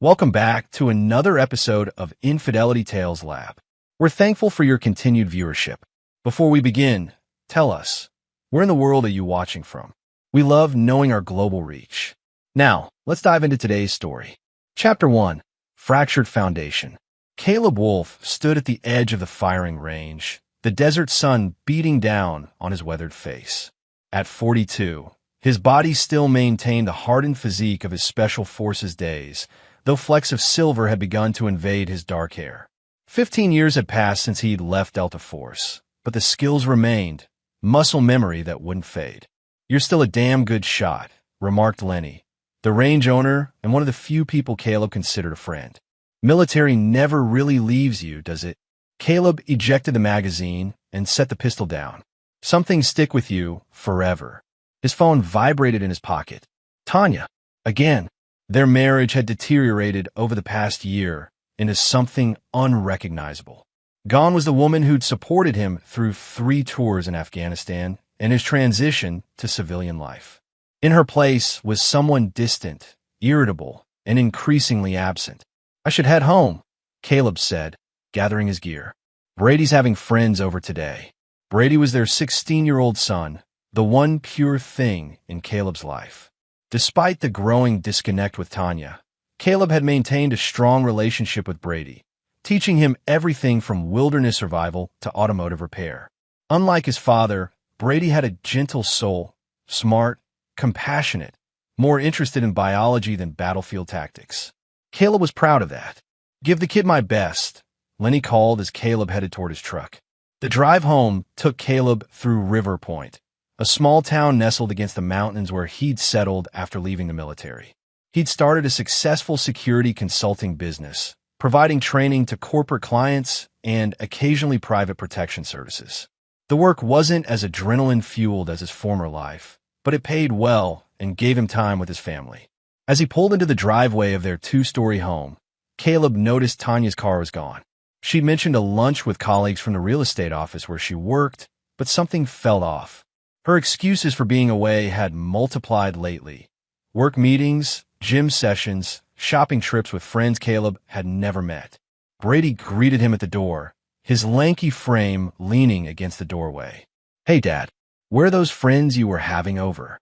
Welcome back to another episode of Infidelity Tales Lab. We're thankful for your continued viewership. Before we begin, tell us, where in the world are you watching from? We love knowing our global reach. Now, let's dive into today's story. Chapter 1, Fractured Foundation. Caleb Wolf stood at the edge of the firing range, the desert sun beating down on his weathered face. At 42, his body still maintained the hardened physique of his Special Forces days, though flecks of silver had begun to invade his dark hair. 15 years had passed since he'd left Delta Force, but the skills remained, muscle memory that wouldn't fade. "You're still a damn good shot," remarked Lenny, the range owner and one of the few people Caleb considered a friend. "Military never really leaves you, does it?" Caleb ejected the magazine and set the pistol down. "Some things stick with you forever." His phone vibrated in his pocket. Tanya. Again. Their marriage had deteriorated over the past year into something unrecognizable. Gone was the woman who'd supported him through 3 tours in Afghanistan and his transition to civilian life. In her place was someone distant, irritable, and increasingly absent. "I should head home," Caleb said, gathering his gear. "Brady's having friends over today." Brady was their 16-year-old son, the one pure thing in Caleb's life. Despite the growing disconnect with Tanya, Caleb had maintained a strong relationship with Brady, teaching him everything from wilderness survival to automotive repair. Unlike his father, Brady had a gentle soul, smart, compassionate, more interested in biology than battlefield tactics. Caleb was proud of that. "Give the kid my best," Lenny called as Caleb headed toward his truck. The drive home took Caleb through River Point, a small town nestled against the mountains where he'd settled after leaving the military. He'd started a successful security consulting business, providing training to corporate clients and occasionally private protection services. The work wasn't as adrenaline-fueled as his former life, but it paid well and gave him time with his family. As he pulled into the driveway of their 2-story home, Caleb noticed Tanya's car was gone. She'd mentioned a lunch with colleagues from the real estate office where she worked, but something felt off. Her excuses for being away had multiplied lately. Work meetings, gym sessions, shopping trips with friends Caleb had never met. Brady greeted him at the door, his lanky frame leaning against the doorway. "Hey, Dad, where are those friends you were having over?"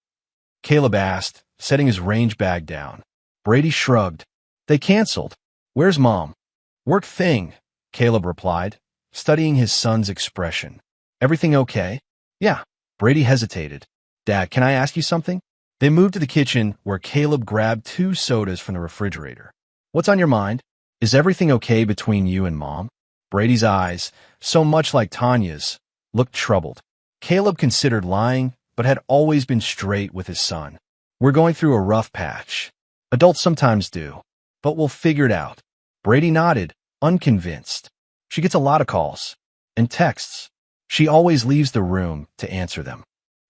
Caleb asked, setting his range bag down. Brady shrugged. "They canceled. Where's Mom?" "Work thing," Caleb replied, studying his son's expression. "Everything okay?" "Yeah." Brady hesitated. "Dad, can I ask you something?" They moved to the kitchen where Caleb grabbed 2 sodas from the refrigerator. "What's on your mind? Is everything okay between you and Mom?" Brady's eyes, so much like Tanya's, looked troubled. Caleb considered lying, but had always been straight with his son. "We're going through a rough patch. Adults sometimes do. But we'll figure it out." Brady nodded, unconvinced. "She gets a lot of calls. And texts. She always leaves the room to answer them."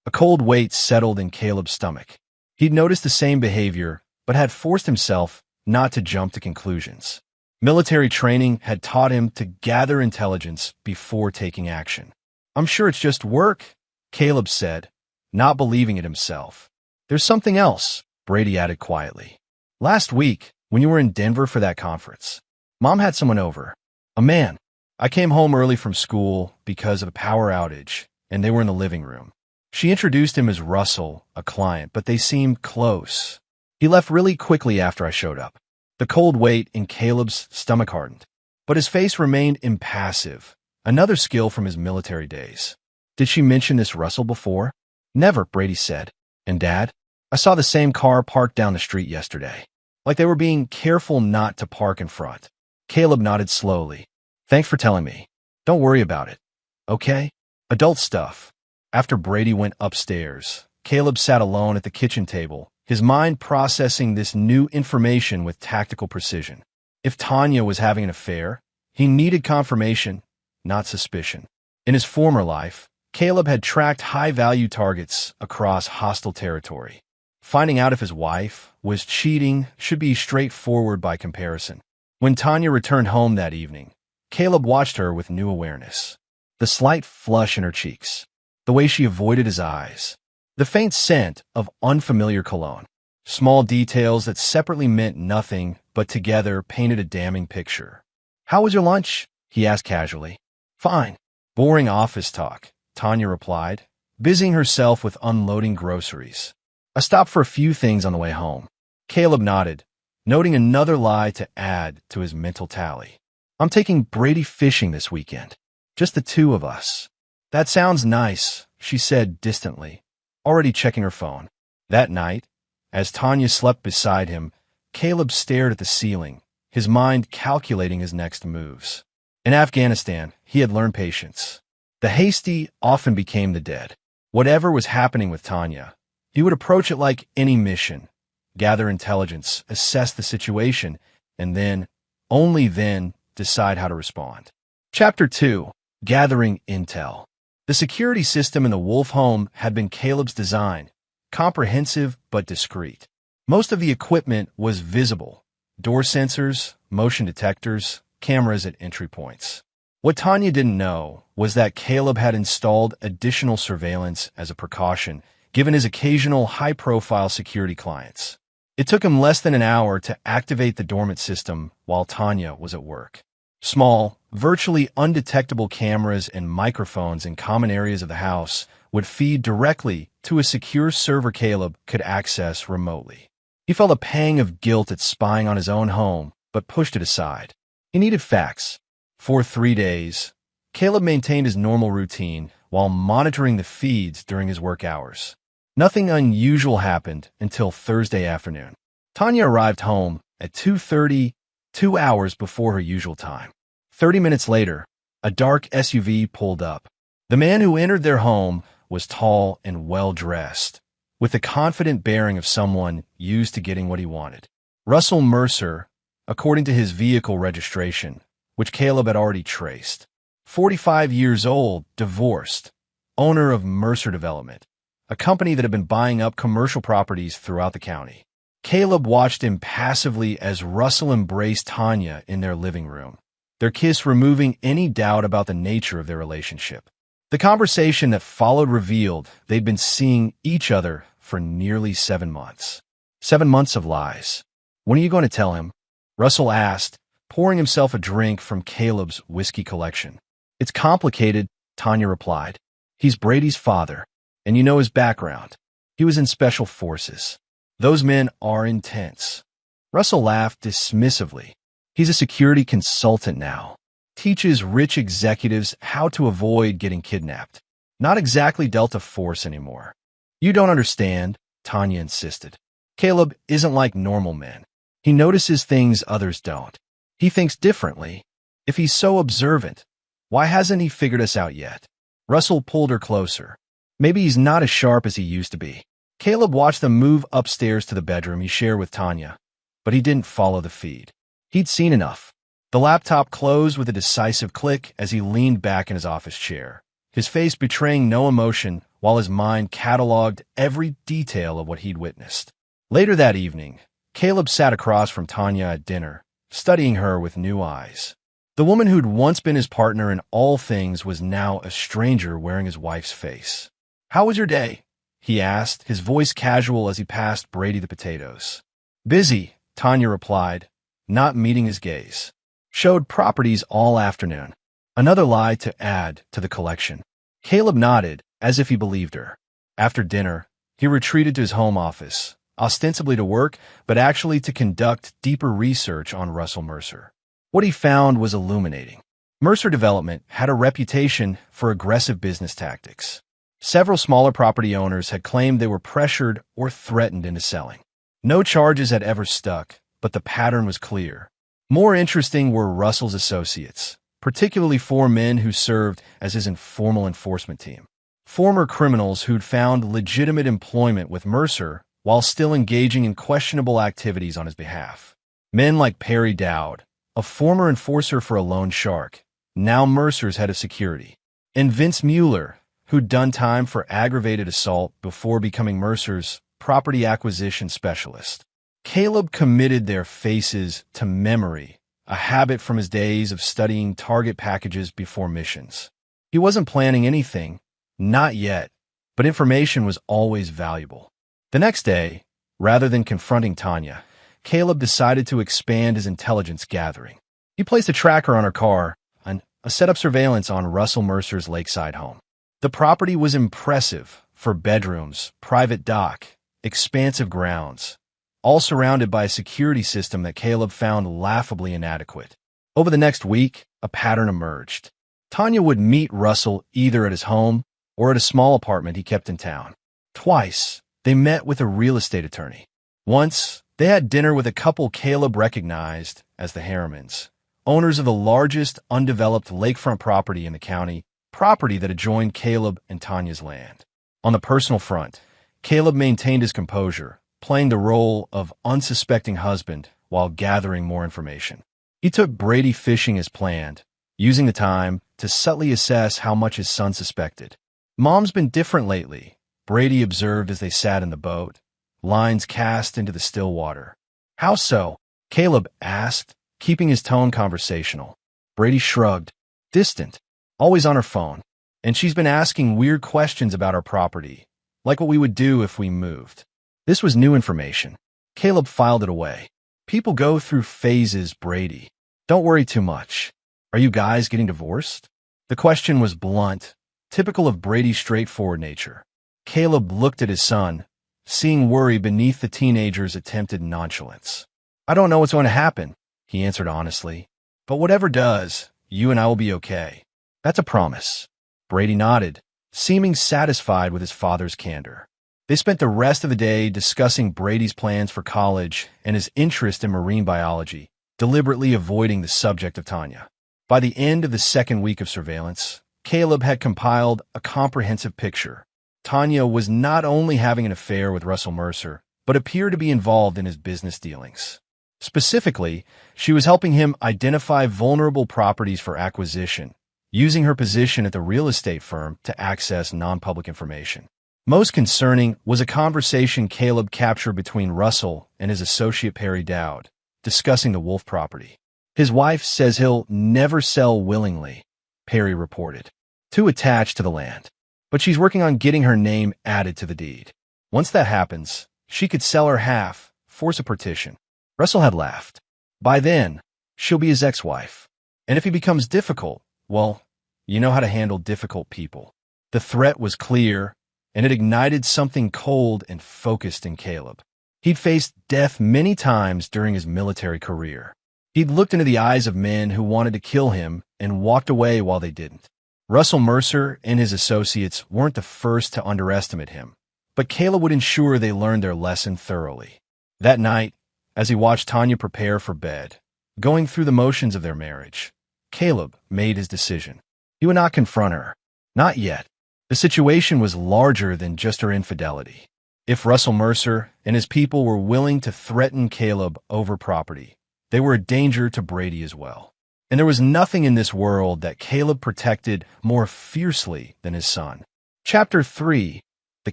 A cold weight settled in Caleb's stomach. He'd noticed the same behavior, but had forced himself not to jump to conclusions. Military training had taught him to gather intelligence before taking action. "I'm sure it's just work," Caleb said, not believing it himself. "There's something else," Brady added quietly. "Last week, when you were in Denver for that conference, Mom had someone over. A man. I came home early from school because of a power outage, and they were in the living room. She introduced him as Russell, a client, but they seemed close. He left really quickly after I showed up." The cold weight in Caleb's stomach hardened, but his face remained impassive, another skill from his military days. "Did she mention this Russell before?" "Never," Brady said. "And Dad? I saw the same car parked down the street yesterday. Like they were being careful not to park in front." Caleb nodded slowly. "Thanks for telling me. Don't worry about it. Okay? Adult stuff." After Brady went upstairs, Caleb sat alone at the kitchen table, his mind processing this new information with tactical precision. If Tanya was having an affair, he needed confirmation, not suspicion. In his former life, Caleb had tracked high-value targets across hostile territory. Finding out if his wife was cheating should be straightforward by comparison. When Tanya returned home that evening, Caleb watched her with new awareness. The slight flush in her cheeks, the way she avoided his eyes, the faint scent of unfamiliar cologne. Small details that separately meant nothing but together painted a damning picture. "How was your lunch?" he asked casually. "Fine." "Boring office talk," Tanya replied, busying herself with unloading groceries. "I stopped for a few things on the way home." Caleb nodded, noting another lie to add to his mental tally. "I'm taking Brady fishing this weekend. Just the two of us." "That sounds nice," she said distantly, already checking her phone. That night, as Tanya slept beside him, Caleb stared at the ceiling, his mind calculating his next moves. In Afghanistan, he had learned patience. The hasty often became the dead. Whatever was happening with Tanya, he would approach it like any mission, gather intelligence, assess the situation, and then, only then, decide how to respond. Chapter 2. Gathering Intel. The security system in the Wolf home had been Caleb's design, comprehensive but discreet. Most of the equipment was visible: door sensors, motion detectors, cameras at entry points. What Tanya didn't know was that Caleb had installed additional surveillance as a precaution, given his occasional high-profile security clients. It took him less than an hour to activate the dormant system while Tanya was at work. Small, virtually undetectable cameras and microphones in common areas of the house would feed directly to a secure server Caleb could access remotely. He felt a pang of guilt at spying on his own home, but pushed it aside. He needed facts. For 3 days, Caleb maintained his normal routine while monitoring the feeds during his work hours. Nothing unusual happened until Thursday afternoon. Tanya arrived home at 2:30, 2 hours before her usual time. 30 minutes later, a dark SUV pulled up. The man who entered their home was tall and well-dressed, with the confident bearing of someone used to getting what he wanted. Russell Mercer, according to his vehicle registration, which Caleb had already traced. 45 years old, divorced, owner of Mercer Development, a company that had been buying up commercial properties throughout the county. Caleb watched impassively as Russell embraced Tanya in their living room, their kiss removing any doubt about the nature of their relationship. The conversation that followed revealed they'd been seeing each other for nearly 7 months. 7 months of lies. "When are you going to tell him?" Russell asked, pouring himself a drink from Caleb's whiskey collection. "It's complicated," Tanya replied. "He's Brady's father, and you know his background. He was in special forces. Those men are intense." Russell laughed dismissively. "He's a security consultant now. Teaches rich executives how to avoid getting kidnapped. Not exactly Delta Force anymore." "You don't understand," Tanya insisted. "Caleb isn't like normal men. He notices things others don't. He thinks differently. If he's so observant, why hasn't he figured us out yet?" Russell pulled her closer. "Maybe he's not as sharp as he used to be." Caleb watched them move upstairs to the bedroom he shared with Tanya, but he didn't follow the feed. He'd seen enough. The laptop closed with a decisive click as he leaned back in his office chair, his face betraying no emotion while his mind cataloged every detail of what he'd witnessed. Later that evening, Caleb sat across from Tanya at dinner, studying her with new eyes. The woman who'd once been his partner in all things was now a stranger wearing his wife's face. "How was your day?" he asked, his voice casual as he passed Brady the potatoes. "Busy," Tanya replied, not meeting his gaze. "Showed properties all afternoon." Another lie to add to the collection. Caleb nodded, as if he believed her. After dinner, he retreated to his home office, ostensibly to work, but actually to conduct deeper research on Russell Mercer. What he found was illuminating. Mercer Development had a reputation for aggressive business tactics. Several smaller property owners had claimed they were pressured or threatened into selling. No charges had ever stuck, but the pattern was clear. More interesting were Russell's associates, particularly 4 men who served as his informal enforcement team. Former criminals who'd found legitimate employment with Mercer while still engaging in questionable activities on his behalf. Men like Perry Dowd, a former enforcer for a loan shark, now Mercer's head of security, and Vince Mueller, who'd done time for aggravated assault before becoming Mercer's property acquisition specialist. Caleb committed their faces to memory, a habit from his days of studying target packages before missions. He wasn't planning anything, not yet, but information was always valuable. The next day, rather than confronting Tanya, Caleb decided to expand his intelligence gathering. He placed a tracker on her car and set up surveillance on Russell Mercer's lakeside home. The property was impressive for bedrooms, private dock, expansive grounds, all surrounded by a security system that Caleb found laughably inadequate. Over the next week, a pattern emerged. Tanya would meet Russell either at his home or at a small apartment he kept in town. Twice, they met with a real estate attorney. Once, they had dinner with a couple Caleb recognized as the Harrimans, owners of the largest undeveloped lakefront property in the county, property that adjoined Caleb and Tanya's land. On the personal front, Caleb maintained his composure, playing the role of unsuspecting husband while gathering more information. He took Brady fishing as planned, using the time to subtly assess how much his son suspected. "Mom's been different lately," Brady observed as they sat in the boat, lines cast into the still water. "How so?" Caleb asked, keeping his tone conversational. Brady shrugged. "Distant, always on her phone, and she's been asking weird questions about our property, like what we would do if we moved." This was new information. Caleb filed it away. "People go through phases, Brady. Don't worry too much. Are you guys getting divorced?" The question was blunt, typical of Brady's straightforward nature. Caleb looked at his son, seeing worry beneath the teenager's attempted nonchalance. "I don't know what's going to happen," he answered honestly. "But whatever does, you and I will be okay. That's a promise." Brady nodded, seeming satisfied with his father's candor. They spent the rest of the day discussing Brady's plans for college and his interest in marine biology, deliberately avoiding the subject of Tanya. By the end of the second week of surveillance, Caleb had compiled a comprehensive picture. Tanya was not only having an affair with Russell Mercer, but appeared to be involved in his business dealings. Specifically, she was helping him identify vulnerable properties for acquisition, using her position at the real estate firm to access non-public information. Most concerning was a conversation Caleb captured between Russell and his associate Perry Dowd, discussing the Wolf property. "His wife says he'll never sell willingly," Perry reported. "Too attached to the land. But she's working on getting her name added to the deed. Once that happens, she could sell her half, force a partition." Russell had laughed. "By then, she'll be his ex-wife. And if he becomes difficult, well, you know how to handle difficult people." The threat was clear, and it ignited something cold and focused in Caleb. He'd faced death many times during his military career. He'd looked into the eyes of men who wanted to kill him and walked away while they didn't. Russell Mercer and his associates weren't the first to underestimate him, but Caleb would ensure they learned their lesson thoroughly. That night, as he watched Tanya prepare for bed, going through the motions of their marriage, Caleb made his decision. He would not confront her. Not yet. The situation was larger than just her infidelity. If Russell Mercer and his people were willing to threaten Caleb over property, they were a danger to Brady as well. And there was nothing in this world that Caleb protected more fiercely than his son. Chapter 3. The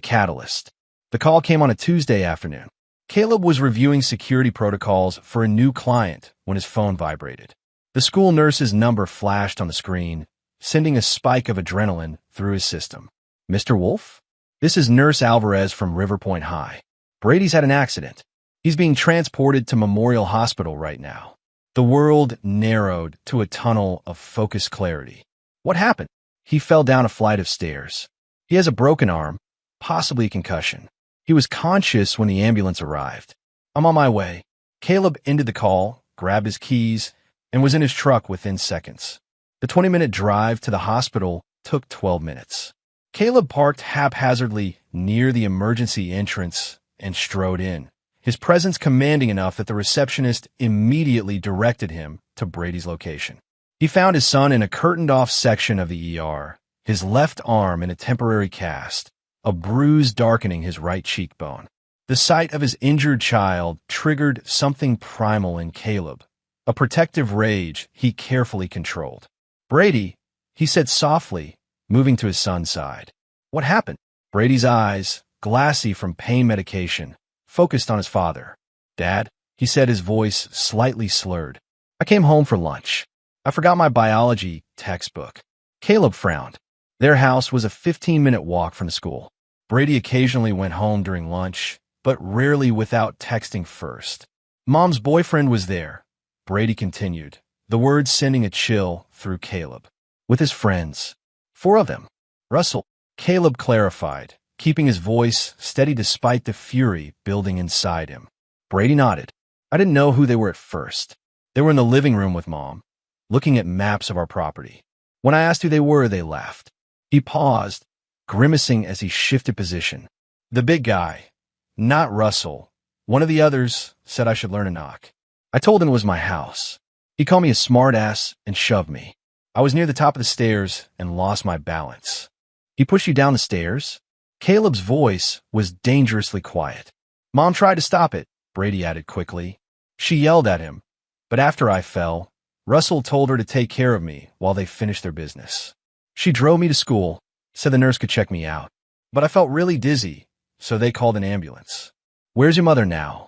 Catalyst. The call came on a Tuesday afternoon. Caleb was reviewing security protocols for a new client when his phone vibrated. The school nurse's number flashed on the screen, sending a spike of adrenaline through his system. "Mr. Wolf? This is Nurse Alvarez from River Point High. Brady's had an accident. He's being transported to Memorial Hospital right now." The world narrowed to a tunnel of focused clarity. "What happened?" "He fell down a flight of stairs. He has a broken arm, possibly a concussion. He was conscious when the ambulance arrived. I'm on my way." Caleb ended the call, grabbed his keys, and was in his truck within seconds. The 20-minute drive to the hospital took 12 minutes. Caleb parked haphazardly near the emergency entrance and strode in, his presence commanding enough that the receptionist immediately directed him to Brady's location. He found his son in a curtained-off section of the ER, his left arm in a temporary cast, a bruise darkening his right cheekbone. The sight of his injured child triggered something primal in Caleb, a protective rage he carefully controlled. "Brady," he said softly, moving to his son's side. "What happened?" Brady's eyes, glassy from pain medication, focused on his father. "Dad," he said, his voice slightly slurred. "I came home for lunch. I forgot my biology textbook." Caleb frowned. Their house was a 15-minute walk from the school. Brady occasionally went home during lunch, but rarely without texting first. Mom's boyfriend was there, Brady continued, the words sending a chill through Caleb. With his friends. 4 of them. Russell, Caleb clarified, keeping his voice steady despite the fury building inside him. Brady nodded. I didn't know who they were at first. They were in the living room with Mom, looking at maps of our property. When I asked who they were, they laughed. He paused, grimacing as he shifted position. The big guy, not Russell, one of the others, said I should learn to knock. I told him it was my house. He called me a smart-ass and shoved me. I was near the top of the stairs and lost my balance. He pushed you down the stairs? Caleb's voice was dangerously quiet. Mom tried to stop it, Brady added quickly. She yelled at him, but after I fell, Russell told her to take care of me while they finished their business. She drove me to school, said the nurse could check me out, but I felt really dizzy, so they called an ambulance. Where's your mother now?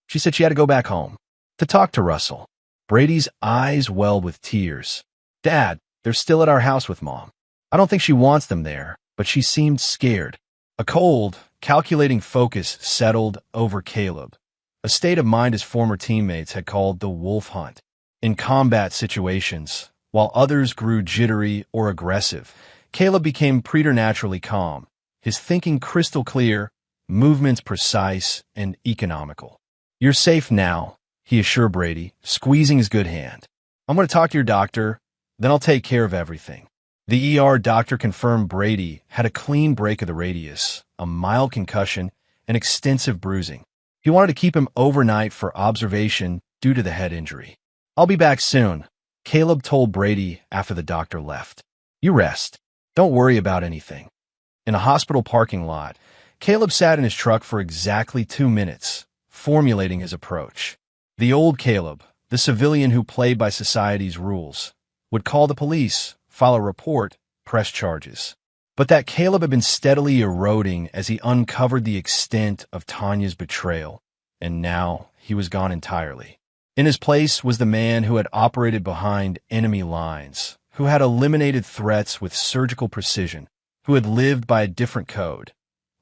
She said she had to go back home to talk to Russell. Brady's eyes welled with tears. Dad, they're still at our house with Mom. I don't think she wants them there, but she seemed scared. A cold, calculating focus settled over Caleb, a state of mind his former teammates had called the wolf hunt. In combat situations, while others grew jittery or aggressive, Caleb became preternaturally calm, his thinking crystal clear, movements precise and economical. You're safe now, he assured Brady, squeezing his good hand. I'm going to talk to your doctor, then I'll take care of everything. The ER doctor confirmed Brady had a clean break of the radius, a mild concussion, and extensive bruising. He wanted to keep him overnight for observation due to the head injury. I'll be back soon, Caleb told Brady after the doctor left. You rest. Don't worry about anything. In a hospital parking lot, Caleb sat in his truck for exactly 2 minutes, formulating his approach. The old Caleb, the civilian who played by society's rules, would call the police, file a report, press charges. But that Caleb had been steadily eroding as he uncovered the extent of Tanya's betrayal, and now he was gone entirely. In his place was the man who had operated behind enemy lines, who had eliminated threats with surgical precision, who had lived by a different code,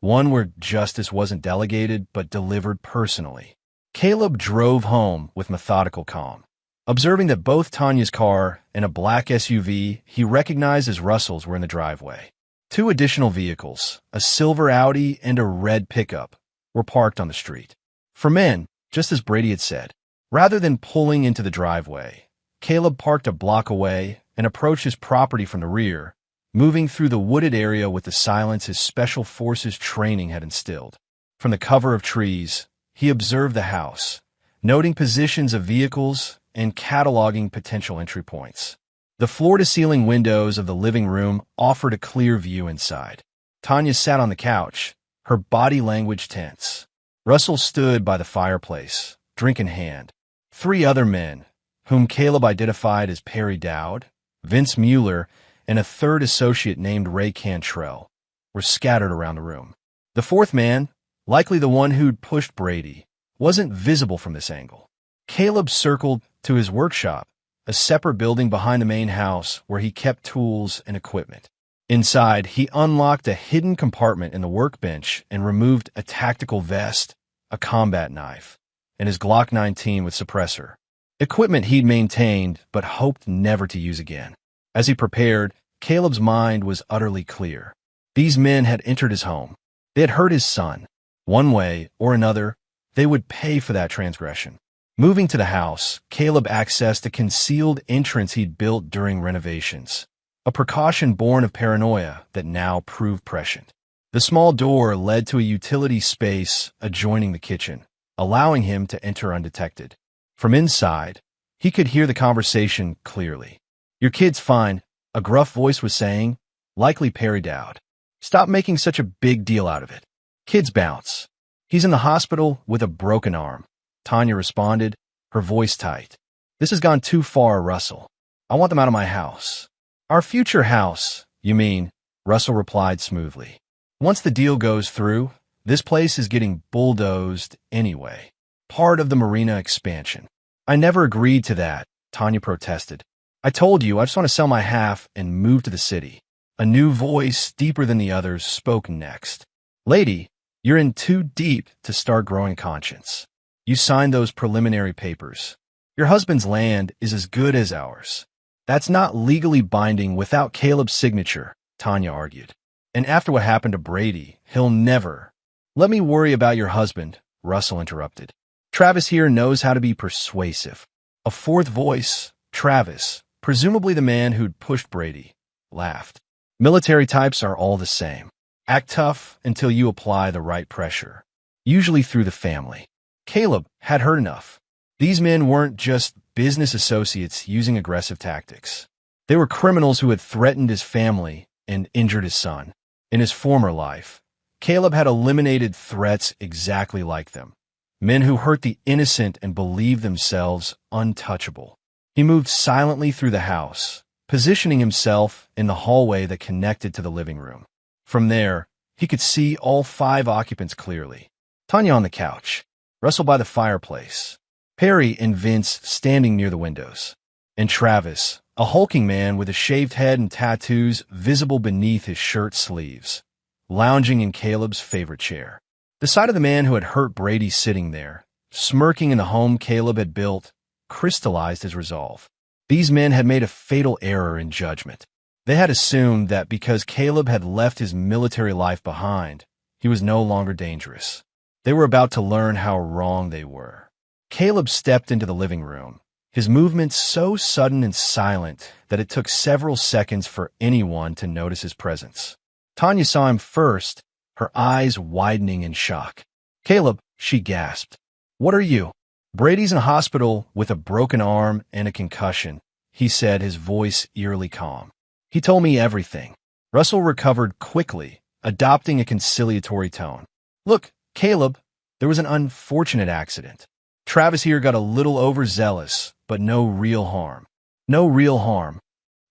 one where justice wasn't delegated but delivered personally. Caleb drove home with methodical calm. Observing that both Tanya's car and a black SUV he recognized as Russell's were in the driveway. 2 additional vehicles, a silver Audi and a red pickup, were parked on the street. For men, just as Brady had said, rather than pulling into the driveway, Caleb parked a block away and approached his property from the rear, moving through the wooded area with the silence his special forces training had instilled. From the cover of trees, he observed the house, noting positions of vehicles and cataloging potential entry points. The floor-to-ceiling windows of the living room offered a clear view inside. Tanya sat on the couch, her body language tense. Russell stood by the fireplace, drink in hand. 3 other men, whom Caleb identified as Perry Dowd, Vince Mueller, and a 3rd associate named Ray Cantrell, were scattered around the room. The 4th man, likely the one who'd pushed Brady, wasn't visible from this angle. Caleb circled to his workshop, a separate building behind the main house where he kept tools and equipment. Inside, he unlocked a hidden compartment in the workbench and removed a tactical vest, a combat knife, and his Glock 19 with suppressor, equipment he'd maintained but hoped never to use again. As he prepared, Caleb's mind was utterly clear. These men had entered his home. They had hurt his son. One way or another, they would pay for that transgression. Moving to the house, Caleb accessed a concealed entrance he'd built during renovations, a precaution born of paranoia that now proved prescient. The small door led to a utility space adjoining the kitchen, allowing him to enter undetected. From inside, he could hear the conversation clearly. Your kid's fine, a gruff voice was saying, likely Perry Dowd. Stop making such a big deal out of it. Kids bounce. He's in the hospital with a broken arm. Tanya responded, her voice tight. This has gone too far, Russell. I want them out of my house. Our future house, you mean, Russell replied smoothly. Once the deal goes through, this place is getting bulldozed anyway. Part of the marina expansion. I never agreed to that, Tanya protested. I told you I just want to sell my half and move to the city. A new voice, deeper than the others, spoke next. Lady, you're in too deep to start growing conscience. You signed those preliminary papers. Your husband's land is as good as ours. That's not legally binding without Caleb's signature, Tanya argued. And after what happened to Brady, he'll never. Let me worry about your husband, Russell interrupted. Travis here knows how to be persuasive. A fourth voice, Travis, presumably the man who'd pushed Brady, laughed. Military types are all the same. Act tough until you apply the right pressure, usually through the family. Caleb had heard enough. These men weren't just business associates using aggressive tactics. They were criminals who had threatened his family and injured his son. In his former life, Caleb had eliminated threats exactly like them. Men who hurt the innocent and believed themselves untouchable. He moved silently through the house, positioning himself in the hallway that connected to the living room. From there, he could see all 5 occupants clearly. Tanya on the couch, Russell by the fireplace, Perry and Vince standing near the windows, and Travis, a hulking man with a shaved head and tattoos visible beneath his shirt sleeves, lounging in Caleb's favorite chair. The sight of the man who had hurt Brady sitting there, smirking in the home Caleb had built, crystallized his resolve. These men had made a fatal error in judgment. They had assumed that because Caleb had left his military life behind, he was no longer dangerous. They were about to learn how wrong they were. Caleb stepped into the living room, his movements so sudden and silent that it took several seconds for anyone to notice his presence. Tanya saw him first, her eyes widening in shock. "Caleb," she gasped. "What are you?" "Brady's in hospital with a broken arm and a concussion," he said, his voice eerily calm. "He told me everything." Russell recovered quickly, adopting a conciliatory tone. "Look, Caleb, there was an unfortunate accident. Travis here got a little overzealous, but no real harm." "No real harm,"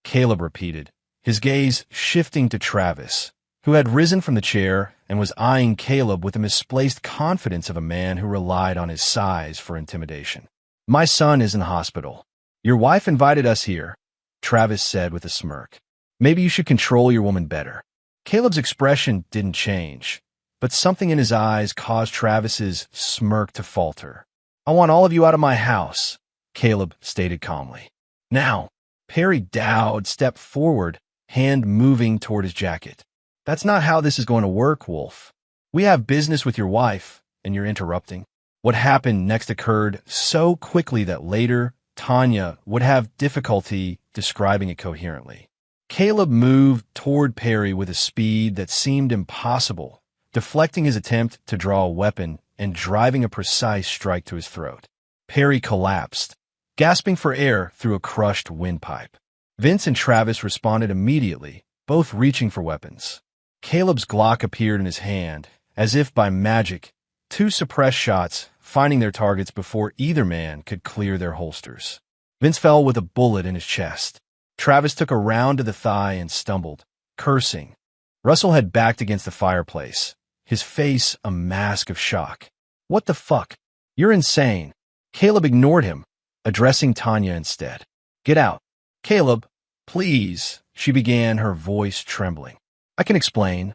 Caleb repeated, his gaze shifting to Travis, who had risen from the chair and was eyeing Caleb with the misplaced confidence of a man who relied on his size for intimidation. "My son is in the hospital. Your wife invited us here," Travis said with a smirk. "Maybe you should control your woman better." Caleb's expression didn't change, but something in his eyes caused Travis's smirk to falter. "I want all of you out of my house," Caleb stated calmly. "Now." Perry Dowd stepped forward, hand moving toward his jacket. "That's not how this is going to work, Wolf. We have business with your wife, and you're interrupting." What happened next occurred so quickly that later, Tanya would have difficulty describing it coherently. Caleb moved toward Perry with a speed that seemed impossible, deflecting his attempt to draw a weapon and driving a precise strike to his throat. Perry collapsed, gasping for air through a crushed windpipe. Vince and Travis responded immediately, both reaching for weapons. Caleb's Glock appeared in his hand, as if by magic, 2 suppressed shots finding their targets before either man could clear their holsters. Vince fell with a bullet in his chest. Travis took a round to the thigh and stumbled, cursing. Russell had backed against the fireplace, his face a mask of shock. "What the fuck? You're insane." Caleb ignored him, addressing Tanya instead. "Get out." "Caleb, please," she began, her voice trembling. "I can explain."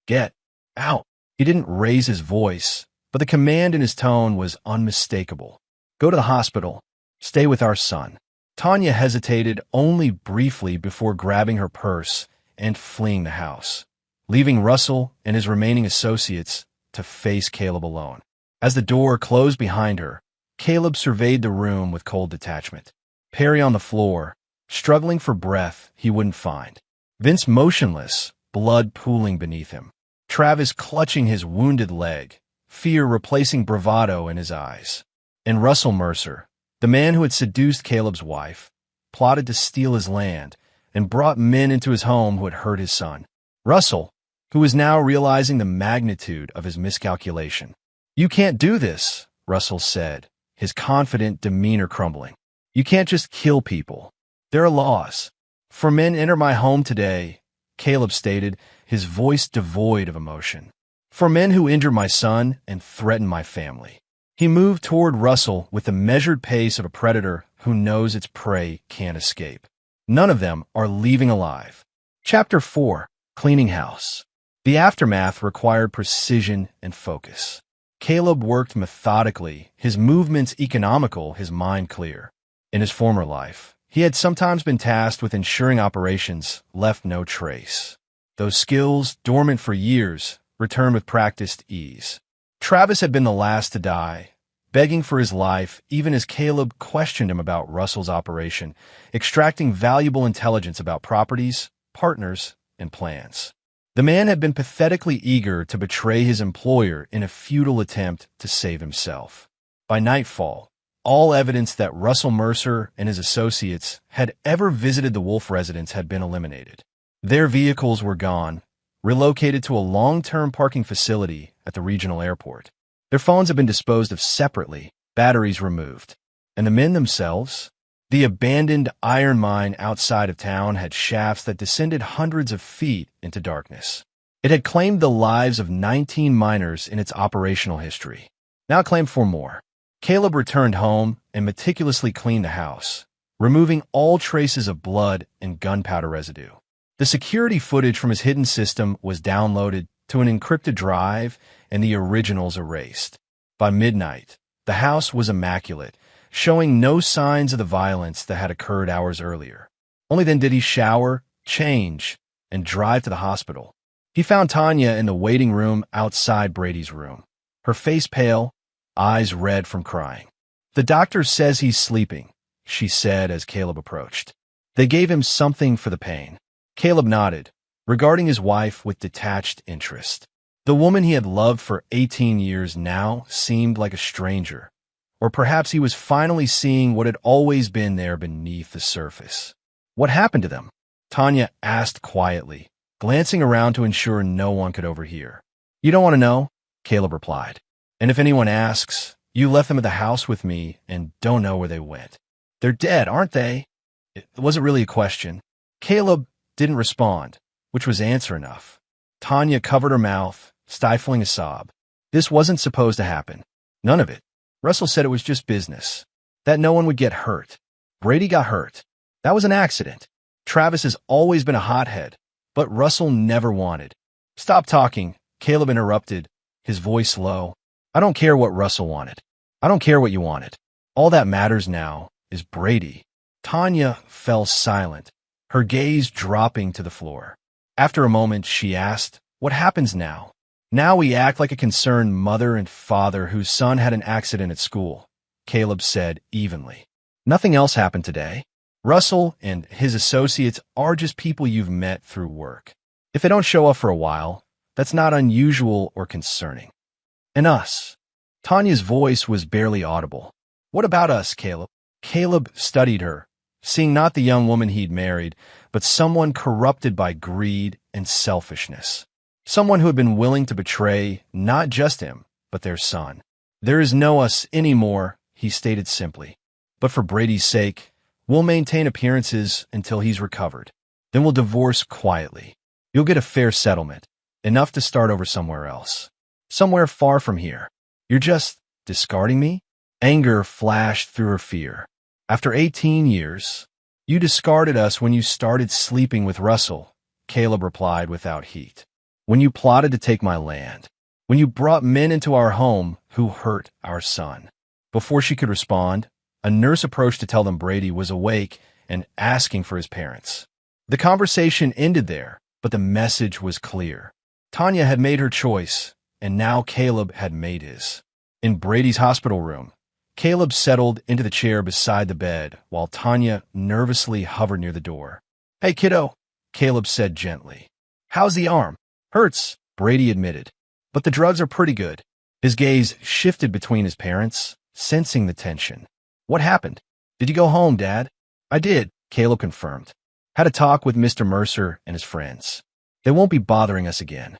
"Get out." He didn't raise his voice, but the command in his tone was unmistakable. "Go to the hospital. Stay with our son." Tanya hesitated only briefly before grabbing her purse and fleeing the house, leaving Russell and his remaining associates to face Caleb alone. As the door closed behind her, Caleb surveyed the room with cold detachment. Perry on the floor, struggling for breath he wouldn't find. Vince motionless, blood pooling beneath him. Travis clutching his wounded leg, fear replacing bravado in his eyes. And Russell Mercer, the man who had seduced Caleb's wife, plotted to steal his land, and brought men into his home who had hurt his son. Russell, who was now realizing the magnitude of his miscalculation. "You can't do this," Russell said, his confident demeanor crumbling. "You can't just kill people. There are laws. For men enter my home today," Caleb stated, his voice devoid of emotion. "For men who injure my son and threaten my family." He moved toward Russell with the measured pace of a predator who knows its prey can't escape. None of them are leaving alive. Chapter 4. Cleaning House. The aftermath required precision and focus. Caleb worked methodically, his movements economical, his mind clear. In his former life, he had sometimes been tasked with ensuring operations left no trace. Those skills, dormant for years, returned with practiced ease. Travis had been the last to die, begging for his life even as Caleb questioned him about Russell's operation, extracting valuable intelligence about properties, partners, and plans. The man had been pathetically eager to betray his employer in a futile attempt to save himself. By nightfall, all evidence that Russell Mercer and his associates had ever visited the Wolf residence had been eliminated. Their vehicles were gone, relocated to a long-term parking facility at the regional airport. Their phones had been disposed of separately, batteries removed. And the men themselves? The abandoned iron mine outside of town had shafts that descended hundreds of feet into darkness. It had claimed the lives of 19 miners in its operational history. Now it claimed 4 more. Caleb returned home and meticulously cleaned the house, removing all traces of blood and gunpowder residue. The security footage from his hidden system was downloaded to an encrypted drive and the originals erased. By midnight, the house was immaculate, showing no signs of the violence that had occurred hours earlier. Only then did he shower, change, and drive to the hospital. He found Tanya in the waiting room outside Brady's room, her face pale, eyes red from crying. "The doctor says he's sleeping," she said as Caleb approached. "They gave him something for the pain." Caleb nodded, regarding his wife with detached interest. The woman he had loved for 18 years now seemed like a stranger. Or perhaps he was finally seeing what had always been there beneath the surface. "What happened to them?" Tanya asked quietly, glancing around to ensure no one could overhear. "You don't want to know?" Caleb replied. "And if anyone asks, you left them at the house with me and don't know where they went. They're dead, aren't they?" It wasn't really a question. Caleb didn't respond, which was answer enough. Tanya covered her mouth, stifling a sob. This wasn't supposed to happen. None of it. Russell said it was just business, that no one would get hurt. Brady got hurt. That was an accident. Travis has always been a hothead, but Russell never wanted. "Stop talking," Caleb interrupted, his voice low. "I don't care what Russell wanted. I don't care what you wanted. All that matters now is Brady." Tanya fell silent, her gaze dropping to the floor. After a moment, she asked, "What happens now?" "Now we act like a concerned mother and father whose son had an accident at school," Caleb said evenly. "Nothing else happened today. Russell and his associates are just people you've met through work. If they don't show up for a while, that's not unusual or concerning. And us." Tanya's voice was barely audible. "What about us, Caleb?" Caleb studied her, seeing not the young woman he'd married, but someone corrupted by greed and selfishness. Someone who had been willing to betray not just him, but their son. "There is no us anymore," he stated simply. "But for Brady's sake, we'll maintain appearances until he's recovered. Then we'll divorce quietly. You'll get a fair settlement, enough to start over somewhere else. Somewhere far from here. You're just discarding me?" Anger flashed through her fear. "After 18 years, you discarded us when you started sleeping with Russell," Caleb replied without heat. "When you plotted to take my land. When you brought men into our home who hurt our son." Before she could respond, a nurse approached to tell them Brady was awake and asking for his parents. The conversation ended there, but the message was clear. Tanya had made her choice, and now Caleb had made his. In Brady's hospital room, Caleb settled into the chair beside the bed while Tanya nervously hovered near the door. "Hey, kiddo," Caleb said gently. "How's the arm?" "Hurts," Brady admitted, "but the drugs are pretty good." His gaze shifted between his parents, sensing the tension. "What happened? Did you go home, Dad?" "I did," Caleb confirmed. "Had a talk with Mr. Mercer and his friends. They won't be bothering us again."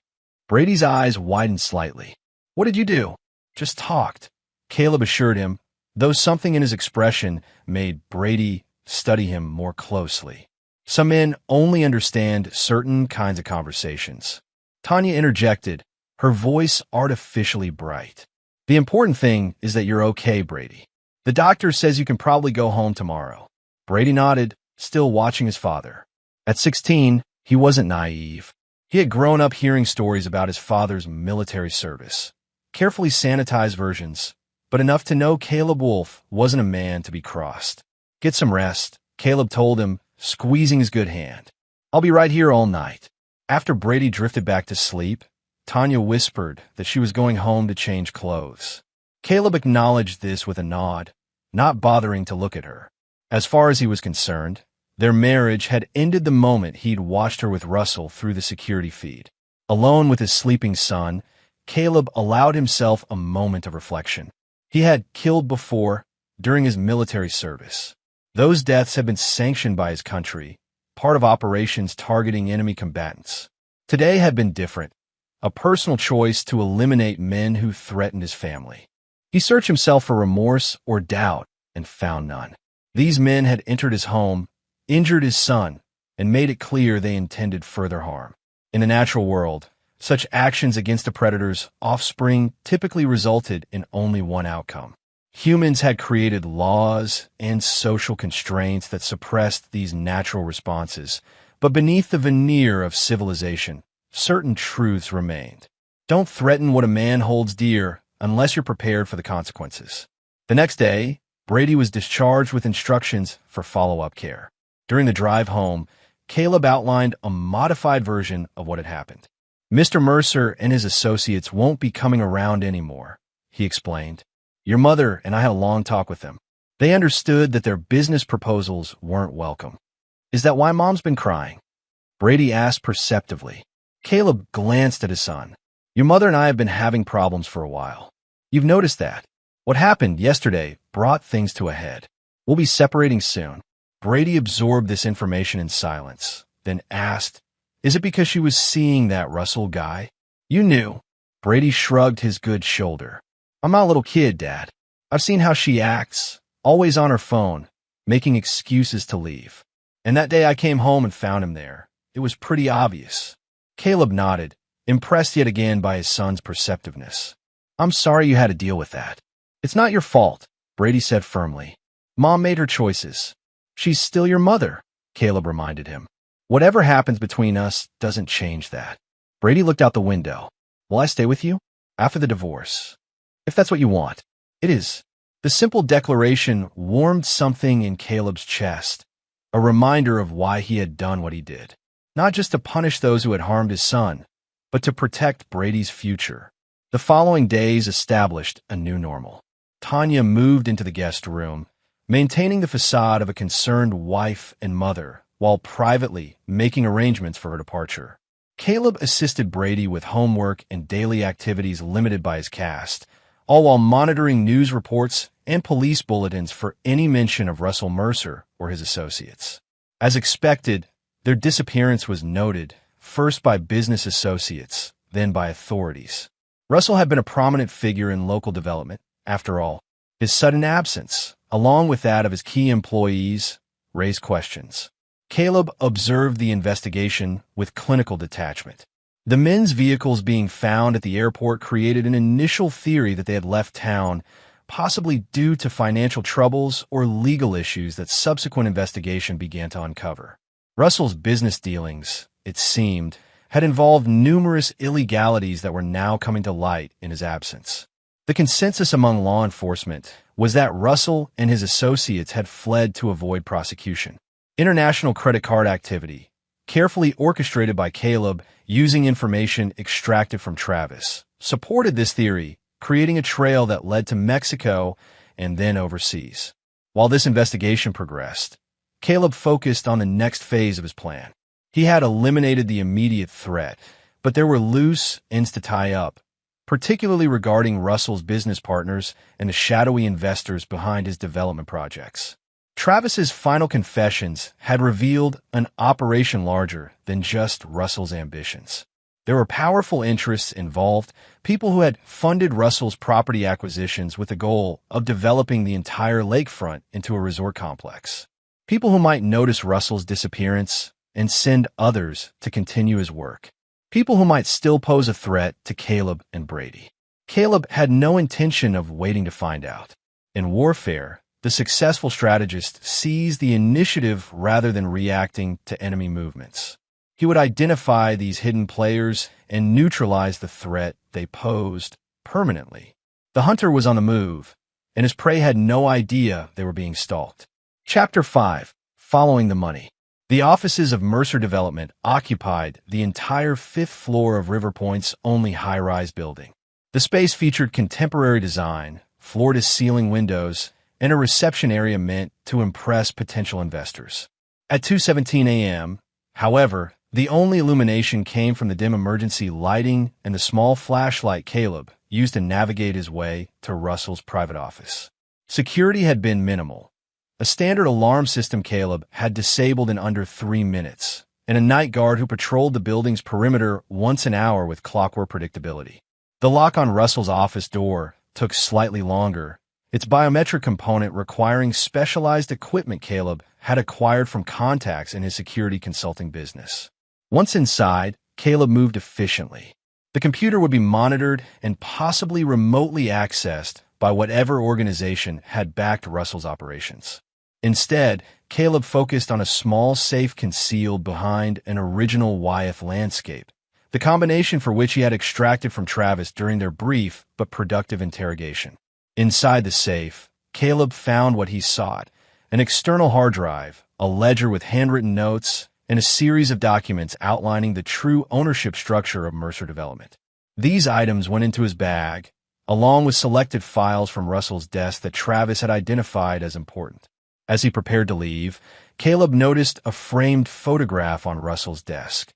Brady's eyes widened slightly. "What did you do?" "Just talked," Caleb assured him, though something in his expression made Brady study him more closely. Some men only understand certain kinds of conversations. Tanya interjected, her voice artificially bright. "The important thing is that you're okay, Brady. The doctor says you can probably go home tomorrow." Brady nodded, still watching his father. At 16, he wasn't naive. He had grown up hearing stories about his father's military service. carefully sanitized versions, but enough to know Caleb Wolf wasn't a man to be crossed. "Get some rest," Caleb told him, squeezing his good hand. "I'll be right here all night." After Brady drifted back to sleep, Tanya whispered that she was going home to change clothes. Caleb acknowledged this with a nod, not bothering to look at her. As far as he was concerned, their marriage had ended the moment he'd watched her with Russell through the security feed. Alone with his sleeping son, Caleb allowed himself a moment of reflection. He had killed before, during his military service. Those deaths had been sanctioned by his country, part of operations targeting enemy combatants. Today had been different, a personal choice to eliminate men who threatened his family. He searched himself for remorse or doubt and found none. These men had entered his home, injured his son, and made it clear they intended further harm. In the natural world, such actions against a predator's offspring typically resulted in only one outcome. Humans had created laws and social constraints that suppressed these natural responses, but beneath the veneer of civilization, certain truths remained. Don't threaten what a man holds dear unless you're prepared for the consequences. The next day, Brady was discharged with instructions for follow-up care. During the drive home, Caleb outlined a modified version of what had happened. "Mr. Mercer and his associates won't be coming around anymore," he explained. "Your mother and I had a long talk with them. They understood that their business proposals weren't welcome." "Is that why Mom's been crying?" Brady asked perceptively. Caleb glanced at his son. "Your mother and I have been having problems for a while. You've noticed that. What happened yesterday brought things to a head. We'll be separating soon." Brady absorbed this information in silence, then asked, "Is it because she was seeing that Russell guy?" "You knew." Brady shrugged his good shoulder. "I'm not a little kid, Dad. I've seen how she acts, always on her phone, making excuses to leave. And that day I came home and found him there. It was pretty obvious." Caleb nodded, impressed yet again by his son's perceptiveness. "I'm sorry you had to deal with that." "It's not your fault," Brady said firmly. "Mom made her choices." "She's still your mother," Caleb reminded him. "Whatever happens between us doesn't change that." Brady looked out the window. "Will I stay with you? After the divorce? If that's what you want." "It is." The simple declaration warmed something in Caleb's chest, a reminder of why he had done what he did. Not just to punish those who had harmed his son, but to protect Brady's future. The following days established a new normal. Tanya moved into the guest room, maintaining the facade of a concerned wife and mother, while privately making arrangements for her departure. Caleb assisted Brady with homework and daily activities limited by his caste, all while monitoring news reports and police bulletins for any mention of Russell Mercer or his associates. As expected, their disappearance was noted, first by business associates, then by authorities. Russell had been a prominent figure in local development, after all. His sudden absence, along with that of his key employees, raised questions. Caleb observed the investigation with clinical detachment. The men's vehicles being found at the airport created an initial theory that they had left town, possibly due to financial troubles or legal issues that subsequent investigation began to uncover. Russell's business dealings, it seemed, had involved numerous illegalities that were now coming to light in his absence. The consensus among law enforcement was that Russell and his associates had fled to avoid prosecution. International credit card activity, carefully orchestrated by Caleb using information extracted from Travis, supported this theory, creating a trail that led to Mexico and then overseas. While this investigation progressed, Caleb focused on the next phase of his plan. He had eliminated the immediate threat, but there were loose ends to tie up, particularly regarding Russell's business partners and the shadowy investors behind his development projects. Travis's final confessions had revealed an operation larger than just Russell's ambitions. There were powerful interests involved, people who had funded Russell's property acquisitions with the goal of developing the entire lakefront into a resort complex. People who might notice Russell's disappearance and send others to continue his work. People who might still pose a threat to Caleb and Brady. Caleb had no intention of waiting to find out. In warfare, the successful strategist seized the initiative rather than reacting to enemy movements. He would identify these hidden players and neutralize the threat they posed permanently. The hunter was on the move, and his prey had no idea they were being stalked. Chapter 5. Following the Money. The offices of Mercer Development occupied the entire fifth floor of River Point's only high-rise building. The space featured contemporary design, floor-to-ceiling windows, and a reception area meant to impress potential investors. At 2:17 a.m., however, the only illumination came from the dim emergency lighting and the small flashlight Caleb used to navigate his way to Russell's private office. Security had been minimal. A standard alarm system Caleb had disabled in under 3 minutes, and a night guard who patrolled the building's perimeter once an hour with clockwork predictability. The lock on Russell's office door took slightly longer, its biometric component requiring specialized equipment Caleb had acquired from contacts in his security consulting business. Once inside, Caleb moved efficiently. The computer would be monitored and possibly remotely accessed by whatever organization had backed Russell's operations. Instead, Caleb focused on a small safe concealed behind an original Wyeth landscape, the combination for which he had extracted from Travis during their brief but productive interrogation. Inside the safe, Caleb found what he sought: an external hard drive, a ledger with handwritten notes, and a series of documents outlining the true ownership structure of Mercer Development. These items went into his bag, along with selected files from Russell's desk that Travis had identified as important. As he prepared to leave, Caleb noticed a framed photograph on Russell's desk.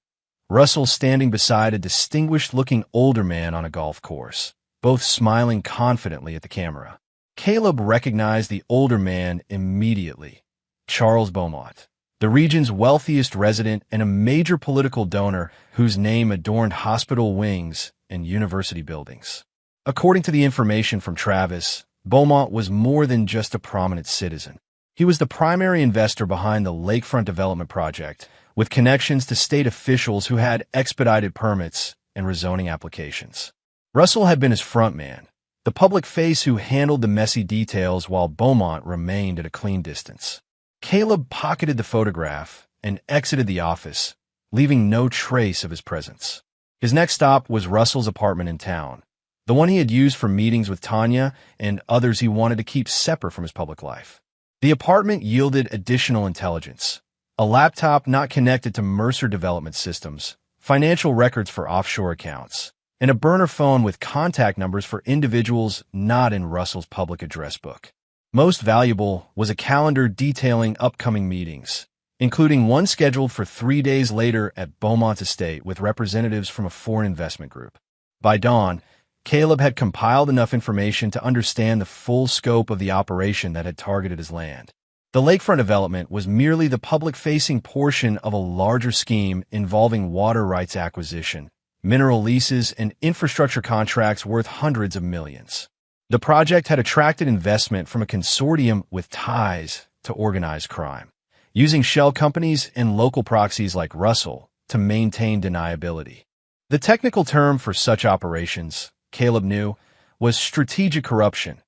Russell standing beside a distinguished-looking older man on a golf course, both smiling confidently at the camera. Caleb recognized the older man immediately: Charles Beaumont, the region's wealthiest resident and a major political donor whose name adorned hospital wings and university buildings. According to the information from Travis, Beaumont was more than just a prominent citizen. He was the primary investor behind the Lakefront Development Project, with connections to state officials who had expedited permits and rezoning applications. Russell had been his frontman, the public face who handled the messy details while Beaumont remained at a clean distance. Caleb pocketed the photograph and exited the office, leaving no trace of his presence. His next stop was Russell's apartment in town, the one he had used for meetings with Tanya and others he wanted to keep separate from his public life. The apartment yielded additional intelligence: a laptop not connected to Mercer Development systems, financial records for offshore accounts, and a burner phone with contact numbers for individuals not in Russell's public address book. Most valuable was a calendar detailing upcoming meetings, including one scheduled for 3 days later at Beaumont's estate with representatives from a foreign investment group. By dawn, Caleb had compiled enough information to understand the full scope of the operation that had targeted his land. The lakefront development was merely the public-facing portion of a larger scheme involving water rights acquisition, mineral leases, and infrastructure contracts worth hundreds of millions. The project had attracted investment from a consortium with ties to organized crime, using shell companies and local proxies like Russell to maintain deniability. The technical term for such operations, Caleb knew, was strategic corruption,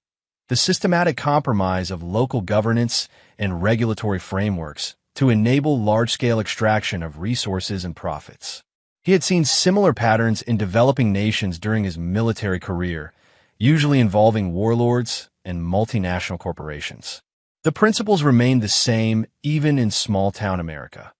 the systematic compromise of local governance and regulatory frameworks to enable large-scale extraction of resources and profits. He had seen similar patterns in developing nations during his military career, usually involving warlords and multinational corporations. The principles remained the same even in small-town America.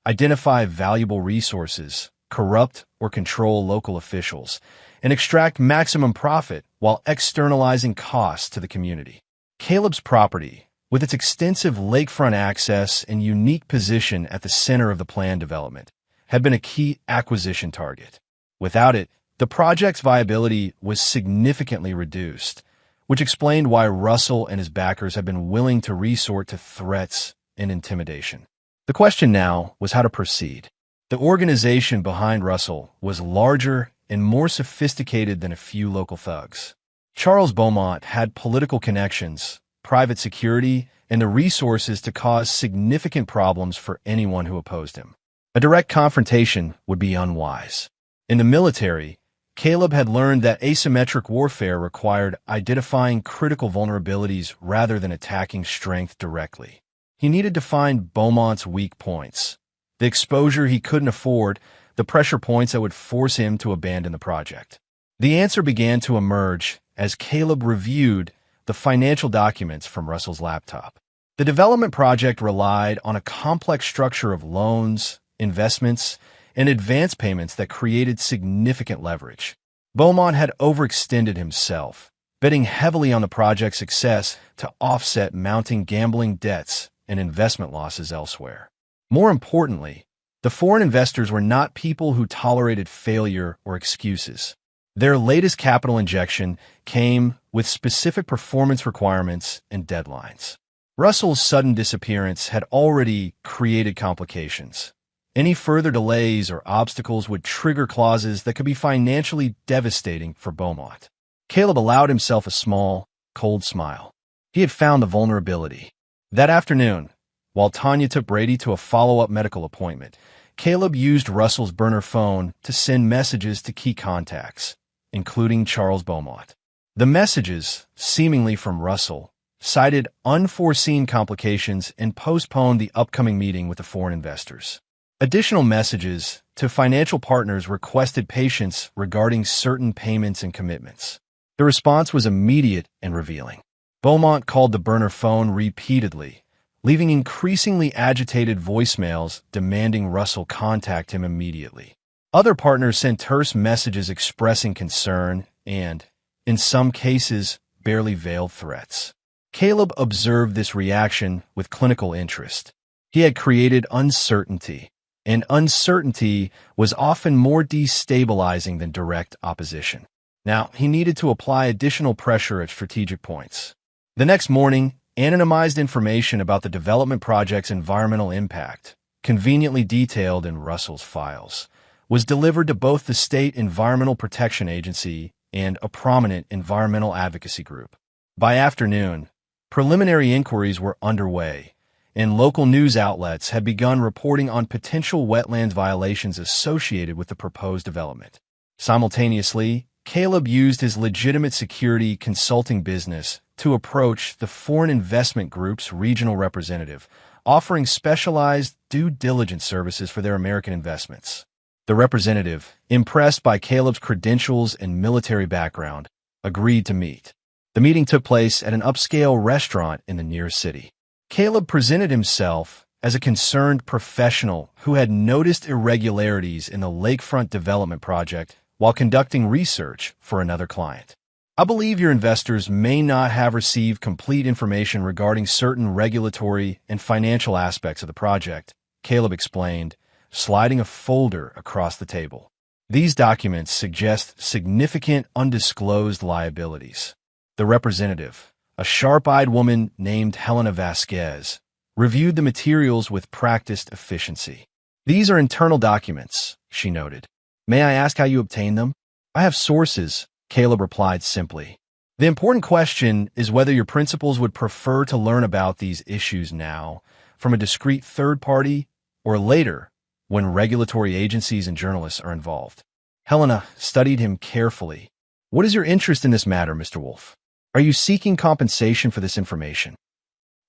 Identify valuable resources, corrupt or control local officials, and extract maximum profit while externalizing costs to the community. Caleb's property, with its extensive lakefront access and unique position at the center of the planned development, had been a key acquisition target. Without it, the project's viability was significantly reduced, which explained why Russell and his backers had been willing to resort to threats and intimidation. The question now was how to proceed. The organization behind Russell was larger and more sophisticated than a few local thugs. Charles Beaumont had political connections, private security, and the resources to cause significant problems for anyone who opposed him. A direct confrontation would be unwise. In the military, Caleb had learned that asymmetric warfare required identifying critical vulnerabilities rather than attacking strength directly. He needed to find Beaumont's weak points, the exposure he couldn't afford, the pressure points that would force him to abandon the project. The answer began to emerge as Caleb reviewed the financial documents from Russell's laptop. The development project relied on a complex structure of loans, investments, and advance payments that created significant leverage. Beaumont had overextended himself, betting heavily on the project's success to offset mounting gambling debts and investment losses elsewhere. More importantly, the foreign investors were not people who tolerated failure or excuses. Their latest capital injection came with specific performance requirements and deadlines. Russell's sudden disappearance had already created complications. Any further delays or obstacles would trigger clauses that could be financially devastating for Beaumont. Caleb allowed himself a small, cold smile. He had found the vulnerability. That afternoon, while Tanya took Brady to a follow-up medical appointment, Caleb used Russell's burner phone to send messages to key contacts, including Charles Beaumont. The messages, seemingly from Russell, cited unforeseen complications and postponed the upcoming meeting with the foreign investors. Additional messages to financial partners requested patience regarding certain payments and commitments. The response was immediate and revealing. Beaumont called the burner phone repeatedly, leaving increasingly agitated voicemails demanding Russell contact him immediately. Other partners sent terse messages expressing concern and, in some cases, barely veiled threats. Caleb observed this reaction with clinical interest. He had created uncertainty, and uncertainty was often more destabilizing than direct opposition. Now, he needed to apply additional pressure at strategic points. The next morning, anonymized information about the development project's environmental impact, conveniently detailed in Russell's files, was delivered to both the State Environmental Protection Agency and a prominent environmental advocacy group. By afternoon, preliminary inquiries were underway, and local news outlets had begun reporting on potential wetlands violations associated with the proposed development. Simultaneously, Caleb used his legitimate security consulting business to approach the Foreign Investment Group's regional representative, offering specialized due diligence services for their American investments. The representative, impressed by Caleb's credentials and military background, agreed to meet. The meeting took place at an upscale restaurant in the near city. Caleb presented himself as a concerned professional who had noticed irregularities in the lakefront development project while conducting research for another client. I believe your investors may not have received complete information regarding certain regulatory and financial aspects of the project, Caleb explained, sliding a folder across the table. These documents suggest significant undisclosed liabilities. The representative, a sharp-eyed woman named Helena Vasquez, reviewed the materials with practiced efficiency. These are internal documents, she noted. May I ask how you obtained them? I have sources, Caleb replied simply. The important question is whether your principals would prefer to learn about these issues now, from a discreet third party, or later, when regulatory agencies and journalists are involved. Helena studied him carefully. What is your interest in this matter, Mr. Wolf? Are you seeking compensation for this information?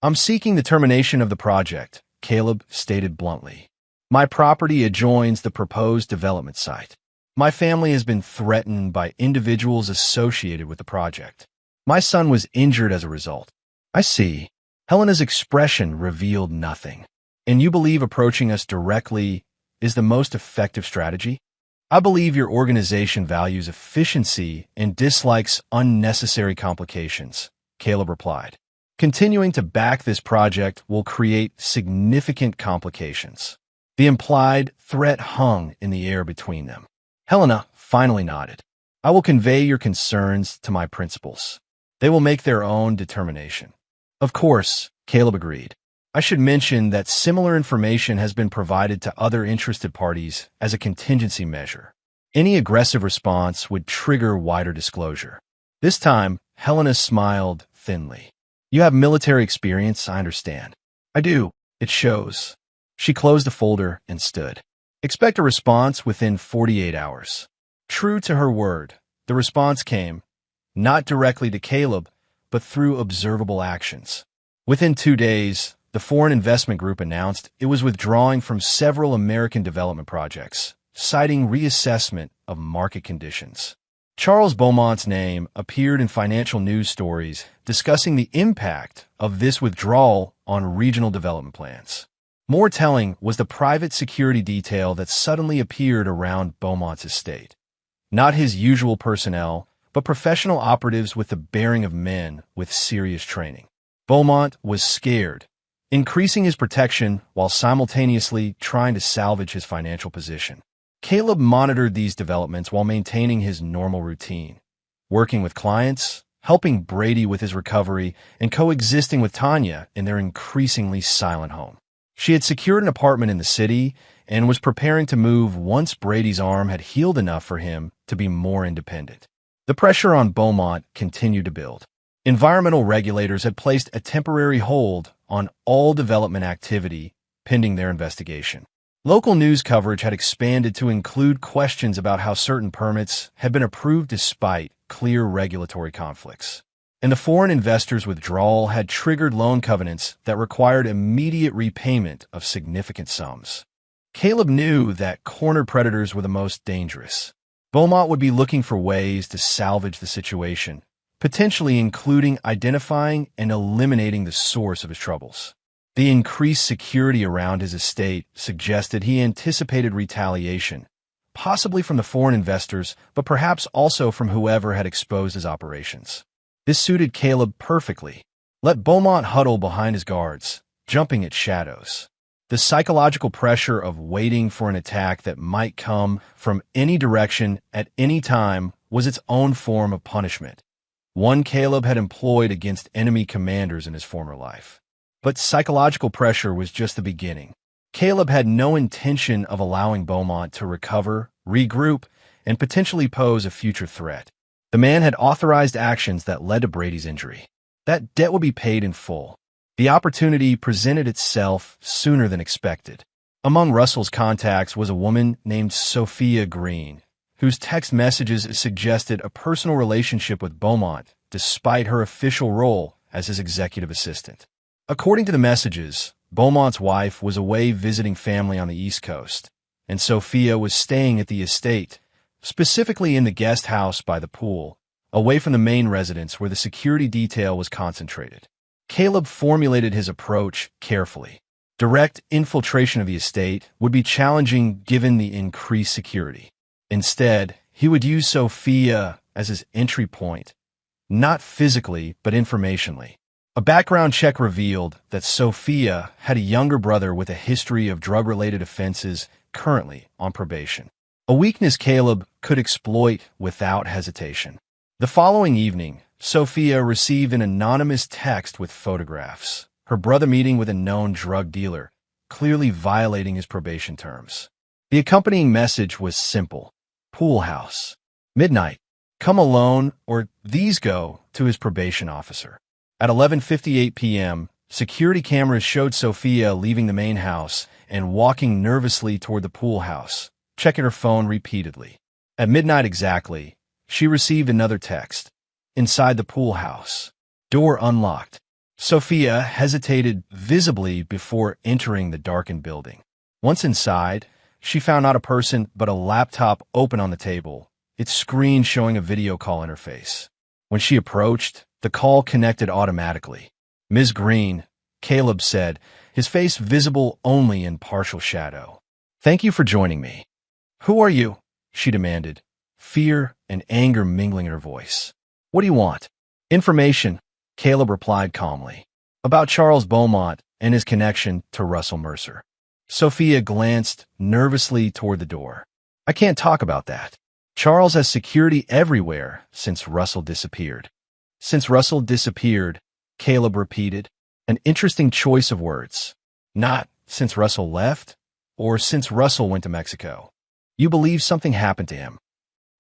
I'm seeking the termination of the project, Caleb stated bluntly. My property adjoins the proposed development site. My family has been threatened by individuals associated with the project. My son was injured as a result. I see. Helena's expression revealed nothing. And you believe approaching us directly is the most effective strategy? I believe your organization values efficiency and dislikes unnecessary complications, Caleb replied. Continuing to back this project will create significant complications. The implied threat hung in the air between them. Helena finally nodded. I will convey your concerns to my principals. They will make their own determination. Of course, Caleb agreed. I should mention that similar information has been provided to other interested parties as a contingency measure. Any aggressive response would trigger wider disclosure. This time, Helena smiled thinly. You have military experience, I understand. I do. It shows. She closed the folder and stood. Expect a response within 48 hours. True to her word, the response came, not directly to Caleb, but through observable actions. Within 2 days, the Foreign Investment Group announced it was withdrawing from several American development projects, citing reassessment of market conditions. Charles Beaumont's name appeared in financial news stories discussing the impact of this withdrawal on regional development plans. More telling was the private security detail that suddenly appeared around Beaumont's estate. Not his usual personnel, but professional operatives with the bearing of men with serious training. Beaumont was scared, increasing his protection while simultaneously trying to salvage his financial position. Caleb monitored these developments while maintaining his normal routine, working with clients, helping Brady with his recovery, and coexisting with Tanya in their increasingly silent home. She had secured an apartment in the city and was preparing to move once Brady's arm had healed enough for him to be more independent. The pressure on Beaumont continued to build. Environmental regulators had placed a temporary hold on all development activity pending their investigation. Local news coverage had expanded to include questions about how certain permits had been approved despite clear regulatory conflicts. And the foreign investors' withdrawal had triggered loan covenants that required immediate repayment of significant sums. Caleb knew that cornered predators were the most dangerous. Beaumont would be looking for ways to salvage the situation, potentially including identifying and eliminating the source of his troubles. The increased security around his estate suggested he anticipated retaliation, possibly from the foreign investors, but perhaps also from whoever had exposed his operations. This suited Caleb perfectly. Let Beaumont huddle behind his guards, jumping at shadows. The psychological pressure of waiting for an attack that might come from any direction at any time was its own form of punishment, one Caleb had employed against enemy commanders in his former life. But psychological pressure was just the beginning. Caleb had no intention of allowing Beaumont to recover, regroup, and potentially pose a future threat. The man had authorized actions that led to Brady's injury. That debt would be paid in full. The opportunity presented itself sooner than expected. Among Russell's contacts was a woman named Sophia Green, whose text messages suggested a personal relationship with Beaumont despite her official role as his executive assistant. According to the messages, Beaumont's wife was away visiting family on the East Coast, and Sophia was staying at the estate, specifically in the guest house by the pool, away from the main residence where the security detail was concentrated. Caleb formulated his approach carefully. Direct infiltration of the estate would be challenging given the increased security. Instead, he would use Sophia as his entry point, not physically but informationally. A background check revealed that Sophia had a younger brother with a history of drug-related offenses currently on probation, a weakness Caleb could exploit without hesitation. The following evening, Sophia received an anonymous text with photographs, her brother meeting with a known drug dealer, clearly violating his probation terms. The accompanying message was simple: pool house, midnight, come alone or these go to his probation officer. At 11:58 p.m., security cameras showed Sophia leaving the main house and walking nervously toward the pool house, checking her phone repeatedly. At midnight exactly, she received another text. Inside the pool house. Door unlocked. Sophia hesitated visibly before entering the darkened building. Once inside, she found not a person but a laptop open on the table, its screen showing a video call interface. When she approached, the call connected automatically. Ms. Green, Caleb said, his face visible only in partial shadow. Thank you for joining me. Who are you? She demanded, fear and anger mingling in her voice. What do you want? Information, Caleb replied calmly, about Charles Beaumont and his connection to Russell Mercer. Sophia glanced nervously toward the door. I can't talk about that. Charles has security everywhere since Russell disappeared. Since Russell disappeared, Caleb repeated, an interesting choice of words. Not since Russell left, or since Russell went to Mexico. You believe something happened to him.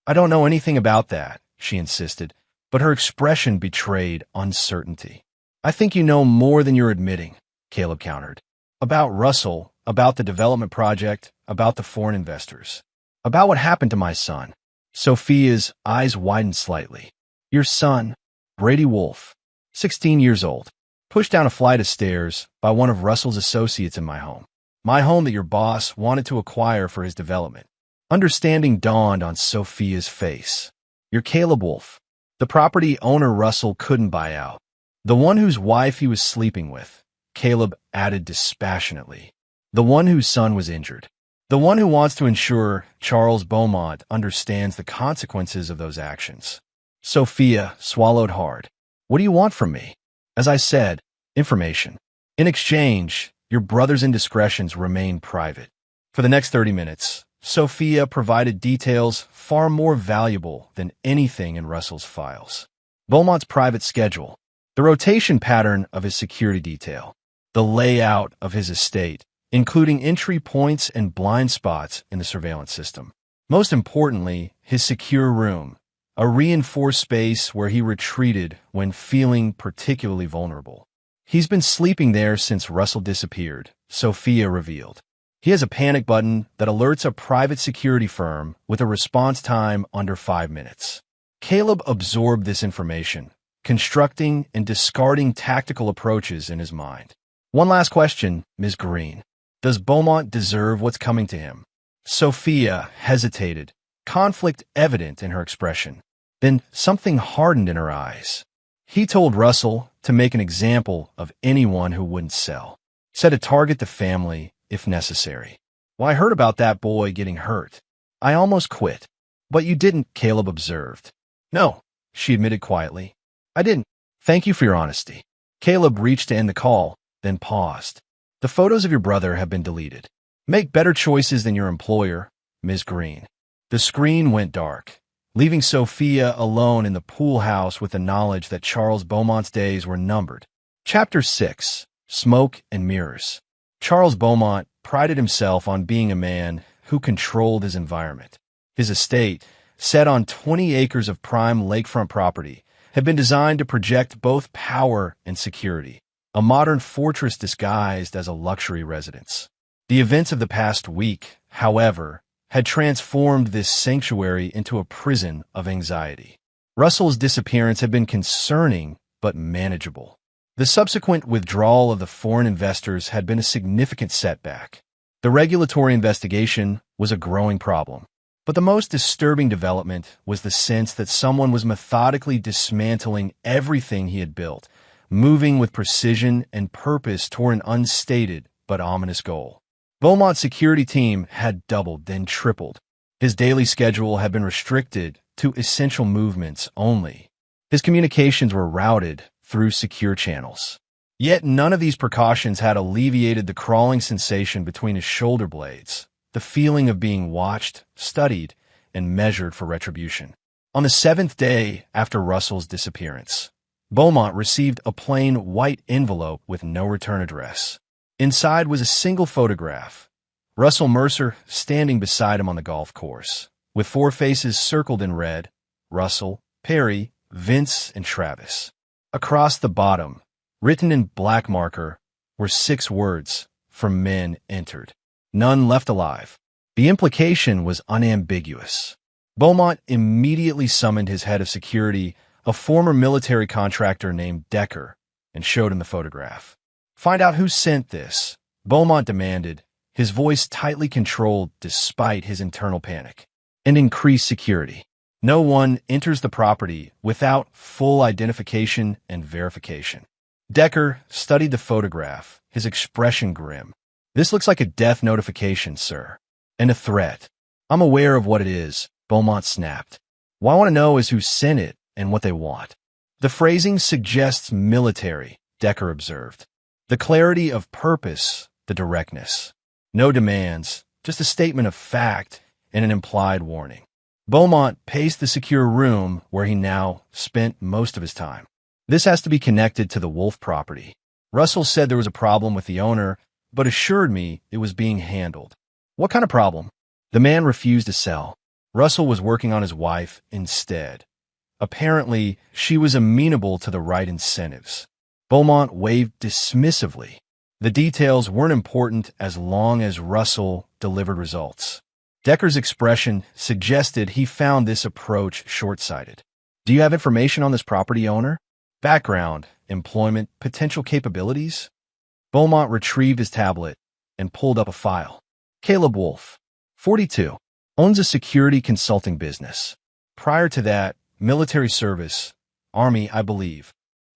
I don't know anything about that, she insisted, but her expression betrayed uncertainty. I think you know more than you're admitting, Caleb countered. About Russell, about the development project, about the foreign investors. About what happened to my son. Sophia's eyes widened slightly. Your son, Brady Wolfe, 16 years old, pushed down a flight of stairs by one of Russell's associates in my home. My home that your boss wanted to acquire for his development. Understanding dawned on Sophia's face. You're Caleb Wolf, the property owner Russell couldn't buy out. The one whose wife he was sleeping with, Caleb added dispassionately. The one whose son was injured. The one who wants to ensure Charles Beaumont understands the consequences of those actions. Sophia swallowed hard. What do you want from me? As I said, information. In exchange, your brother's indiscretions remain private. For the next 30 minutes, Sophia provided details far more valuable than anything in Russell's files. Beaumont's private schedule, the rotation pattern of his security detail, the layout of his estate, including entry points and blind spots in the surveillance system. Most importantly, his secure room, a reinforced space where he retreated when feeling particularly vulnerable. He's been sleeping there since Russell disappeared, Sophia revealed. He has a panic button that alerts a private security firm with a response time under 5 minutes. Caleb absorbed this information, constructing and discarding tactical approaches in his mind. One last question, Ms. Green. Does Beaumont deserve what's coming to him? Sophia hesitated, conflict evident in her expression. Then something hardened in her eyes. He told Russell to make an example of anyone who wouldn't sell. Said to target the family if necessary. Well, I heard about that boy getting hurt. I almost quit. But you didn't, Caleb observed. No, she admitted quietly. I didn't. Thank you for your honesty. Caleb reached to end the call, then paused. The photos of your brother have been deleted. Make better choices than your employer, Ms. Green. The screen went dark, leaving Sophia alone in the pool house with the knowledge that Charles Beaumont's days were numbered. Chapter 6. Smoke and Mirrors. Charles Beaumont prided himself on being a man who controlled his environment. His estate, set on 20 acres of prime lakefront property, had been designed to project both power and security, a modern fortress disguised as a luxury residence. The events of the past week, however, had transformed this sanctuary into a prison of anxiety. Russell's disappearance had been concerning but manageable. The subsequent withdrawal of the foreign investors had been a significant setback. The regulatory investigation was a growing problem. But the most disturbing development was the sense that someone was methodically dismantling everything he had built, moving with precision and purpose toward an unstated but ominous goal. Beaumont's security team had doubled, then tripled. His daily schedule had been restricted to essential movements only. His communications were routed through secure channels. Yet none of these precautions had alleviated the crawling sensation between his shoulder blades, the feeling of being watched, studied, and measured for retribution. On the 7th day after Russell's disappearance, Beaumont received a plain white envelope with no return address. Inside was a single photograph, Russell Mercer standing beside him on the golf course, with 4 faces circled in red: Russell, Perry, Vince, and Travis. Across the bottom, written in black marker, were 6 words: "From men entered. None left alive." The implication was unambiguous. Beaumont immediately summoned his head of security, a former military contractor named Decker, and showed him the photograph. "Find out who sent this," Beaumont demanded, his voice tightly controlled despite his internal panic. "And increase security. No one enters the property without full identification and verification." Decker studied the photograph, his expression grim. "This looks like a death notification, sir. And a threat." "I'm aware of what it is," Beaumont snapped. "What I want to know is who sent it and what they want." "The phrasing suggests military," Decker observed. "The clarity of purpose, the directness. No demands, just a statement of fact and an implied warning." Beaumont paced the secure room where he now spent most of his time. "This has to be connected to the Wolf property. Russell said there was a problem with the owner, but assured me it was being handled." "What kind of problem?" "The man refused to sell. Russell was working on his wife instead. Apparently, she was amenable to the right incentives." Beaumont waved dismissively. The details weren't important as long as Russell delivered results. Decker's expression suggested he found this approach short-sighted. "Do you have information on this property owner? Background, employment, potential capabilities?" Beaumont retrieved his tablet and pulled up a file. "Caleb Wolf, 42, owns a security consulting business. Prior to that, military service. Army, I believe.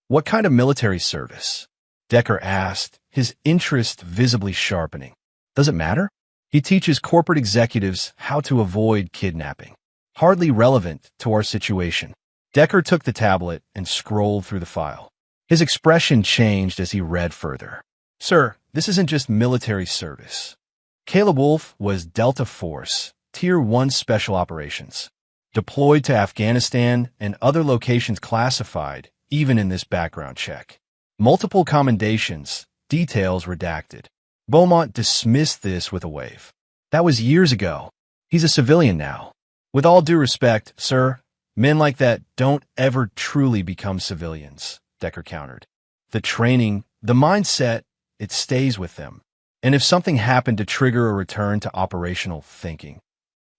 What kind of military service? Decker asked, his interest visibly sharpening. Does it matter? He teaches corporate executives how to avoid kidnapping. Hardly relevant to our situation. Decker took the tablet and scrolled through the file. His expression changed as he read further. Sir, this isn't just military service. Caleb Wolf was Delta Force, Tier 1 Special Operations, deployed to Afghanistan and other locations classified, even in this background check. Multiple commendations, details redacted. Beaumont dismissed this with a wave. That was years ago. He's a civilian now. With all due respect, sir, men like that don't ever truly become civilians, Decker countered. The training, the mindset, it stays with them. And if something happened to trigger a return to operational thinking.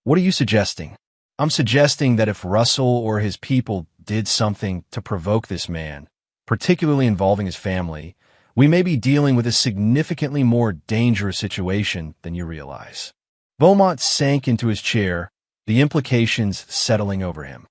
What are you suggesting? I'm suggesting that if Russell or his people did something to provoke this man, particularly involving his family, we may be dealing with a significantly more dangerous situation than you realize. Beaumont sank into his chair, the implications settling over him.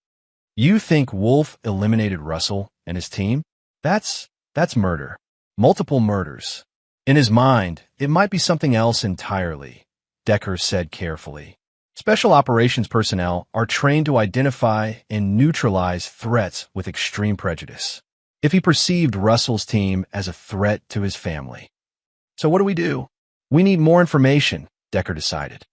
You think Wolf eliminated Russell and his team? That's murder. Multiple murders. In his mind, it might be something else entirely, Decker said carefully. Special operations personnel are trained to identify and neutralize threats with extreme prejudice. If he perceived Russell's team as a threat to his family. So what do? We need more information, Decker decided.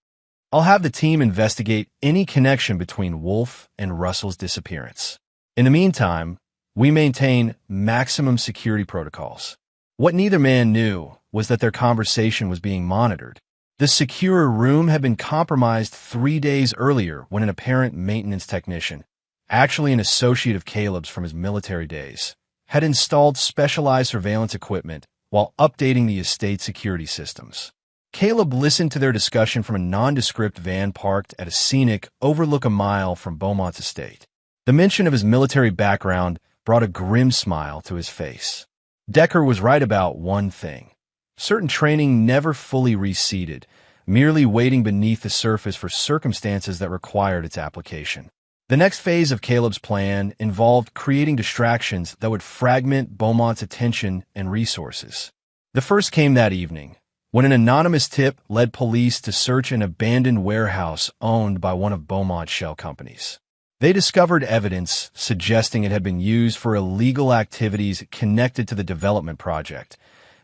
I'll have the team investigate any connection between Wolf and Russell's disappearance. In the meantime, we maintain maximum security protocols. What neither man knew was that their conversation was being monitored. The secure room had been compromised 3 days earlier when an apparent maintenance technician, actually an associate of Caleb's from his military days, had installed specialized surveillance equipment while updating the estate security systems. Caleb listened to their discussion from a nondescript van parked at a scenic overlook a mile from Beaumont's estate. The mention of his military background brought a grim smile to his face. Decker was right about one thing. Certain training never fully reseeded, merely waiting beneath the surface for circumstances that required its application. The next phase of Caleb's plan involved creating distractions that would fragment Beaumont's attention and resources. The first came that evening, when an anonymous tip led police to search an abandoned warehouse owned by one of Beaumont's shell companies. They discovered evidence suggesting it had been used for illegal activities connected to the development project.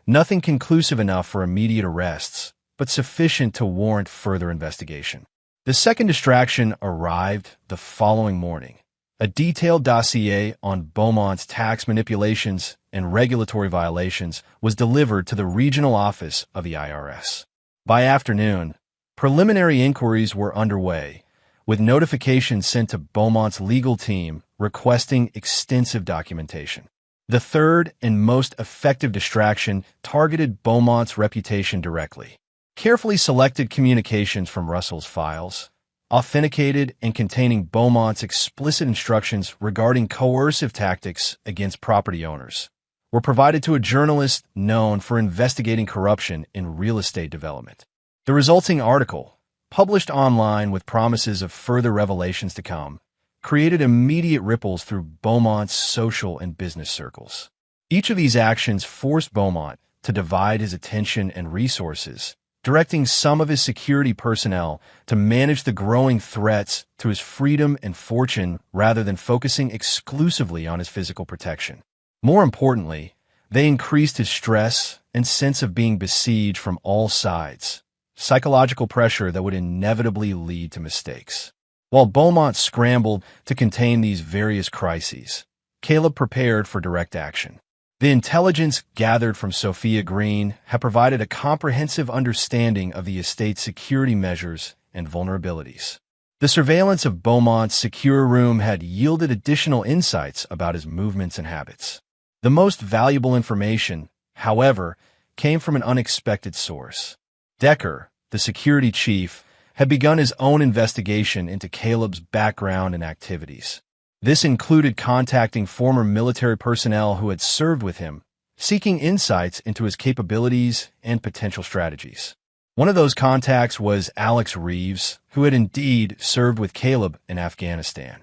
Nothing conclusive enough for immediate arrests, but sufficient to warrant further investigation. The second distraction arrived the following morning. A detailed dossier on Beaumont's tax manipulations and regulatory violations was delivered to the regional office of the IRS. By afternoon, preliminary inquiries were underway, with notifications sent to Beaumont's legal team requesting extensive documentation. The third and most effective distraction targeted Beaumont's reputation directly. Carefully selected communications from Russell's files, authenticated and containing Beaumont's explicit instructions regarding coercive tactics against property owners, were provided to a journalist known for investigating corruption in real estate development. The resulting article, published online with promises of further revelations to come, created immediate ripples through Beaumont's social and business circles. Each of these actions forced Beaumont to divide his attention and resources, directing some of his security personnel to manage the growing threats to his freedom and fortune rather than focusing exclusively on his physical protection. More importantly, they increased his stress and sense of being besieged from all sides, psychological pressure that would inevitably lead to mistakes. While Beaumont scrambled to contain these various crises, Caleb prepared for direct action. The intelligence gathered from Sophia Green had provided a comprehensive understanding of the estate's security measures and vulnerabilities. The surveillance of Beaumont's secure room had yielded additional insights about his movements and habits. The most valuable information, however, came from an unexpected source. Decker, the security chief, had begun his own investigation into Caleb's background and activities. This included contacting former military personnel who had served with him, seeking insights into his capabilities and potential strategies. One of those contacts was Alex Reeves, who had indeed served with Caleb in Afghanistan.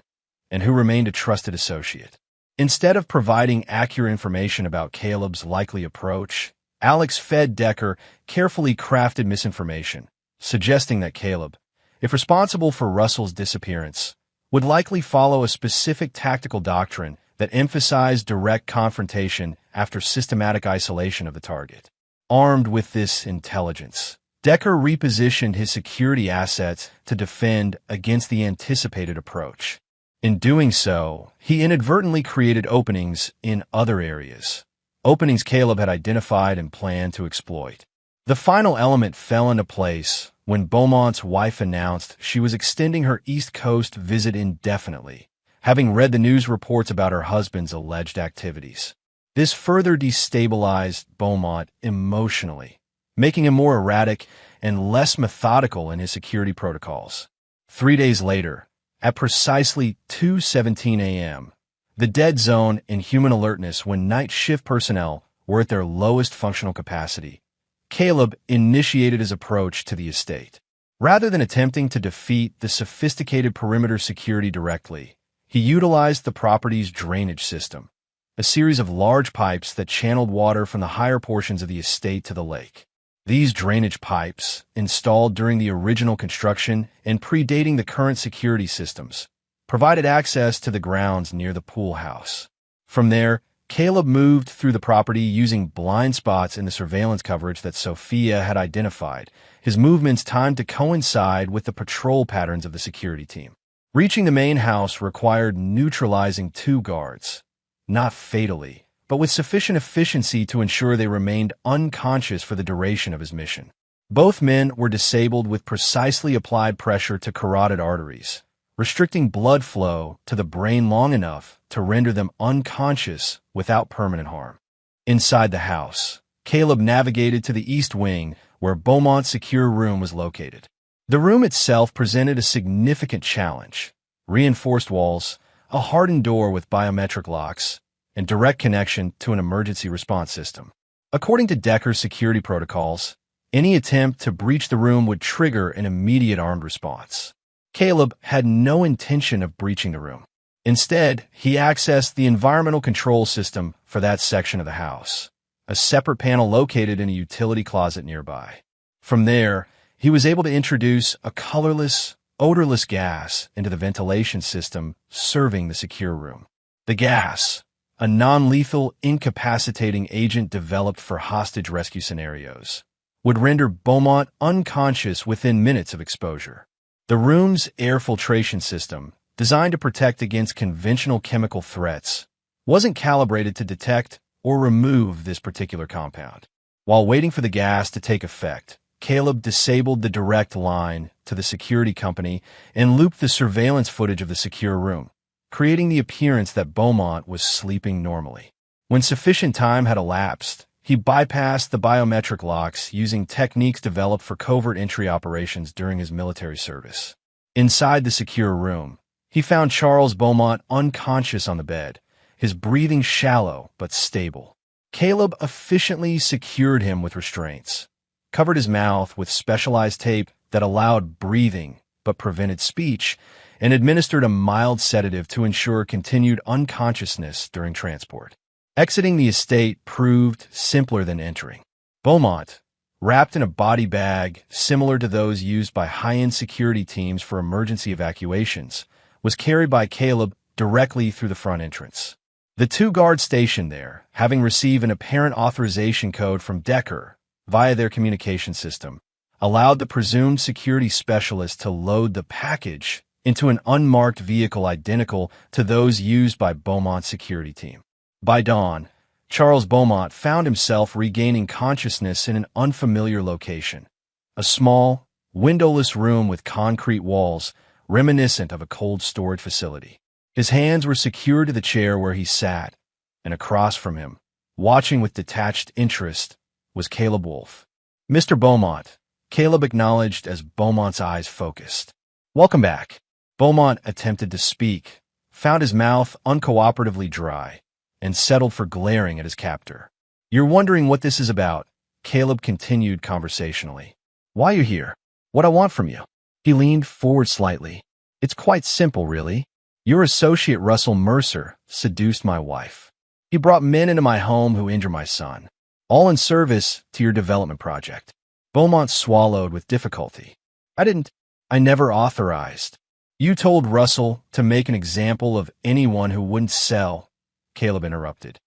and who remained a trusted associate. Instead of providing accurate information about Caleb's likely approach, Alex fed Decker carefully crafted misinformation, suggesting that Caleb, if responsible for Russell's disappearance, would likely follow a specific tactical doctrine that emphasized direct confrontation after systematic isolation of the target. Armed with this intelligence, Decker repositioned his security assets to defend against the anticipated approach. In doing so, he inadvertently created openings in other areas, openings Caleb had identified and planned to exploit. The final element fell into place when Beaumont's wife announced she was extending her East Coast visit indefinitely, having read the news reports about her husband's alleged activities. This further destabilized Beaumont emotionally, making him more erratic and less methodical in his security protocols. 3 days later, at precisely 2:17 a.m., the dead zone in human alertness when night shift personnel were at their lowest functional capacity, Caleb initiated his approach to the estate. Rather than attempting to defeat the sophisticated perimeter security directly, he utilized the property's drainage system, a series of large pipes that channeled water from the higher portions of the estate to the lake. These drainage pipes, installed during the original construction and predating the current security systems, provided access to the grounds near the pool house. From there, Caleb moved through the property using blind spots in the surveillance coverage that Sophia had identified, his movements timed to coincide with the patrol patterns of the security team. Reaching the main house required neutralizing 2 guards, not fatally, but with sufficient efficiency to ensure they remained unconscious for the duration of his mission. Both men were disabled with precisely applied pressure to carotid arteries, restricting blood flow to the brain long enough to render them unconscious without permanent harm. Inside the house, Caleb navigated to the east wing where Beaumont's secure room was located. The room itself presented a significant challenge: reinforced walls, a hardened door with biometric locks, and direct connection to an emergency response system. According to Decker's security protocols, any attempt to breach the room would trigger an immediate armed response. Caleb had no intention of breaching the room. Instead, he accessed the environmental control system for that section of the house, a separate panel located in a utility closet nearby. From there, he was able to introduce a colorless, odorless gas into the ventilation system serving the secure room. The gas, a non-lethal, incapacitating agent developed for hostage rescue scenarios, would render Beaumont unconscious within minutes of exposure. The room's air filtration system, designed to protect against conventional chemical threats, wasn't calibrated to detect or remove this particular compound. While waiting for the gas to take effect, Caleb disabled the direct line to the security company and looped the surveillance footage of the secure room, creating the appearance that Beaumont was sleeping normally. When sufficient time had elapsed, he bypassed the biometric locks using techniques developed for covert entry operations during his military service. Inside the secure room, he found Charles Beaumont unconscious on the bed, his breathing shallow but stable. Caleb efficiently secured him with restraints, covered his mouth with specialized tape that allowed breathing but prevented speech, and administered a mild sedative to ensure continued unconsciousness during transport. Exiting the estate proved simpler than entering. Beaumont, wrapped in a body bag similar to those used by high-end security teams for emergency evacuations, was carried by Caleb directly through the front entrance. The 2 guards stationed there, having received an apparent authorization code from Decker via their communication system, allowed the presumed security specialist to load the package into an unmarked vehicle identical to those used by Beaumont's security team. By dawn, Charles Beaumont found himself regaining consciousness in an unfamiliar location, a small, windowless room with concrete walls reminiscent of a cold storage facility. His hands were secured to the chair where he sat, and across from him, watching with detached interest, was Caleb Wolfe. "Mr. Beaumont," Caleb acknowledged as Beaumont's eyes focused. "Welcome back." Beaumont attempted to speak, found his mouth uncooperatively dry, and settled for glaring at his captor. "You're wondering what this is about," Caleb continued conversationally. "Why you here? What I want from you?" He leaned forward slightly. "It's quite simple, really. Your associate Russell Mercer seduced my wife. He brought men into my home who injure my son, all in service to your development project. Beaumont swallowed with difficulty. I never authorized. You told Russell to make an example of anyone who wouldn't sell, Caleb interrupted.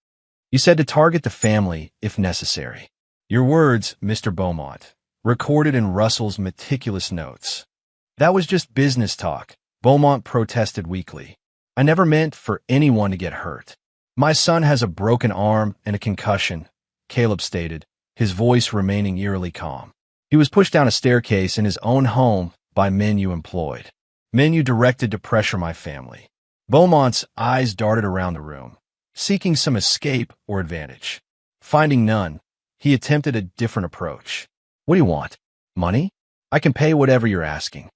You said to target the family if necessary. Your words, Mr. Beaumont, recorded in Russell's meticulous notes. That was just business talk, Beaumont protested weakly. I never meant for anyone to get hurt. My son has a broken arm and a concussion, Caleb stated, his voice remaining eerily calm. He was pushed down a staircase in his own home by men you employed. Men you directed to pressure my family. Beaumont's eyes darted around the room, seeking some escape or advantage. Finding none, he attempted a different approach. What do you want? Money? I can pay whatever you're asking.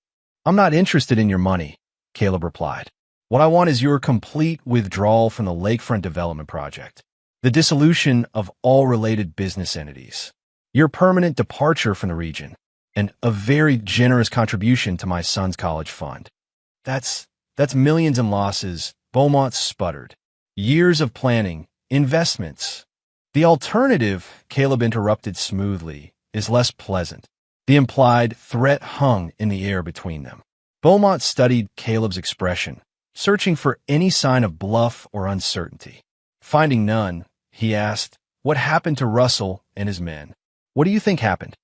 I'm not interested in your money, Caleb replied. What I want is your complete withdrawal from the lakefront development project, the dissolution of all related business entities, your permanent departure from the region, and a very generous contribution to my son's college fund. That's millions in losses, Beaumont sputtered. Years of planning, investments. The alternative, Caleb interrupted smoothly, is less pleasant. The implied threat hung in the air between them. Beaumont studied Caleb's expression, searching for any sign of bluff or uncertainty. Finding none, he asked, what happened to Russell and his men? What do you think happened?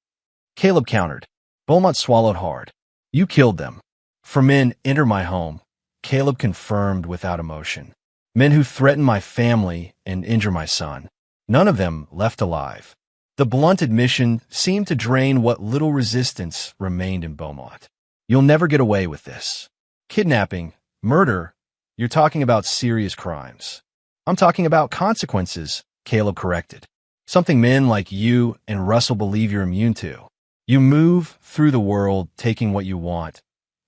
Caleb countered. Beaumont swallowed hard. You killed them. For men enter my home, Caleb confirmed without emotion. Men who threaten my family and injure my son. None of them left alive. The blunt admission seemed to drain what little resistance remained in Beaumont. You'll never get away with this. Kidnapping, murder, you're talking about serious crimes. I'm talking about consequences, Caleb corrected. Something men like you and Russell believe you're immune to. You move through the world taking what you want,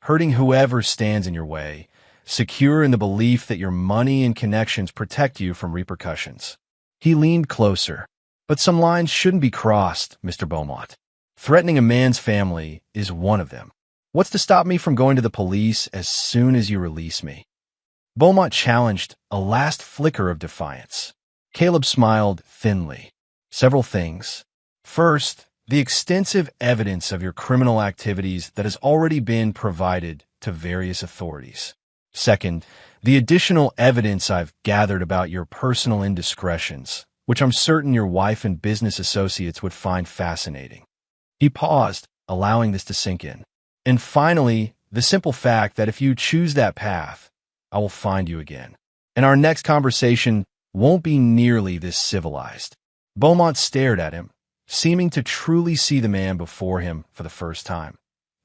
hurting whoever stands in your way, secure in the belief that your money and connections protect you from repercussions. He leaned closer. But some lines shouldn't be crossed, Mr. Beaumont. Threatening a man's family is one of them. What's to stop me from going to the police as soon as you release me? Beaumont challenged, a last flicker of defiance. Caleb smiled thinly. Several things. First, the extensive evidence of your criminal activities that has already been provided to various authorities. Second, the additional evidence I've gathered about your personal indiscretions, which I'm certain your wife and business associates would find fascinating. He paused, allowing this to sink in. And finally, the simple fact that if you choose that path, I will find you again. And our next conversation won't be nearly this civilized. Beaumont stared at him, seeming to truly see the man before him for the first time.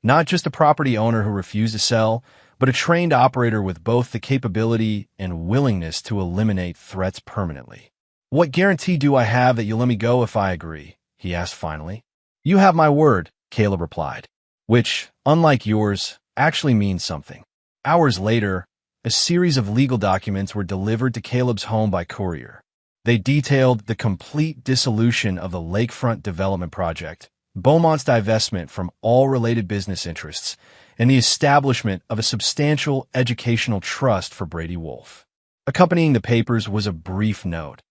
Not just a property owner who refused to sell, but a trained operator with both the capability and willingness to eliminate threats permanently. What guarantee do I have that you'll let me go if I agree? He asked finally. You have my word, Caleb replied, which, unlike yours, actually means something. Hours later, a series of legal documents were delivered to Caleb's home by courier. They detailed the complete dissolution of the lakefront development project, Beaumont's divestment from all related business interests, and the establishment of a substantial educational trust for Brady Wolfe. Accompanying the papers was a brief note.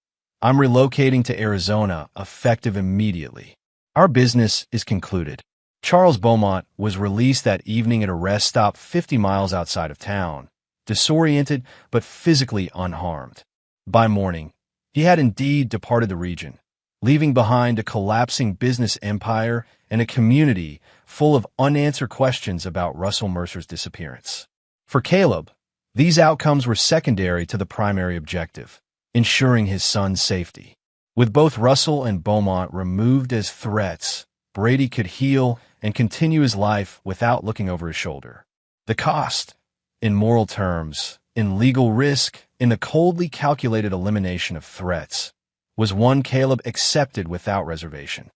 I'm relocating to Arizona, effective immediately. Our business is concluded. Charles Beaumont was released that evening at a rest stop 50 miles outside of town, disoriented but physically unharmed. By morning, he had indeed departed the region, leaving behind a collapsing business empire and a community full of unanswered questions about Russell Mercer's disappearance. For Caleb, these outcomes were secondary to the primary objective, ensuring his son's safety. With both Russell and Beaumont removed as threats, Brady could heal and continue his life without looking over his shoulder. The cost, in moral terms, in legal risk, in the coldly calculated elimination of threats, was one Caleb accepted without reservation.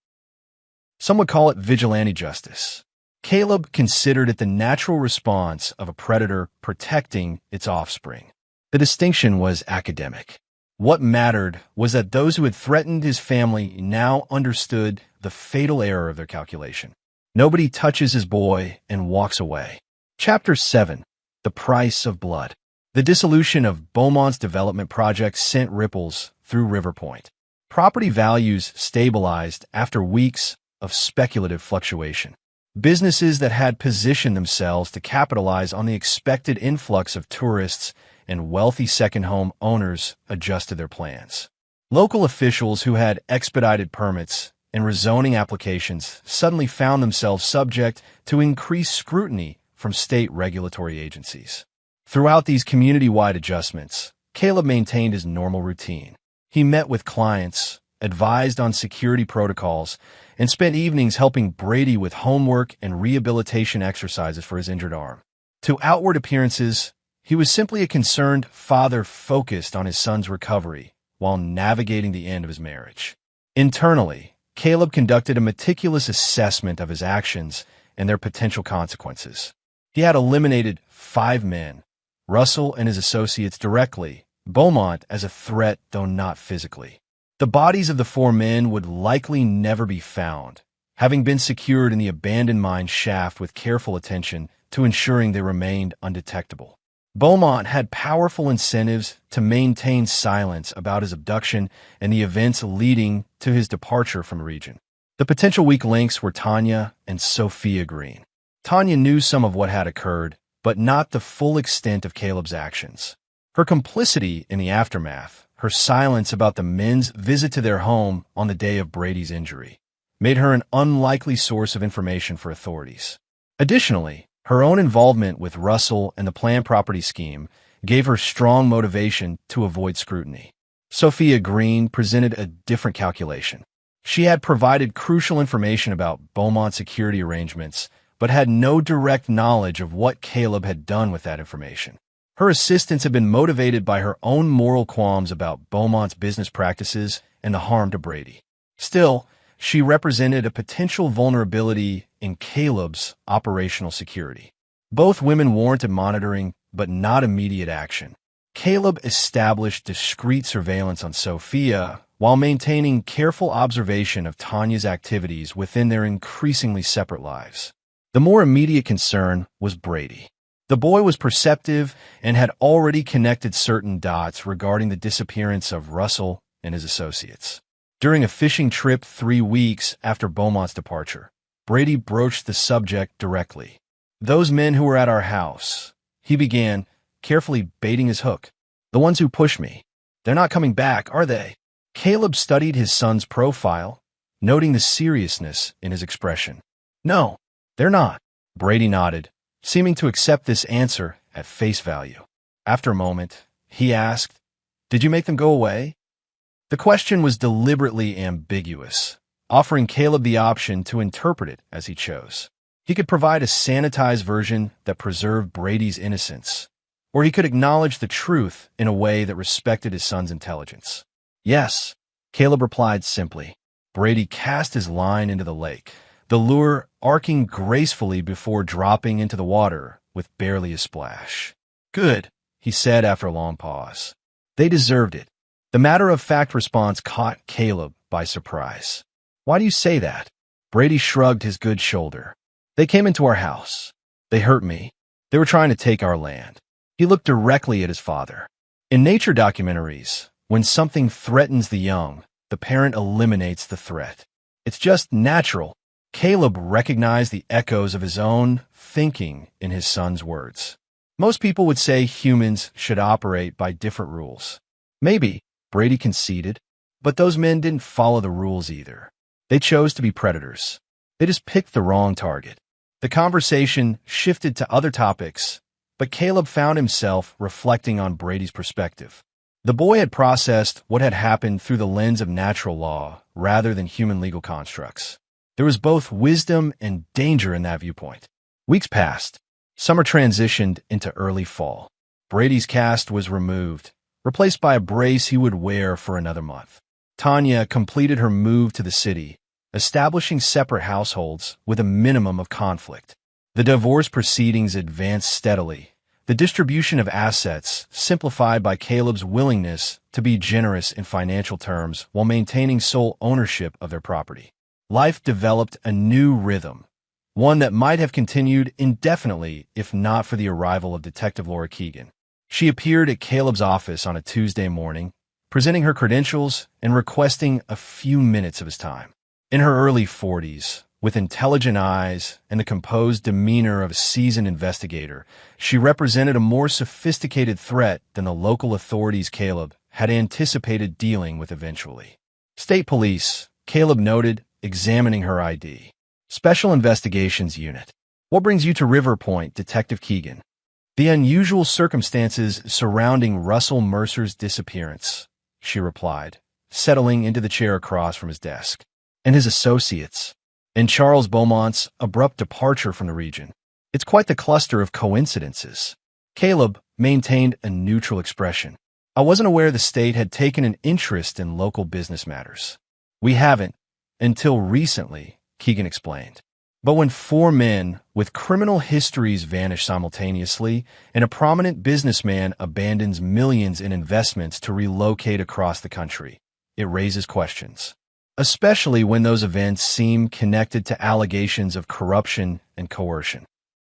Some would call it vigilante justice. Caleb considered it the natural response of a predator protecting its offspring. The distinction was academic. What mattered was that those who had threatened his family now understood the fatal error of their calculation. Nobody touches his boy and walks away. Chapter 7. The Price of Blood. The dissolution of Beaumont's development project sent ripples through River Point. Property values stabilized after weeks of speculative fluctuation. Businesses that had positioned themselves to capitalize on the expected influx of tourists and wealthy second-home owners adjusted their plans. Local officials who had expedited permits and rezoning applications suddenly found themselves subject to increased scrutiny from state regulatory agencies. Throughout these community-wide adjustments, Caleb maintained his normal routine. He met with clients, advised on security protocols, and spent evenings helping Brady with homework and rehabilitation exercises for his injured arm. To outward appearances, he was simply a concerned father focused on his son's recovery while navigating the end of his marriage. Internally, Caleb conducted a meticulous assessment of his actions and their potential consequences. He had eliminated 5 men, Russell and his associates directly, Beaumont as a threat though not physically. The bodies of the 4 men would likely never be found, having been secured in the abandoned mine shaft with careful attention to ensuring they remained undetectable. Beaumont had powerful incentives to maintain silence about his abduction and the events leading to his departure from the region. The potential weak links were Tanya and Sophia Green. Tanya knew some of what had occurred, but not the full extent of Caleb's actions. Her complicity in the aftermath, her silence about the men's visit to their home on the day of Brady's injury, made her an unlikely source of information for authorities. Additionally, her own involvement with Russell and the planned property scheme gave her strong motivation to avoid scrutiny. Sophia Green presented a different calculation. She had provided crucial information about Beaumont's security arrangements, but had no direct knowledge of what Caleb had done with that information. Her assistance had been motivated by her own moral qualms about Beaumont's business practices and the harm to Brady. Still, she represented a potential vulnerability in Caleb's operational security. Both women warranted monitoring, but not immediate action. Caleb established discreet surveillance on Sophia while maintaining careful observation of Tanya's activities within their increasingly separate lives. The more immediate concern was Brady. The boy was perceptive and had already connected certain dots regarding the disappearance of Russell and his associates. During a fishing trip 3 weeks after Beaumont's departure, Brady broached the subject directly. "Those men who were at our house," he began, carefully baiting his hook. "The ones who pushed me. They're not coming back, are they?" Caleb studied his son's profile, noting the seriousness in his expression. "No, they're not." Brady nodded, seeming to accept this answer at face value. After a moment, he asked, "Did you make them go away?" The question was deliberately ambiguous, offering Caleb the option to interpret it as he chose. He could provide a sanitized version that preserved Brady's innocence, or he could acknowledge the truth in a way that respected his son's intelligence. "Yes," Caleb replied simply. Brady cast his line into the lake, the lure arcing gracefully before dropping into the water with barely a splash. "Good," he said after a long pause. "They deserved it." The matter-of-fact response caught Caleb by surprise. "Why do you say that?" Brady shrugged his good shoulder. "They came into our house. They hurt me. They were trying to take our land." He looked directly at his father. In nature documentaries, when something threatens the young, the parent eliminates the threat. It's just natural. Caleb recognized the echoes of his own thinking in his son's words. Most people would say humans should operate by different rules. Maybe, Brady conceded, but those men didn't follow the rules either. They chose to be predators. They just picked the wrong target. The conversation shifted to other topics, but Caleb found himself reflecting on Brady's perspective. The boy had processed what had happened through the lens of natural law rather than human legal constructs. There was both wisdom and danger in that viewpoint. Weeks passed. Summer transitioned into early fall. Brady's cast was removed, replaced by a brace he would wear for another month. Tanya completed her move to the city, establishing separate households with a minimum of conflict. The divorce proceedings advanced steadily, the distribution of assets simplified by Caleb's willingness to be generous in financial terms while maintaining sole ownership of their property. Life developed a new rhythm, one that might have continued indefinitely if not for the arrival of Detective Laura Keegan. She appeared at Caleb's office on a Tuesday morning, presenting her credentials and requesting a few minutes of his time. In her early 40s, with intelligent eyes and the composed demeanor of a seasoned investigator, she represented a more sophisticated threat than the local authorities Caleb had anticipated dealing with eventually. State Police, Caleb noted, examining her ID. Special Investigations Unit. What brings you to River Point, Detective Keegan? The unusual circumstances surrounding Russell Mercer's disappearance, she replied, settling into the chair across from his desk. And his associates, and Charles Beaumont's abrupt departure from the region. It's quite the cluster of coincidences. Caleb maintained a neutral expression. I wasn't aware the state had taken an interest in local business matters. We haven't, until recently, Keegan explained. But when 4 men with criminal histories vanish simultaneously, and a prominent businessman abandons millions in investments to relocate across the country, it raises questions. Especially when those events seem connected to allegations of corruption and coercion.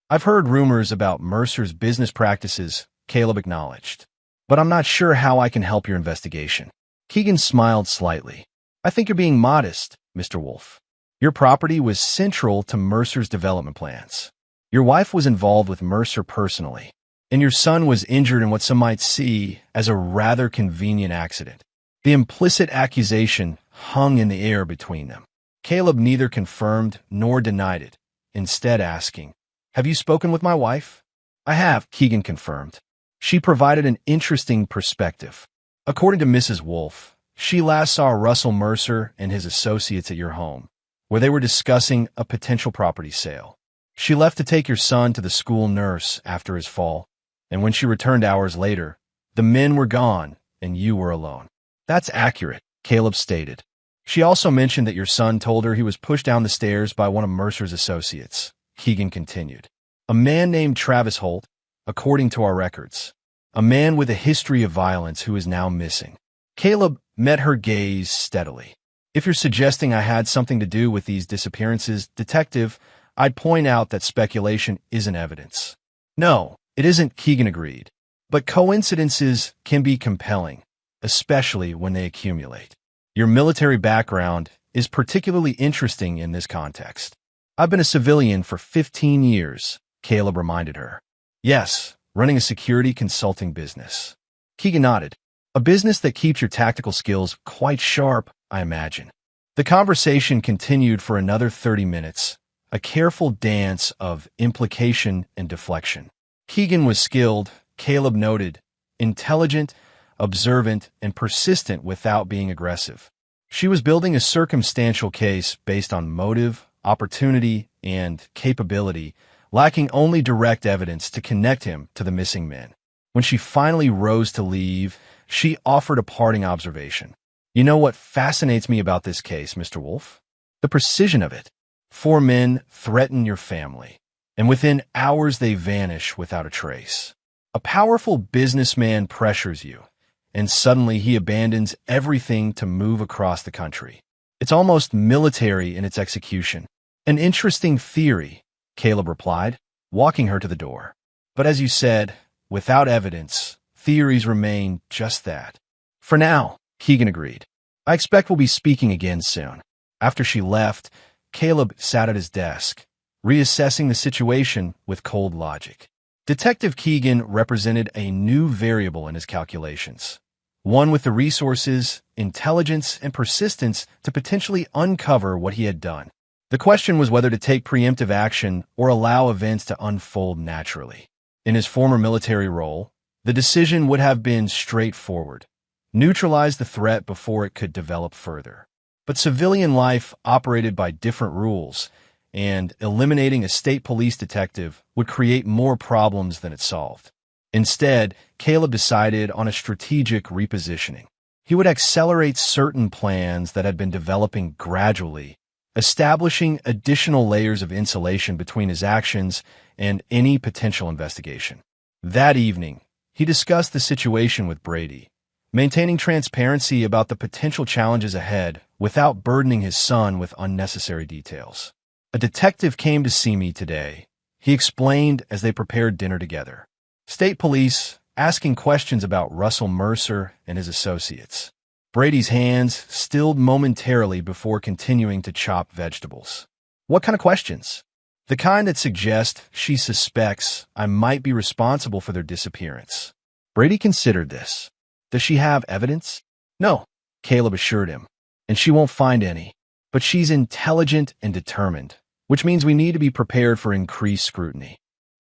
I've heard rumors about Mercer's business practices, Caleb acknowledged. But I'm not sure how I can help your investigation. Keegan smiled slightly. I think you're being modest, Mr. Wolf. Your property was central to Mercer's development plans. Your wife was involved with Mercer personally, and your son was injured in what some might see as a rather convenient accident. The implicit accusation hung in the air between them. Caleb neither confirmed nor denied it, instead asking, Have you spoken with my wife? I have, Keegan confirmed. She provided an interesting perspective. According to Mrs. Wolf, she last saw Russell Mercer and his associates at your home, where they were discussing a potential property sale. She left to take your son to the school nurse after his fall, and when she returned hours later, the men were gone and you were alone. That's accurate, Caleb stated. She also mentioned that your son told her he was pushed down the stairs by one of Mercer's associates. Keegan continued. A man named Travis Holt, according to our records. A man with a history of violence who is now missing. Caleb met her gaze steadily. If you're suggesting I had something to do with these disappearances, Detective, I'd point out that speculation isn't evidence. No, it isn't, Keegan agreed. But coincidences can be compelling, especially when they accumulate. Your military background is particularly interesting in this context. I've been a civilian for 15 years, Caleb reminded her. Yes, running a security consulting business. Keegan nodded. A business that keeps your tactical skills quite sharp, I imagine. The conversation continued for another 30 minutes, a careful dance of implication and deflection. Keegan was skilled, Caleb noted, intelligent, observant, and persistent without being aggressive. She was building a circumstantial case based on motive, opportunity, and capability, lacking only direct evidence to connect him to the missing men. When she finally rose to leave, she offered a parting observation. You know what fascinates me about this case, Mr. Wolf? The precision of it. 4 men threaten your family, and within hours they vanish without a trace. A powerful businessman pressures you, and suddenly he abandons everything to move across the country. It's almost military in its execution. An interesting theory, Caleb replied, walking her to the door. But as you said, without evidence, theories remain just that. For now, Keegan agreed. I expect we'll be speaking again soon. After she left, Caleb sat at his desk, reassessing the situation with cold logic. Detective Keegan represented a new variable in his calculations, one with the resources, intelligence, and persistence to potentially uncover what he had done. The question was whether to take preemptive action or allow events to unfold naturally. In his former military role, the decision would have been straightforward. Neutralize the threat before it could develop further. But civilian life operated by different rules, and eliminating a state police detective would create more problems than it solved. Instead, Caleb decided on a strategic repositioning. He would accelerate certain plans that had been developing gradually, establishing additional layers of insulation between his actions and any potential investigation. That evening, he discussed the situation with Brady, maintaining transparency about the potential challenges ahead without burdening his son with unnecessary details. A detective came to see me today, he explained as they prepared dinner together. State police, asking questions about Russell Mercer and his associates. Brady's hands stilled momentarily before continuing to chop vegetables. What kind of questions? The kind that suggest she suspects I might be responsible for their disappearance. Brady considered this. Does she have evidence? No, Caleb assured him, and she won't find any. But she's intelligent and determined, which means we need to be prepared for increased scrutiny.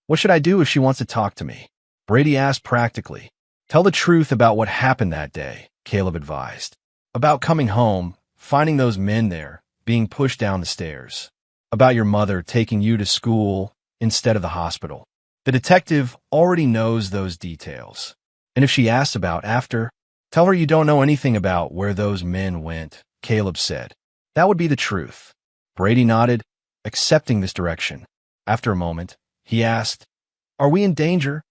What should I do if she wants to talk to me? Brady asked practically. Tell the truth about what happened that day, Caleb advised. About coming home, finding those men there, being pushed down the stairs. About your mother taking you to school instead of the hospital. The detective already knows those details. And if she asks about after, tell her you don't know anything about where those men went, Caleb said. That would be the truth. Brady nodded, accepting this direction. After a moment, he asked, Are we in danger?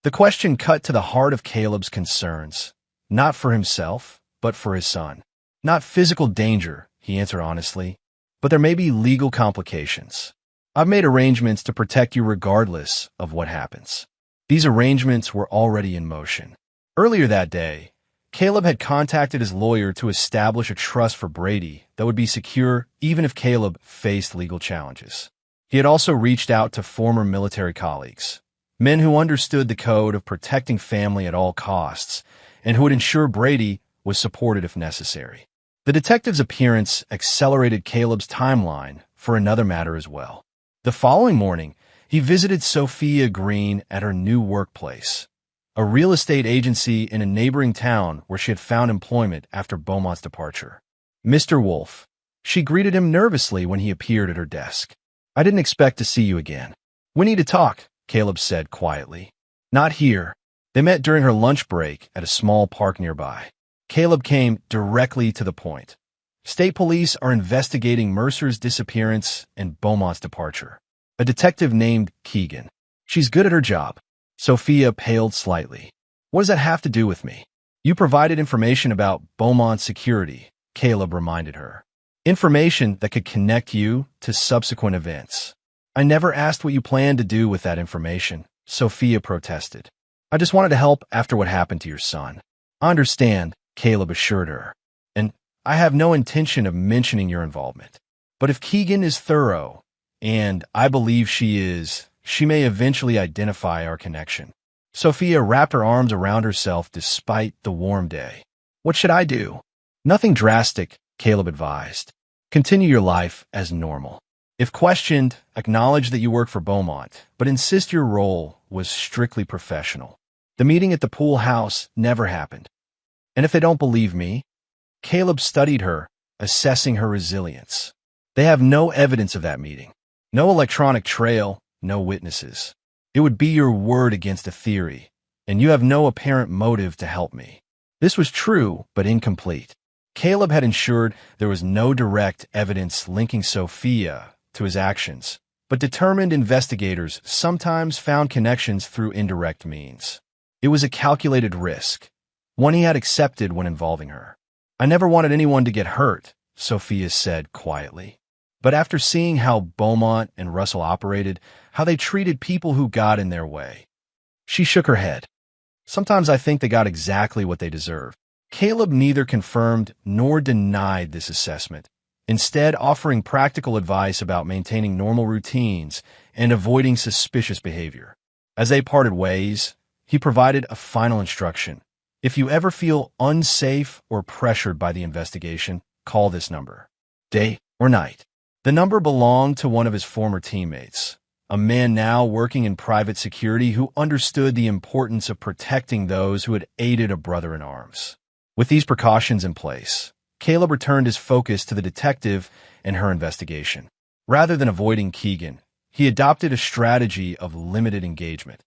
The question cut to the heart of Caleb's concerns, not for himself, but for his son. Not physical danger, he answered honestly, but there may be legal complications. I've made arrangements to protect you regardless of what happens. These arrangements were already in motion. Earlier that day, Caleb had contacted his lawyer to establish a trust for Brady that would be secure even if Caleb faced legal challenges. He had also reached out to former military colleagues, men who understood the code of protecting family at all costs and who would ensure Brady was supported if necessary. The detective's appearance accelerated Caleb's timeline for another matter as well. The following morning, he visited Sophia Green at her new workplace, a real estate agency in a neighboring town where she had found employment after Beaumont's departure. Mr. Wolf, she greeted him nervously when he appeared at her desk. I didn't expect to see you again. We need to talk, Caleb said quietly. Not here. They met during her lunch break at a small park nearby. Caleb came directly to the point. State police are investigating Mercer's disappearance and Beaumont's departure. A detective named Keegan. She's good at her job. Sophia paled slightly. What does that have to do with me? You provided information about Beaumont's security, Caleb reminded her. Information that could connect you to subsequent events. I never asked what you planned to do with that information, Sophia protested. I just wanted to help after what happened to your son. I understand, Caleb assured her. And I have no intention of mentioning your involvement. But if Keegan is thorough, and I believe she is, she may eventually identify our connection. Sophia wrapped her arms around herself despite the warm day. What should I do? Nothing drastic, Caleb advised. Continue your life as normal. If questioned, acknowledge that you work for Beaumont, but insist your role was strictly professional. The meeting at the pool house never happened. And if they don't believe me, Caleb studied her, assessing her resilience. They have no evidence of that meeting. No electronic trail, no witnesses. It would be your word against a theory, and you have no apparent motive to help me. This was true, but incomplete. Caleb had ensured there was no direct evidence linking Sophia to his actions, but determined investigators sometimes found connections through indirect means. It was a calculated risk, one he had accepted when involving her. I never wanted anyone to get hurt, Sophia said quietly. But after seeing how Beaumont and Russell operated, how they treated people who got in their way, she shook her head. Sometimes I think they got exactly what they deserved. Caleb neither confirmed nor denied this assessment, instead offering practical advice about maintaining normal routines and avoiding suspicious behavior. As they parted ways, he provided a final instruction. If you ever feel unsafe or pressured by the investigation, call this number. Day or night. The number belonged to one of his former teammates, a man now working in private security who understood the importance of protecting those who had aided a brother in arms. With these precautions in place, Caleb returned his focus to the detective and her investigation. Rather than avoiding Keegan, he adopted a strategy of limited engagement,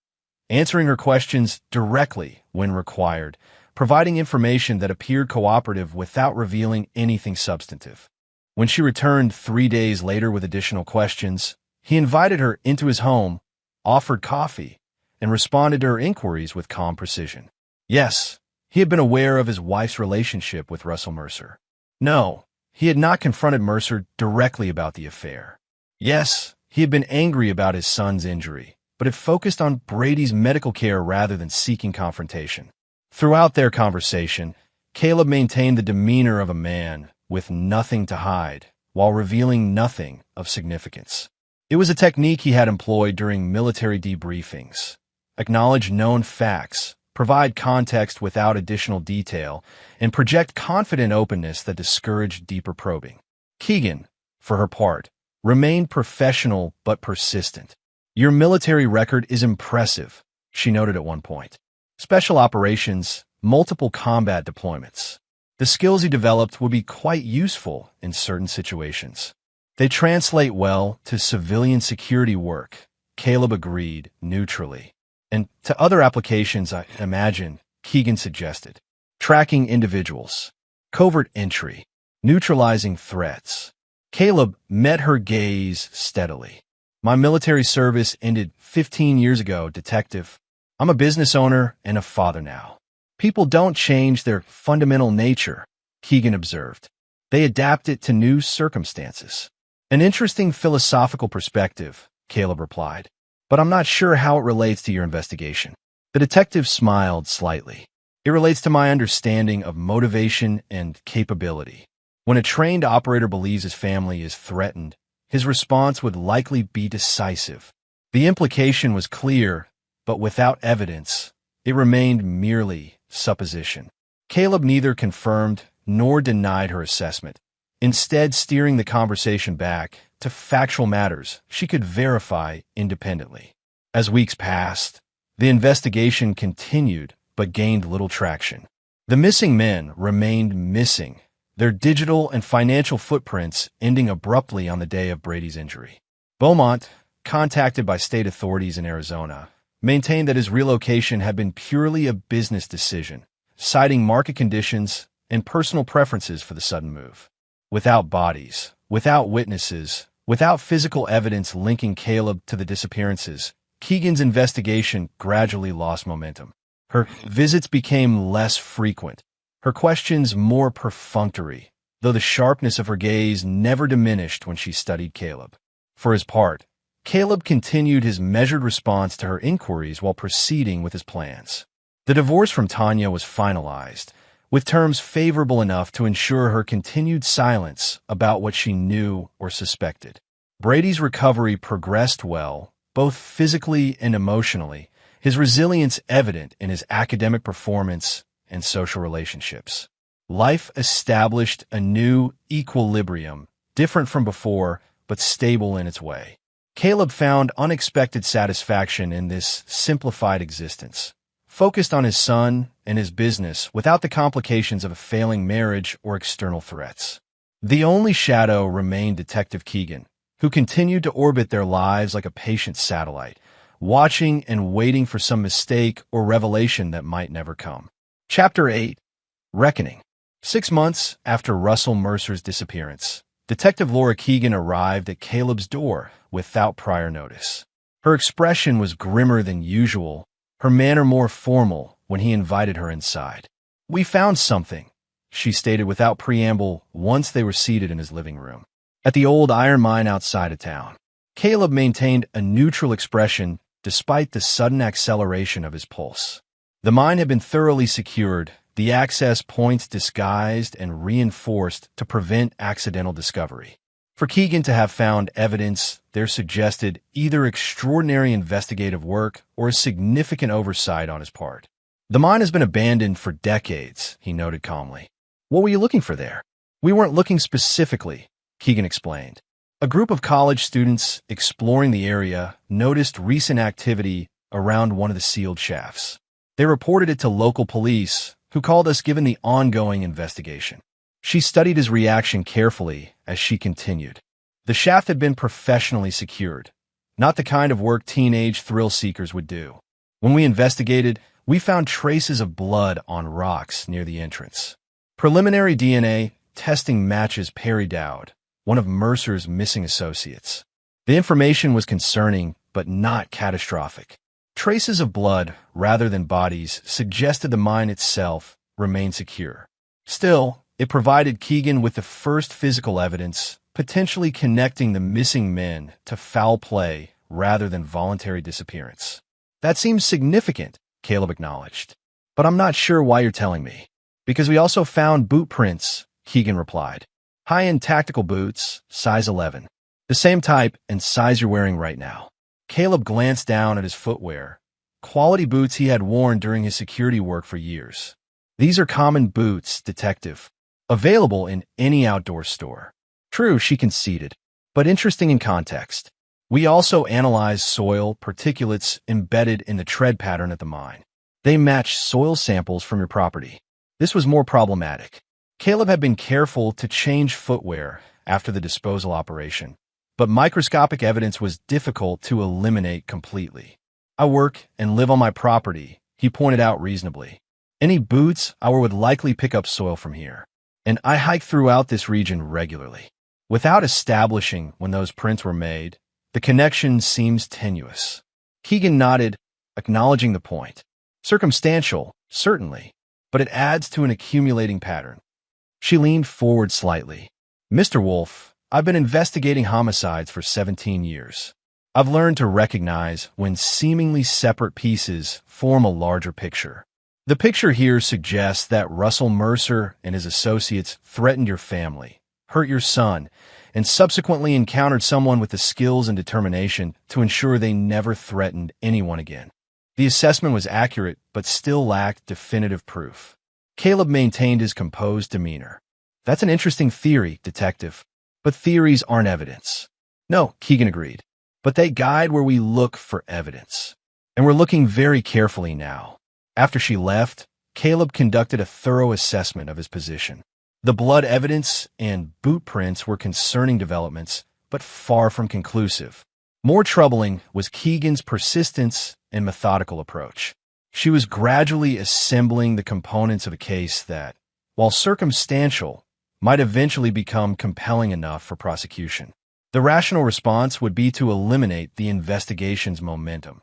answering her questions directly when required, providing information that appeared cooperative without revealing anything substantive. When she returned 3 days later with additional questions, he invited her into his home, offered coffee, and responded to her inquiries with calm precision. Yes, he had been aware of his wife's relationship with Russell Mercer. No, he had not confronted Mercer directly about the affair. Yes, he had been angry about his son's injury, but it focused on Brady's medical care rather than seeking confrontation. Throughout their conversation, Caleb maintained the demeanor of a man with nothing to hide, while revealing nothing of significance. It was a technique he had employed during military debriefings. Acknowledge known facts, provide context without additional detail, and project confident openness that discouraged deeper probing. Keegan, for her part, remained professional but persistent. "Your military record is impressive," she noted at one point. "Special operations, multiple combat deployments. The skills you developed would be quite useful in certain situations. They translate well to civilian security work," Caleb agreed neutrally. "And to other applications, I imagine," Keegan suggested. "Tracking individuals, covert entry, neutralizing threats." Caleb met her gaze steadily. "My military service ended 15 years ago, Detective. I'm a business owner and a father now." "People don't change their fundamental nature," Keegan observed. "They adapt it to new circumstances." "An interesting philosophical perspective," Caleb replied, "but I'm not sure how it relates to your investigation." The detective smiled slightly. "It relates to my understanding of motivation and capability. When a trained operator believes his family is threatened, his response would likely be decisive." The implication was clear, but without evidence, it remained merely supposition. Caleb neither confirmed nor denied her assessment, instead steering the conversation back to factual matters she could verify independently. As weeks passed, the investigation continued but gained little traction. The missing men remained missing, their digital and financial footprints ending abruptly on the day of Brady's injury. Beaumont, contacted by state authorities in Arizona, maintained that his relocation had been purely a business decision, citing market conditions and personal preferences for the sudden move. Without bodies, without witnesses, without physical evidence linking Caleb to the disappearances, Keegan's investigation gradually lost momentum. Her visits became less frequent, her questions more perfunctory, though the sharpness of her gaze never diminished when she studied Caleb. For his part, Caleb continued his measured response to her inquiries while proceeding with his plans. The divorce from Tanya was finalized, with terms favorable enough to ensure her continued silence about what she knew or suspected. Brady's recovery progressed well, both physically and emotionally, his resilience evident in his academic performance and social relationships. Life established a new equilibrium, different from before, but stable in its way. Caleb found unexpected satisfaction in this simplified existence, focused on his son and his business without the complications of a failing marriage or external threats. The only shadow remained Detective Keegan, who continued to orbit their lives like a patient satellite, watching and waiting for some mistake or revelation that might never come. Chapter 8. Reckoning. 6 months after Russell Mercer's disappearance, Detective Laura Keegan arrived at Caleb's door without prior notice. Her expression was grimmer than usual, her manner more formal when he invited her inside. "We found something," she stated without preamble once they were seated in his living room. "At the old iron mine outside of town." Caleb maintained a neutral expression despite the sudden acceleration of his pulse. The mine had been thoroughly secured, the access points disguised and reinforced to prevent accidental discovery. For Keegan to have found evidence there suggested either extraordinary investigative work or a significant oversight on his part. "The mine has been abandoned for decades," he noted calmly. "What were you looking for there?" "We weren't looking specifically," Keegan explained. "A group of college students exploring the area noticed recent activity around one of the sealed shafts. They reported it to local police, who called us given the ongoing investigation." She studied his reaction carefully as she continued. "The shaft had been professionally secured, not the kind of work teenage thrill-seekers would do. When we investigated, we found traces of blood on rocks near the entrance. Preliminary DNA testing matches Perry Dowd, one of Mercer's missing associates. The information was concerning, but not catastrophic. Traces of blood, rather than bodies, suggested the mine itself remained secure. Still, it provided Keegan with the first physical evidence, potentially connecting the missing men to foul play rather than voluntary disappearance. That seems significant, Caleb acknowledged. But I'm not sure why you're telling me. Because we also found boot prints, Keegan replied. High-end tactical boots, size 11. The same type and size you're wearing right now. Caleb glanced down at his footwear. Quality boots he had worn during his security work for years. These are common boots, detective. Available in any outdoor store. True, she conceded. But interesting in context. We also analyzed soil particulates embedded in the tread pattern at the mine. They matched soil samples from your property. This was more problematic. Caleb had been careful to change footwear after the disposal operation, but microscopic evidence was difficult to eliminate completely. I work and live on my property, he pointed out reasonably. Any boots I wear would likely pick up soil from here, and I hike throughout this region regularly. Without establishing when those prints were made, the connection seems tenuous. Keegan nodded, acknowledging the point. Circumstantial, certainly, but it adds to an accumulating pattern. She leaned forward slightly. Mr. Wolf, I've been investigating homicides for 17 years. I've learned to recognize when seemingly separate pieces form a larger picture. The picture here suggests that Russell Mercer and his associates threatened your family, hurt your son, and subsequently encountered someone with the skills and determination to ensure they never threatened anyone again. The assessment was accurate, but still lacked definitive proof. Caleb maintained his composed demeanor. That's an interesting theory, detective. But theories aren't evidence. No, Keegan agreed. But they guide where we look for evidence. And we're looking very carefully now. After she left, Caleb conducted a thorough assessment of his position. The blood evidence and boot prints were concerning developments, but far from conclusive. More troubling was Keegan's persistence and methodical approach. She was gradually assembling the components of a case that, while circumstantial, might eventually become compelling enough for prosecution. The rational response would be to eliminate the investigation's momentum,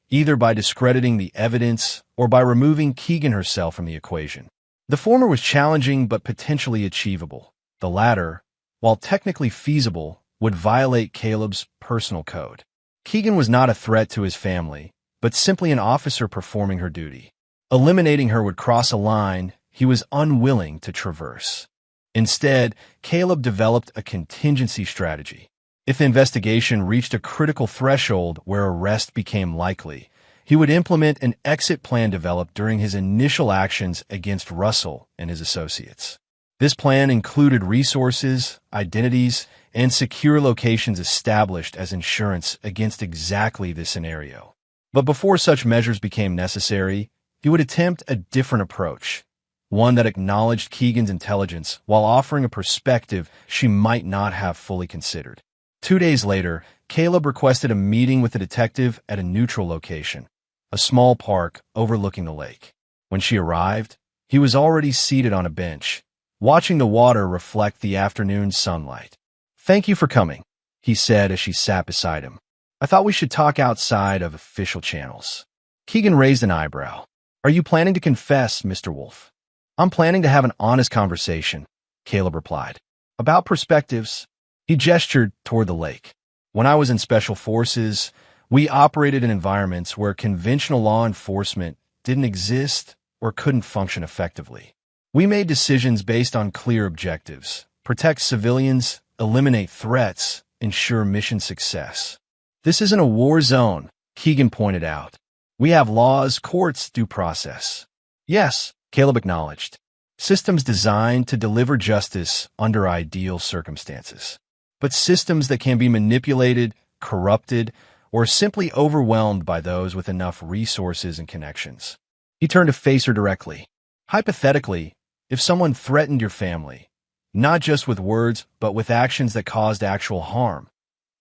either by discrediting the evidence or by removing Keegan herself from the equation. The former was challenging but potentially achievable. The latter, while technically feasible, would violate Caleb's personal code. Keegan was not a threat to his family, but simply an officer performing her duty. Eliminating her would cross a line he was unwilling to traverse. Instead, Caleb developed a contingency strategy. If the investigation reached a critical threshold where arrest became likely, he would implement an exit plan developed during his initial actions against Russell and his associates. This plan included resources, identities, and secure locations established as insurance against exactly this scenario. But before such measures became necessary, he would attempt a different approach, one that acknowledged Keegan's intelligence while offering a perspective she might not have fully considered. 2 days later, Caleb requested a meeting with the detective at a neutral location, a small park overlooking the lake. When she arrived, he was already seated on a bench, watching the water reflect the afternoon sunlight. "Thank you for coming," he said as she sat beside him. "I thought we should talk outside of official channels." Keegan raised an eyebrow. "Are you planning to confess, Mr. Wolf?" "I'm planning to have an honest conversation," Caleb replied. "About perspectives." He gestured toward the lake. "When I was in Special Forces, we operated in environments where conventional law enforcement didn't exist or couldn't function effectively. We made decisions based on clear objectives: protect civilians, eliminate threats, ensure mission success. This isn't a war zone," Keegan pointed out. "We have laws, courts, due process." "Yes," Caleb acknowledged. "Systems designed to deliver justice under ideal circumstances. But systems that can be manipulated, corrupted, or simply overwhelmed by those with enough resources and connections." He turned to face her directly. "Hypothetically, if someone threatened your family, not just with words, but with actions that caused actual harm,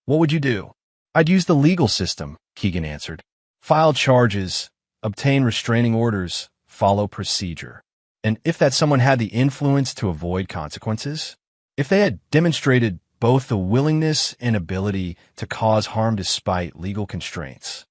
what would you do?" "I'd use the legal system," Keegan answered. "File charges, obtain restraining orders, follow procedure. And if that someone had the influence to avoid consequences, if they had demonstrated both the willingness and ability to cause harm despite legal constraints."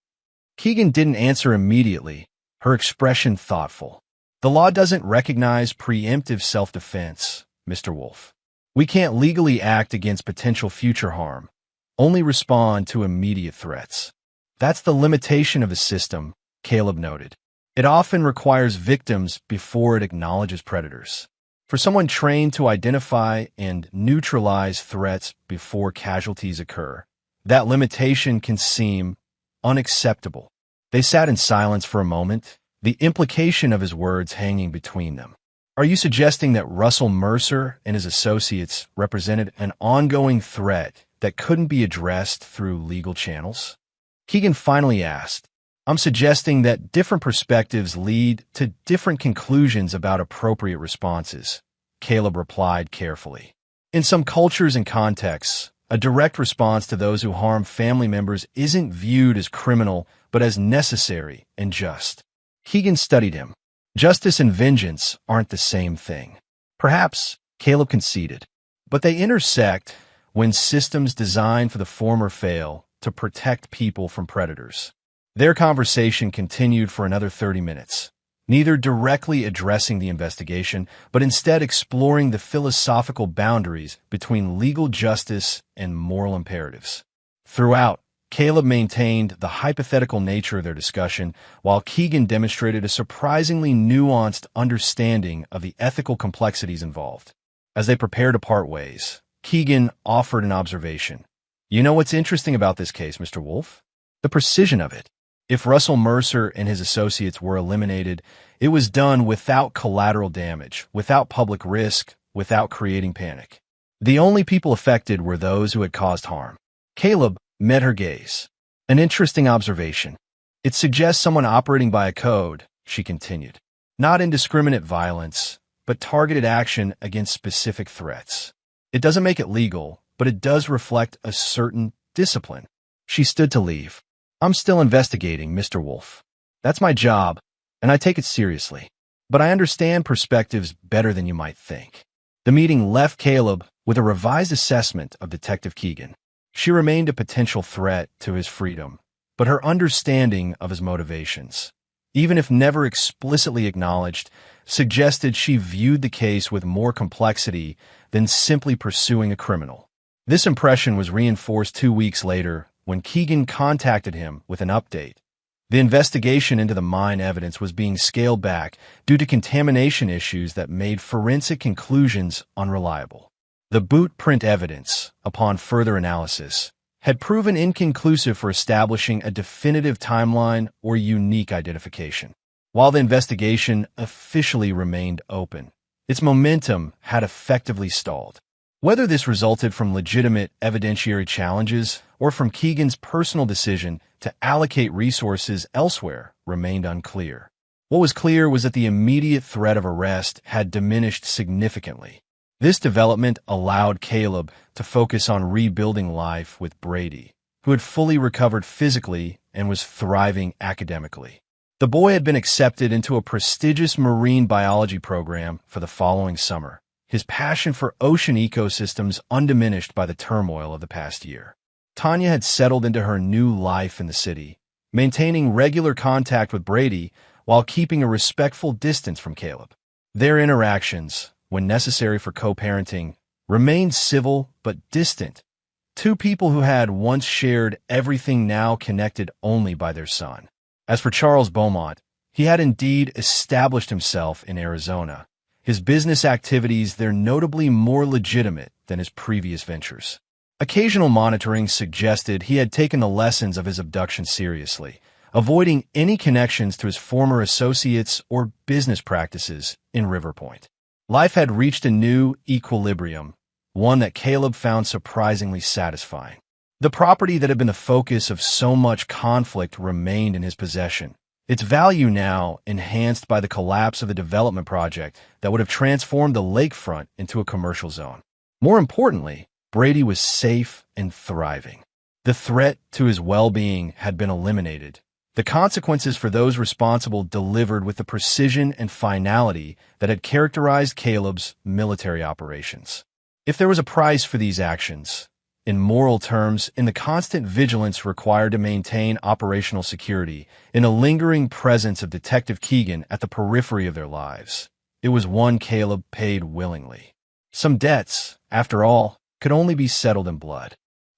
Keegan didn't answer immediately, her expression thoughtful. "The law doesn't recognize preemptive self-defense, Mr. Wolf. We can't legally act against potential future harm, only respond to immediate threats. That's the limitation of the system, Caleb noted. It often requires victims before it acknowledges predators. For someone trained to identify and neutralize threats before casualties occur, that limitation can seem unacceptable. They sat in silence for a moment, the implication of his words hanging between them. Are you suggesting that Russell Mercer and his associates represented an ongoing threat that couldn't be addressed through legal channels? Keegan finally asked. I'm suggesting that different perspectives lead to different conclusions about appropriate responses, Caleb replied carefully. In some cultures and contexts, a direct response to those who harm family members isn't viewed as criminal, but as necessary and just. Keegan studied him. Justice and vengeance aren't the same thing. Perhaps, Caleb conceded, but they intersect when systems designed for the former fail to protect people from predators. Their conversation continued for another 30 minutes, neither directly addressing the investigation, but instead exploring the philosophical boundaries between legal justice and moral imperatives. Throughout, Caleb maintained the hypothetical nature of their discussion, while Keegan demonstrated a surprisingly nuanced understanding of the ethical complexities involved. As they prepared to part ways, Keegan offered an observation. You know what's interesting about this case, Mr. Wolf? The precision of it. If Russell Mercer and his associates were eliminated, it was done without collateral damage, without public risk, without creating panic. The only people affected were those who had caused harm. Caleb met her gaze. An interesting observation. It suggests someone operating by a code, she continued. Not indiscriminate violence, but targeted action against specific threats. It doesn't make it legal, but it does reflect a certain discipline. She stood to leave. I'm still investigating, Mr. Wolf. That's my job, and I take it seriously. But I understand perspectives better than you might think. The meeting left Caleb with a revised assessment of Detective Keegan. She remained a potential threat to his freedom, but her understanding of his motivations, even if never explicitly acknowledged, suggested she viewed the case with more complexity than simply pursuing a criminal. This impression was reinforced 2 weeks later when Keegan contacted him with an update. The investigation into the mine evidence was being scaled back due to contamination issues that made forensic conclusions unreliable. The boot print evidence, upon further analysis, had proven inconclusive for establishing a definitive timeline or unique identification. While the investigation officially remained open, its momentum had effectively stalled. Whether this resulted from legitimate evidentiary challenges or from Keegan's personal decision to allocate resources elsewhere remained unclear. What was clear was that the immediate threat of arrest had diminished significantly. This development allowed Caleb to focus on rebuilding life with Brady, who had fully recovered physically and was thriving academically. The boy had been accepted into a prestigious marine biology program for the following summer, his passion for ocean ecosystems undiminished by the turmoil of the past year. Tanya had settled into her new life in the city, maintaining regular contact with Brady while keeping a respectful distance from Caleb. Their interactions, when necessary for co-parenting, remained civil but distant. Two people who had once shared everything now connected only by their son. As for Charles Beaumont, he had indeed established himself in Arizona, his business activities there notably more legitimate than his previous ventures. Occasional monitoring suggested he had taken the lessons of his abduction seriously, avoiding any connections to his former associates or business practices in River Point. Life had reached a new equilibrium, one that Caleb found surprisingly satisfying. The property that had been the focus of so much conflict remained in his possession, its value now enhanced by the collapse of a development project that would have transformed the lakefront into a commercial zone. More importantly, Brady was safe and thriving. The threat to his well-being had been eliminated. The consequences for those responsible delivered with the precision and finality that had characterized Caleb's military operations. If there was a price for these actions, in moral terms, in the constant vigilance required to maintain operational security, in a lingering presence of Detective Keegan at the periphery of their lives, it was one Caleb paid willingly. Some debts, after all, could only be settled in blood.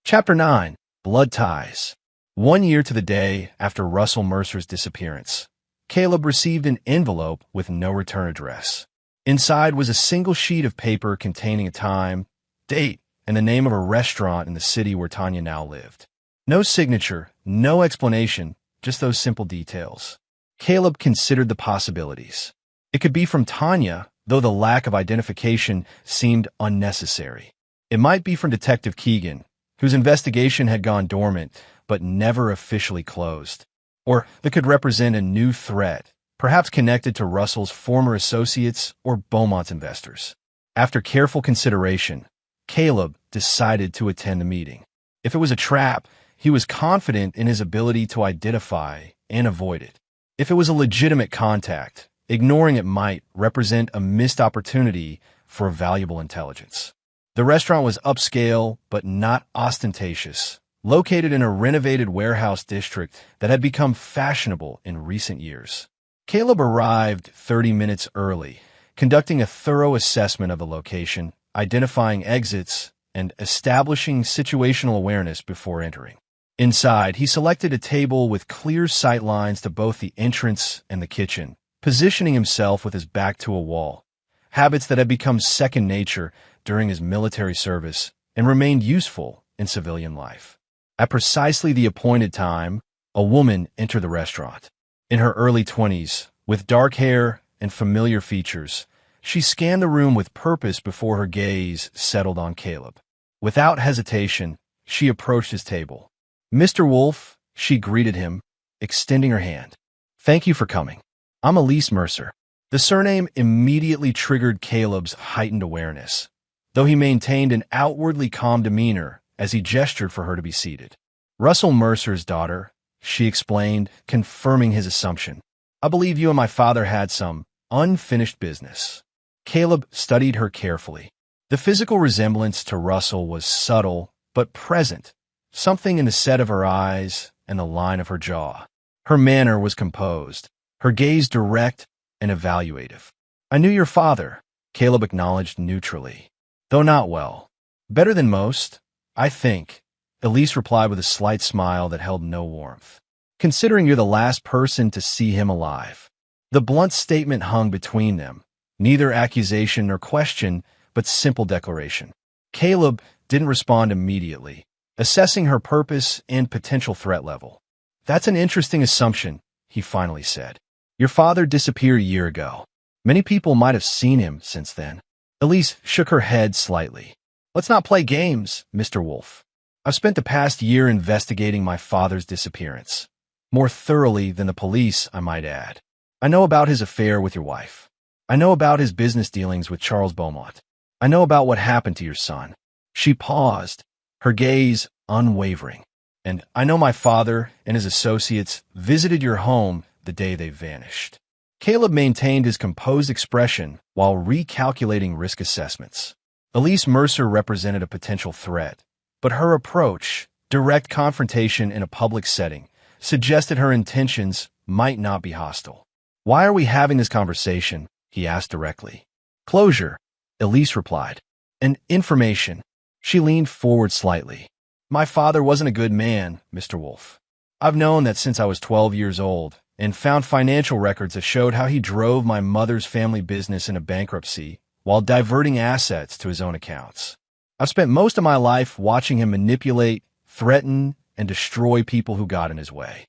Chapter 9. Blood Ties. 1 year to the day after Russell Mercer's disappearance, Caleb received an envelope with no return address. Inside was a single sheet of paper containing a time, date, and the name of a restaurant in the city where Tanya now lived. No signature, no explanation, just those simple details. Caleb considered the possibilities. It could be from Tanya, though the lack of identification seemed unnecessary. It might be from Detective Keegan, whose investigation had gone dormant but never officially closed. Or it could represent a new threat, perhaps connected to Russell's former associates or Beaumont's investors. After careful consideration, Caleb decided to attend the meeting. If it was a trap, he was confident in his ability to identify and avoid it. If it was a legitimate contact, ignoring it might represent a missed opportunity for valuable intelligence. The restaurant was upscale but not ostentatious, located in a renovated warehouse district that had become fashionable in recent years. Caleb arrived 30 minutes early, conducting a thorough assessment of the location, identifying exits, and establishing situational awareness before entering. Inside, he selected a table with clear sight lines to both the entrance and the kitchen, positioning himself with his back to a wall, habits that had become second nature during his military service and remained useful in civilian life. At precisely the appointed time, a woman entered the restaurant. In her early 20s, with dark hair and familiar features, she scanned the room with purpose before her gaze settled on Caleb. Without hesitation, she approached his table. "Mr. Wolf," she greeted him, extending her hand. "Thank you for coming. I'm Elise Mercer." The surname immediately triggered Caleb's heightened awareness, though he maintained an outwardly calm demeanor as he gestured for her to be seated. "Russell Mercer's daughter," she explained, confirming his assumption. "I believe you and my father had some unfinished business." Caleb studied her carefully. The physical resemblance to Russell was subtle but present, something in the set of her eyes and the line of her jaw. Her manner was composed, her gaze direct and evaluative. "I knew your father," Caleb acknowledged neutrally. "Though not well. Better than most, I think," Elise replied with a slight smile that held no warmth. "Considering you're the last person to see him alive." The blunt statement hung between them, neither accusation nor question, but simple declaration. Caleb didn't respond immediately, assessing her purpose and potential threat level. "That's an interesting assumption," he finally said. "Your father disappeared a year ago. Many people might have seen him since then." Elise shook her head slightly. "Let's not play games, Mr. Wolf. I've spent the past year investigating my father's disappearance. More thoroughly than the police, I might add. I know about his affair with your wife. I know about his business dealings with Charles Beaumont. I know about what happened to your son." She paused, her gaze unwavering. "And I know my father and his associates visited your home the day they vanished." Caleb maintained his composed expression while recalculating risk assessments. Elise Mercer represented a potential threat, but her approach, direct confrontation in a public setting, suggested her intentions might not be hostile. "Why are we having this conversation?" he asked directly. "Closure," Elise replied. "And information." She leaned forward slightly. "My father wasn't a good man, Mr. Wolf. I've known that since I was 12 years old, and found financial records that showed how he drove my mother's family business into bankruptcy while diverting assets to his own accounts. I've spent most of my life watching him manipulate, threaten, and destroy people who got in his way."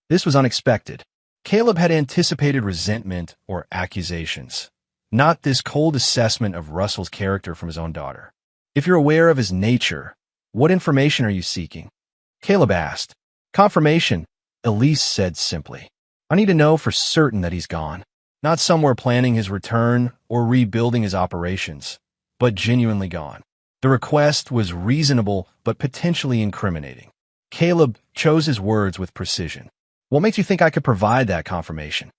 This was unexpected. Caleb had anticipated resentment or accusations, not this cold assessment of Russell's character from his own daughter. "If you're aware of his nature, what information are you seeking?" Caleb asked. "Confirmation," Elise said simply. "I need to know for certain that he's gone, not somewhere planning his return or rebuilding his operations, but genuinely gone." The request was reasonable but potentially incriminating. Caleb chose his words with precision. "What makes you think I could provide that confirmation?"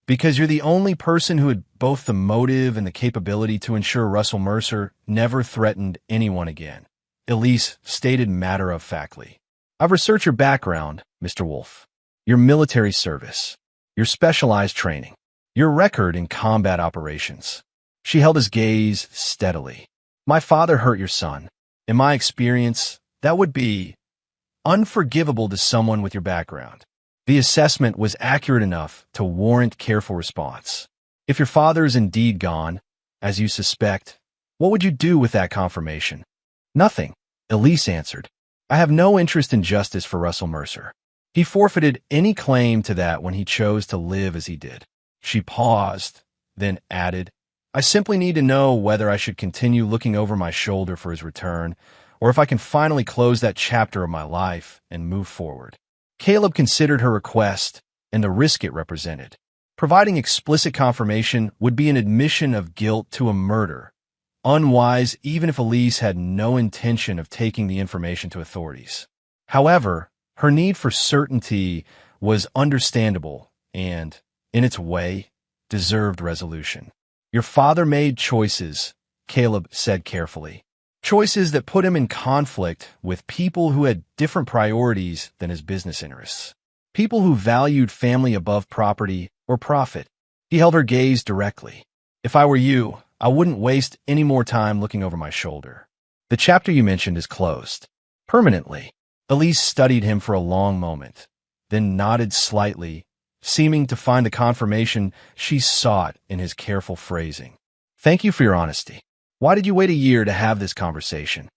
"Because you're the only person who had both the motive and the capability to ensure Russell Mercer never threatened anyone again," Elise stated matter-of-factly. "I've researched your background, Mr. Wolf, your military service, your specialized training, your record in combat operations." She held his gaze steadily. "My father hurt your son. In my experience, That would be unforgivable to someone with your background. The assessment was accurate enough to warrant careful response. If your father is indeed gone, as you suspect, what would you do with that confirmation? Nothing, Elise answered. I have no interest in justice for Russell Mercer. He forfeited any claim to that when he chose to live as he did. She paused, then added, I simply need to know whether I should continue looking over my shoulder for his return, or if I can finally close that chapter of my life and move forward. Caleb considered her request and the risk it represented. Providing explicit confirmation would be an admission of guilt to a murder, unwise even if Elise had no intention of taking the information to authorities. However, her need for certainty was understandable and, in its way, deserved resolution. Your father made choices, Caleb said carefully. Choices that put him in conflict with people who had different priorities than his business interests. People who valued family above property or profit. He held her gaze directly. If I were you, I wouldn't waste any more time looking over my shoulder. The chapter you mentioned is closed. Permanently. Elise studied him for a long moment, then nodded slightly, seeming to find the confirmation she sought in his careful phrasing. Thank you for your honesty. Why did you wait a year to have this conversation?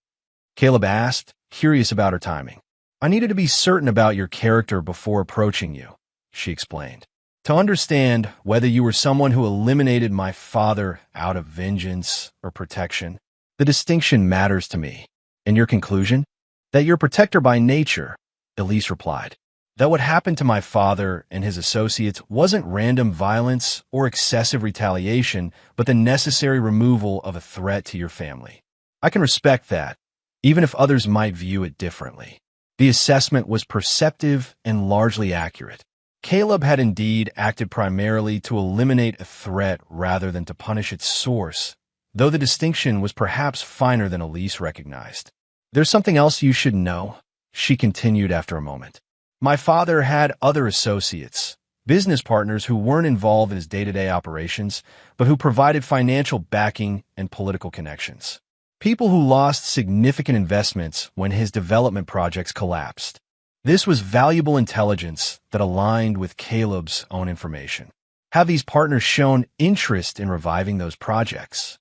Caleb asked, curious about her timing. I needed to be certain about your character before approaching you, she explained. To understand whether you were someone who eliminated my father out of vengeance or protection. The distinction matters to me. And your conclusion? That you're a protector by nature, Elise replied. That what happened to my father and his associates wasn't random violence or excessive retaliation, but the necessary removal of a threat to your family. I can respect that, even if others might view it differently. The assessment was perceptive and largely accurate. Caleb had indeed acted primarily to eliminate a threat rather than to punish its source, though the distinction was perhaps finer than Elise recognized. There's something else you should know, she continued after a moment. My father had other associates, business partners who weren't involved in his day-to-day operations, but who provided financial backing and political connections. People who lost significant investments when his development projects collapsed. This was valuable intelligence that aligned with Caleb's own information. Have these partners shown interest in reviving those projects?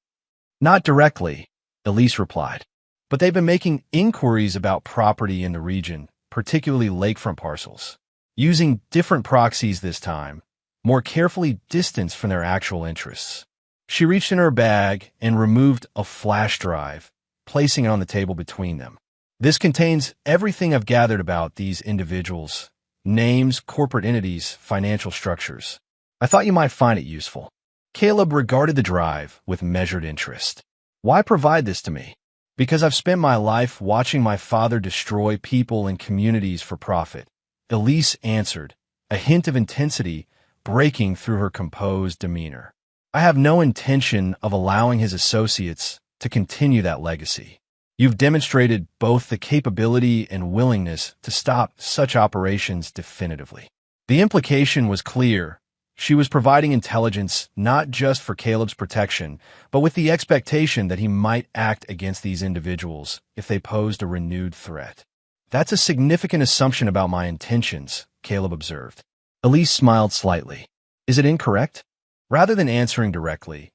Not directly, Elise replied, but they've been making inquiries about property in the region, particularly lakefront parcels, using different proxies this time, more carefully distanced from their actual interests. She reached in her bag and removed a flash drive, placing it on the table between them. This contains everything I've gathered about these individuals, names, corporate entities, financial structures. I thought you might find it useful. Caleb regarded the drive with measured interest. Why provide this to me? Because I've spent my life watching my father destroy people and communities for profit, Elise answered, a hint of intensity breaking through her composed demeanor. I have no intention of allowing his associates to continue that legacy. You've demonstrated both the capability and willingness to stop such operations definitively. The implication was clear. She was providing intelligence not just for Caleb's protection, but with the expectation that he might act against these individuals if they posed a renewed threat. That's a significant assumption about my intentions, Caleb observed. Elise smiled slightly. Is it incorrect? Rather than answering directly,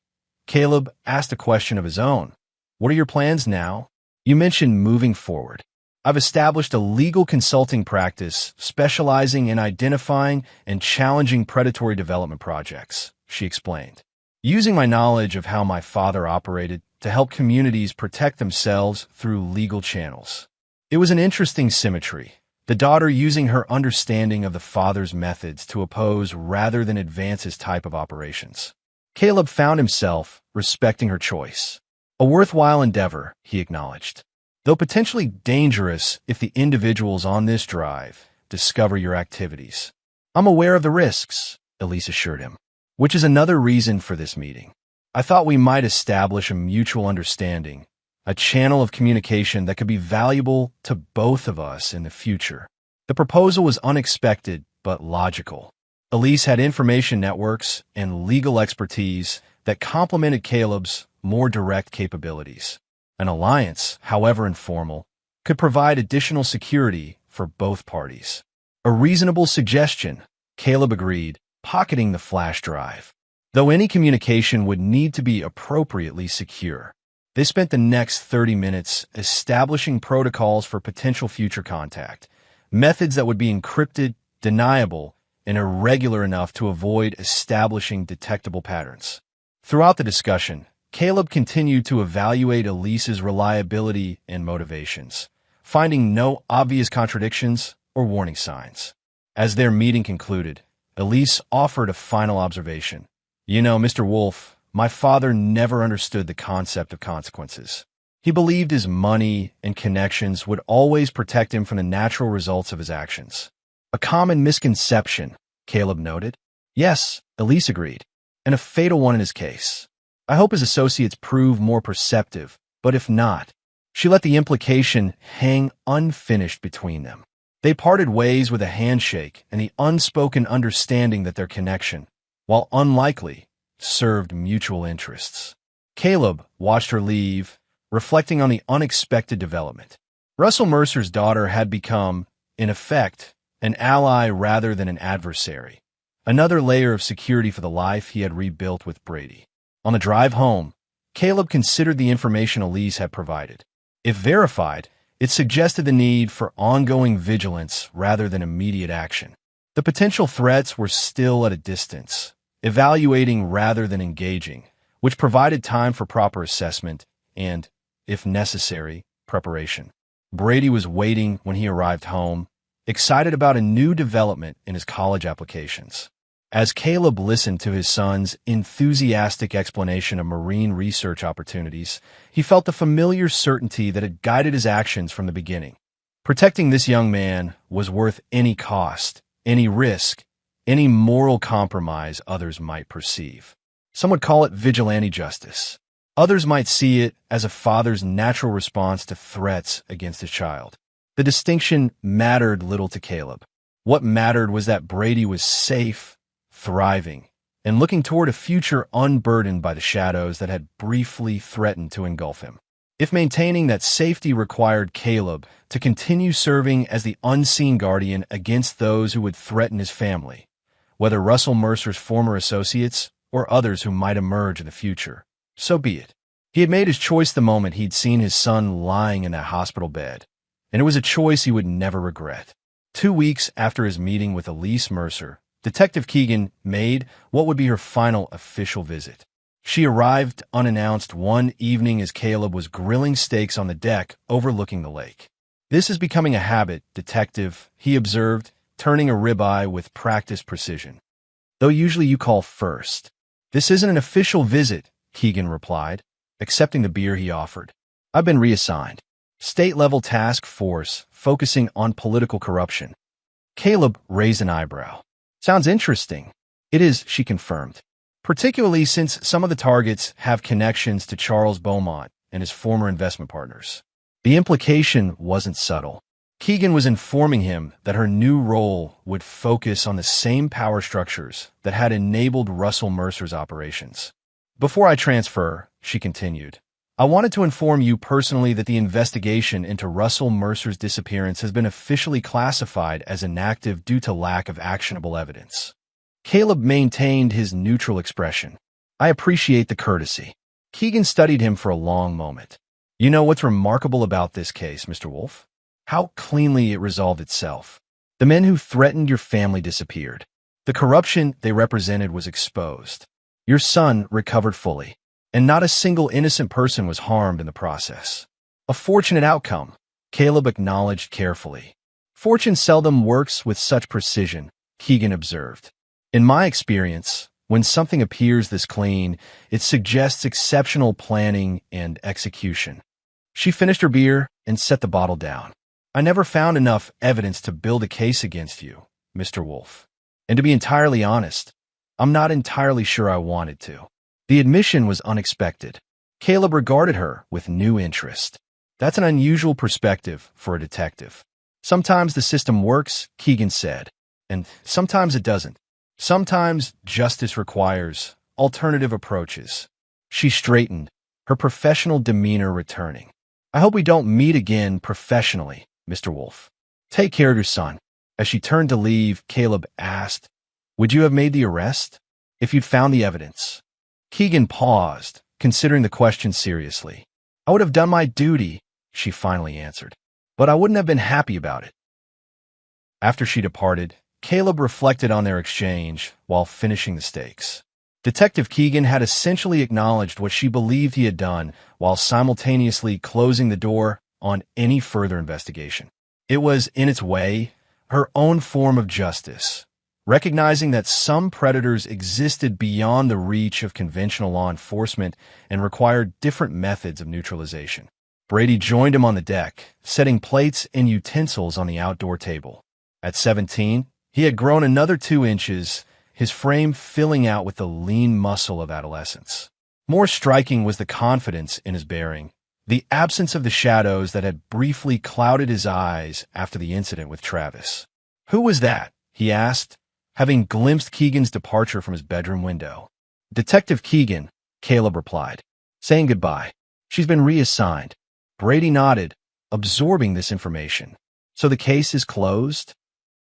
Caleb asked a question of his own. What are your plans now? You mentioned moving forward. I've established a legal consulting practice specializing in identifying and challenging predatory development projects, she explained, using my knowledge of how my father operated to help communities protect themselves through legal channels. It was an interesting symmetry, the daughter using her understanding of the father's methods to oppose rather than advance his type of operations. Caleb found himself respecting her choice. A worthwhile endeavor, he acknowledged, though potentially dangerous if the individuals on this drive discover your activities. I'm aware of the risks, Elise assured him, which is another reason for this meeting. I thought we might establish a mutual understanding, a channel of communication that could be valuable to both of us in the future. The proposal was unexpected but logical. Elise had information networks and legal expertise that complemented Caleb's more direct capabilities. An alliance, however informal, could provide additional security for both parties. A reasonable suggestion, Caleb agreed, pocketing the flash drive. Though any communication would need to be appropriately secure. They spent the next 30 minutes establishing protocols for potential future contact, methods that would be encrypted, deniable, and irregular enough to avoid establishing detectable patterns. Throughout the discussion, Caleb continued to evaluate Elise's reliability and motivations, finding no obvious contradictions or warning signs. As their meeting concluded, Elise offered a final observation. "You know, Mr. Wolf, my father never understood the concept of consequences. He believed his money and connections would always protect him from the natural results of his actions." "A common misconception," Caleb noted. "Yes," Elise agreed, "and a fatal one in his case. I hope his associates prove more perceptive, but if not," she let the implication hang unfinished between them. They parted ways with a handshake and the unspoken understanding that their connection, while unlikely, served mutual interests. Caleb watched her leave, reflecting on the unexpected development. Russell Mercer's daughter had become, in effect, an ally rather than an adversary, another layer of security for the life he had rebuilt with Brady. On the drive home, Caleb considered the information Elise had provided. If verified, it suggested the need for ongoing vigilance rather than immediate action. The potential threats were still at a distance, evaluating rather than engaging, which provided time for proper assessment and, if necessary, preparation. Brady was waiting when he arrived home, excited about a new development in his college applications. As Caleb listened to his son's enthusiastic explanation of marine research opportunities, he felt the familiar certainty that had guided his actions from the beginning. Protecting this young man was worth any cost, any risk, any moral compromise others might perceive. Some would call it vigilante justice. Others might see it as a father's natural response to threats against his child. The distinction mattered little to Caleb. What mattered was that Brady was safe, thriving, and looking toward a future unburdened by the shadows that had briefly threatened to engulf him. If maintaining that safety required Caleb to continue serving as the unseen guardian against those who would threaten his family, whether Russell Mercer's former associates or others who might emerge in the future, so be it. He had made his choice the moment he'd seen his son lying in that hospital bed, and it was a choice he would never regret. 2 weeks after his meeting with Elise Mercer, Detective Keegan made what would be her final official visit. She arrived unannounced one evening as Caleb was grilling steaks on the deck overlooking the lake. "This is becoming a habit, Detective," he observed, turning a ribeye with practiced precision. "Though usually you call first." "This isn't an official visit," Keegan replied, accepting the beer he offered. "I've been reassigned. State-level task force focusing on political corruption." Caleb raised an eyebrow. "Sounds interesting." "It is," she confirmed, "particularly since some of the targets have connections to Charles Beaumont and his former investment partners." The implication wasn't subtle. Keegan was informing him that her new role would focus on the same power structures that had enabled Russell Mercer's operations. "Before I transfer," she continued, "I wanted to inform you personally that the investigation into Russell Mercer's disappearance has been officially classified as inactive due to lack of actionable evidence." Caleb maintained his neutral expression. "I appreciate the courtesy." Keegan studied him for a long moment. "You know what's remarkable about this case, Mr. Wolf? How cleanly it resolved itself. The men who threatened your family disappeared. The corruption they represented was exposed. Your son recovered fully, and not a single innocent person was harmed in the process. A fortunate outcome," Caleb acknowledged carefully. "Fortune seldom works with such precision," Keegan observed. "In my experience, when something appears this clean, it suggests exceptional planning and execution." She finished her beer and set the bottle down. "I never found enough evidence to build a case against you, Mr. Wolf. And to be entirely honest, I'm not entirely sure I wanted to." The admission was unexpected. Caleb regarded her with new interest. "That's an unusual perspective for a detective." "Sometimes the system works," Keegan said, "and sometimes it doesn't. Sometimes justice requires alternative approaches." She straightened, her professional demeanor returning. I hope we don't meet again professionally, Mr. Wolf. Take care of your son. As she turned to leave, Caleb asked, would you have made the arrest if you'd found the evidence? Keegan paused, considering the question seriously. I would have done my duty, she finally answered, but I wouldn't have been happy about it. After she departed, Caleb reflected on their exchange while finishing the steaks. Detective Keegan had essentially acknowledged what she believed he had done while simultaneously closing the door on any further investigation. It was, in its way, her own form of justice, recognizing that some predators existed beyond the reach of conventional law enforcement and required different methods of neutralization. Brady joined him on the deck, setting plates and utensils on the outdoor table. At 17, he had grown another 2 inches, his frame filling out with the lean muscle of adolescence. More striking was the confidence in his bearing, the absence of the shadows that had briefly clouded his eyes after the incident with Travis. Who was that? He asked, having glimpsed Keegan's departure from his bedroom window. Detective Keegan, Caleb replied, saying goodbye. She's been reassigned. Brady nodded, absorbing this information. So the case is closed?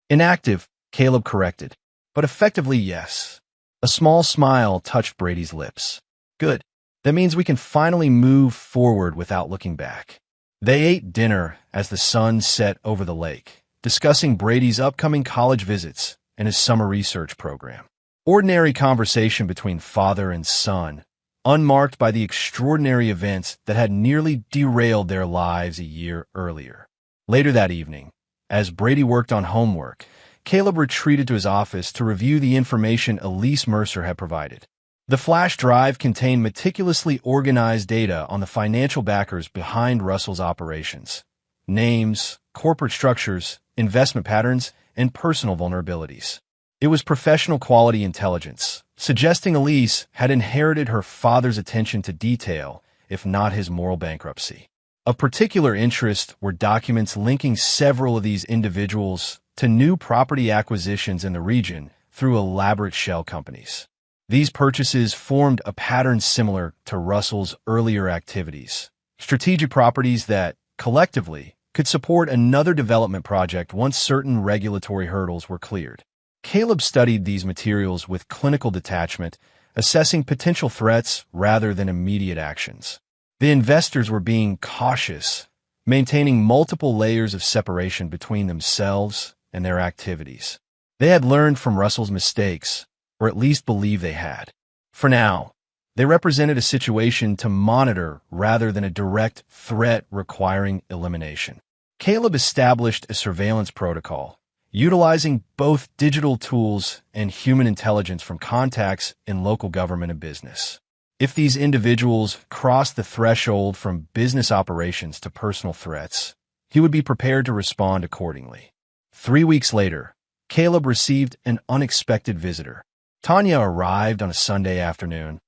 Inactive, Caleb corrected, but effectively yes. A small smile touched Brady's lips. Good. That means we can finally move forward without looking back. They ate dinner as the sun set over the lake, discussing Brady's upcoming college visits and his summer research program. Ordinary conversation between father and son, unmarked by the extraordinary events that had nearly derailed their lives a year earlier. Later that evening, as Brady worked on homework, Caleb retreated to his office to review the information Elise Mercer had provided. The flash drive contained meticulously organized data on the financial backers behind Russell's operations. Names, corporate structures, investment patterns, and personal vulnerabilities. It was professional quality intelligence, suggesting Elise had inherited her father's attention to detail, if not his moral bankruptcy. Of particular interest were documents linking several of these individuals to new property acquisitions in the region through elaborate shell companies. These purchases formed a pattern similar to Russell's earlier activities, strategic properties that, collectively, could support another development project once certain regulatory hurdles were cleared. Caleb studied these materials with clinical detachment, assessing potential threats rather than immediate actions. The investors were being cautious, maintaining multiple layers of separation between themselves and their activities. They had learned from Russell's mistakes, or at least believed they had. For now, they represented a situation to monitor rather than a direct threat requiring elimination. Caleb established a surveillance protocol, utilizing both digital tools and human intelligence from contacts in local government and business. If these individuals crossed the threshold from business operations to personal threats, he would be prepared to respond accordingly. 3 weeks later, Caleb received an unexpected visitor. Tanya arrived on a Sunday afternoon,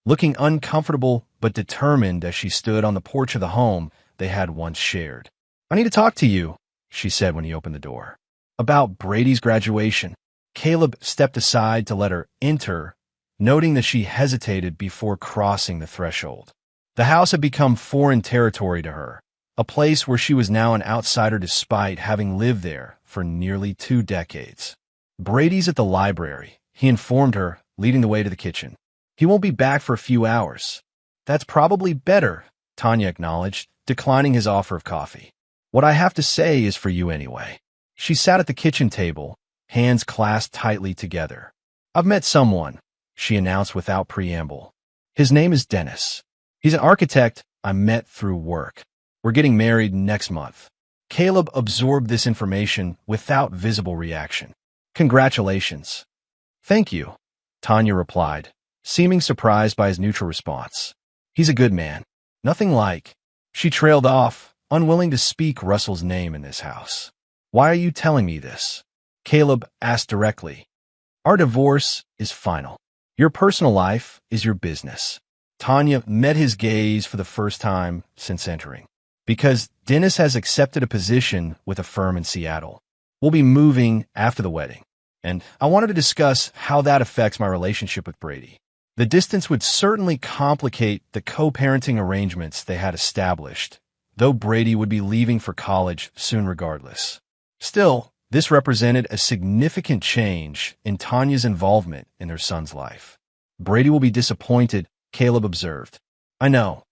looking uncomfortable but determined as she stood on the porch of the home they had once shared. I need to talk to you, she said when he opened the door. About Brady's graduation. Caleb stepped aside to let her enter, noting that she hesitated before crossing the threshold. The house had become foreign territory to her, a place where she was now an outsider despite having lived there for nearly 2 decades. Brady's at the library, he informed her, leading the way to the kitchen. He won't be back for a few hours. That's probably better, Tanya acknowledged, declining his offer of coffee. What I have to say is for you anyway. She sat at the kitchen table, hands clasped tightly together. I've met someone, she announced without preamble. His name is Dennis. He's an architect I met through work. We're getting married next month. Caleb absorbed this information without visible reaction. Congratulations. Thank you, Tanya replied, seeming surprised by his neutral response. He's a good man. Nothing like. She trailed off, unwilling to speak Russell's name in this house. Why are you telling me this? Caleb asked directly. Our divorce is final. Your personal life is your business. Tanya met his gaze for the first time since entering. Because Dennis has accepted a position with a firm in Seattle. We'll be moving after the wedding, and I wanted to discuss how that affects my relationship with Brady. The distance would certainly complicate the co-parenting arrangements they had established, though Brady would be leaving for college soon regardless. Still, this represented a significant change in Tanya's involvement in their son's life. Brady will be disappointed, Caleb observed. I know,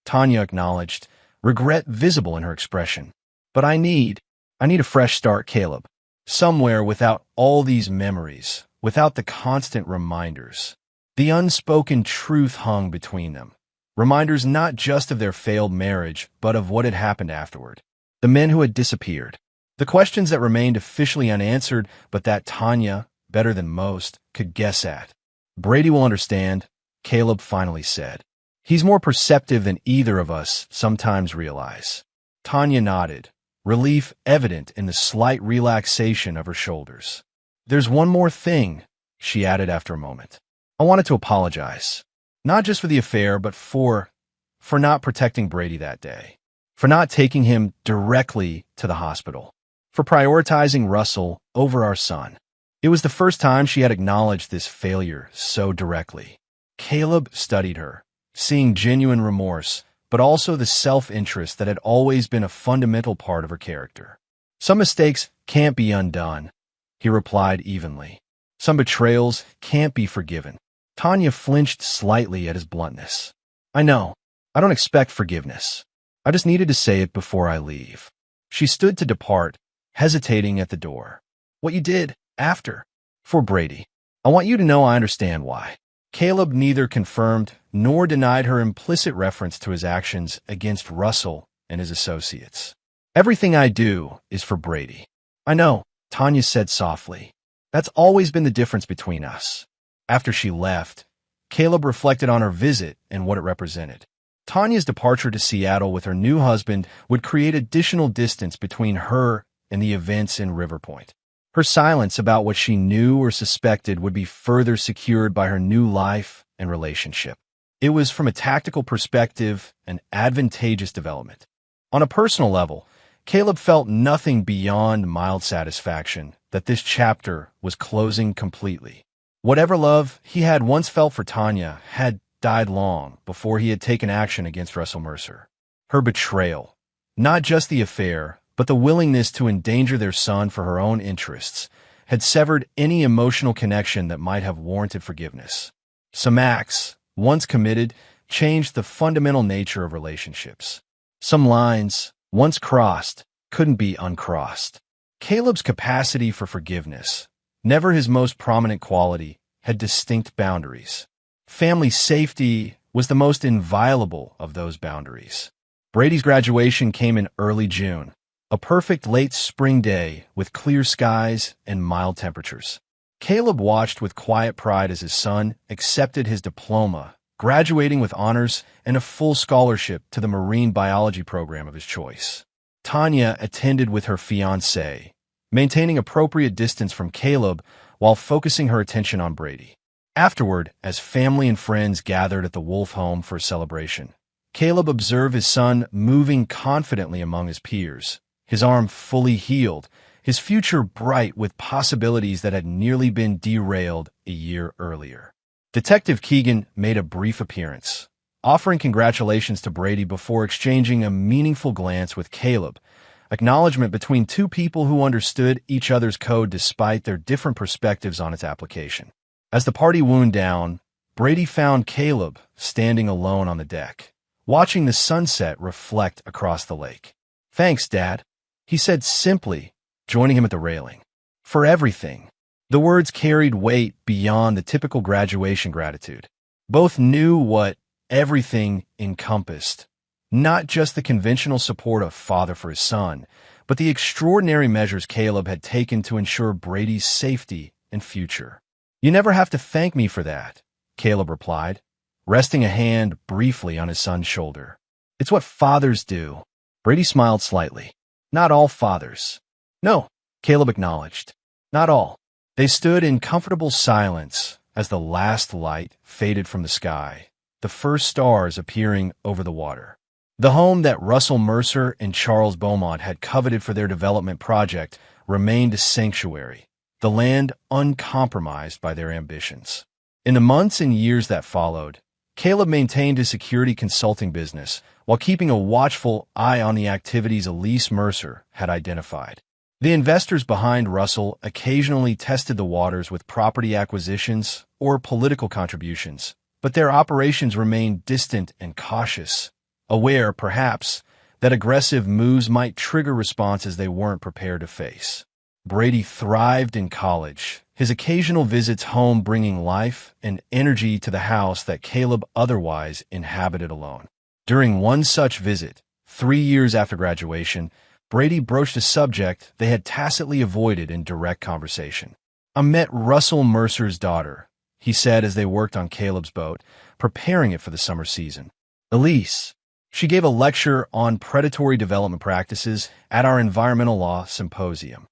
Tanya acknowledged, regret visible in her expression. But I need a fresh start, Caleb. Somewhere without all these memories, without the constant reminders. The unspoken truth hung between them. Reminders not just of their failed marriage, but of what had happened afterward. The men who had disappeared. The questions that remained officially unanswered, but that Tanya, better than most, could guess at. Brady will understand, Caleb finally said. He's more perceptive than either of us sometimes realize. Tanya nodded, relief evident in the slight relaxation of her shoulders. There's one more thing, she added after a moment. I wanted to apologize. Not just for the affair, but for not protecting Brady that day. For not taking him directly to the hospital. For prioritizing Russell over our son. It was the first time she had acknowledged this failure so directly. Caleb studied her, seeing genuine remorse, but also the self-interest that had always been a fundamental part of her character. Some mistakes can't be undone, he replied evenly. Some betrayals can't be forgiven. Tanya flinched slightly at his bluntness. I know. I don't expect forgiveness. I just needed to say it before I leave. She stood to depart, hesitating at the door. What you did after? For Brady. I want you to know I understand why. Caleb neither confirmed nor denied her implicit reference to his actions against Russell and his associates. Everything I do is for Brady. I know, Tanya said softly. That's always been the difference between us. After she left, Caleb reflected on her visit and what it represented. Tanya's departure to Seattle with her new husband would create additional distance between her and the events in River Point. Her silence about what she knew or suspected would be further secured by her new life and relationship. It was, from a tactical perspective, an advantageous development. On a personal level, Caleb felt nothing beyond mild satisfaction that this chapter was closing completely. Whatever love he had once felt for Tanya had died long before he had taken action against Russell Mercer. Her betrayal, not just the affair, but the willingness to endanger their son for her own interests, had severed any emotional connection that might have warranted forgiveness. Some acts, once committed, changed the fundamental nature of relationships. Some lines, once crossed, couldn't be uncrossed. Caleb's capacity for forgiveness, never his most prominent quality, had distinct boundaries. Family safety was the most inviolable of those boundaries. Brady's graduation came in early June, a perfect late spring day with clear skies and mild temperatures. Caleb watched with quiet pride as his son accepted his diploma, graduating with honors and a full scholarship to the marine biology program of his choice. Tanya attended with her fiancé, maintaining appropriate distance from Caleb while focusing her attention on Brady. Afterward, as family and friends gathered at the Wolf home for a celebration, Caleb observed his son moving confidently among his peers, his arm fully healed, his future bright with possibilities that had nearly been derailed a year earlier. Detective Keegan made a brief appearance, offering congratulations to Brady before exchanging a meaningful glance with Caleb, acknowledgement between two people who understood each other's code despite their different perspectives on its application. As the party wound down, Brady found Caleb standing alone on the deck, watching the sunset reflect across the lake. Thanks, Dad, he said simply, joining him at the railing. For everything. The words carried weight beyond the typical graduation gratitude. Both knew what everything encompassed, not just the conventional support of father for his son, but the extraordinary measures Caleb had taken to ensure Brady's safety and future. You never have to thank me for that, Caleb replied, resting a hand briefly on his son's shoulder. It's what fathers do. Brady smiled slightly. Not all fathers. No, Caleb acknowledged. Not all. They stood in comfortable silence as the last light faded from the sky, the first stars appearing over the water. The home that Russell Mercer and Charles Beaumont had coveted for their development project remained a sanctuary, the land uncompromised by their ambitions. In the months and years that followed, Caleb maintained his security consulting business while keeping a watchful eye on the activities Elise Mercer had identified. The investors behind Russell occasionally tested the waters with property acquisitions or political contributions, but their operations remained distant and cautious, aware, perhaps, that aggressive moves might trigger responses they weren't prepared to face. Brady thrived in college, his occasional visits home bringing life and energy to the house that Caleb otherwise inhabited alone. During one such visit, 3 years after graduation, Brady broached a subject they had tacitly avoided in direct conversation. "I met Russell Mercer's daughter," he said as they worked on Caleb's boat, preparing it for the summer season. "Elise. She gave a lecture on predatory development practices at our environmental law symposium."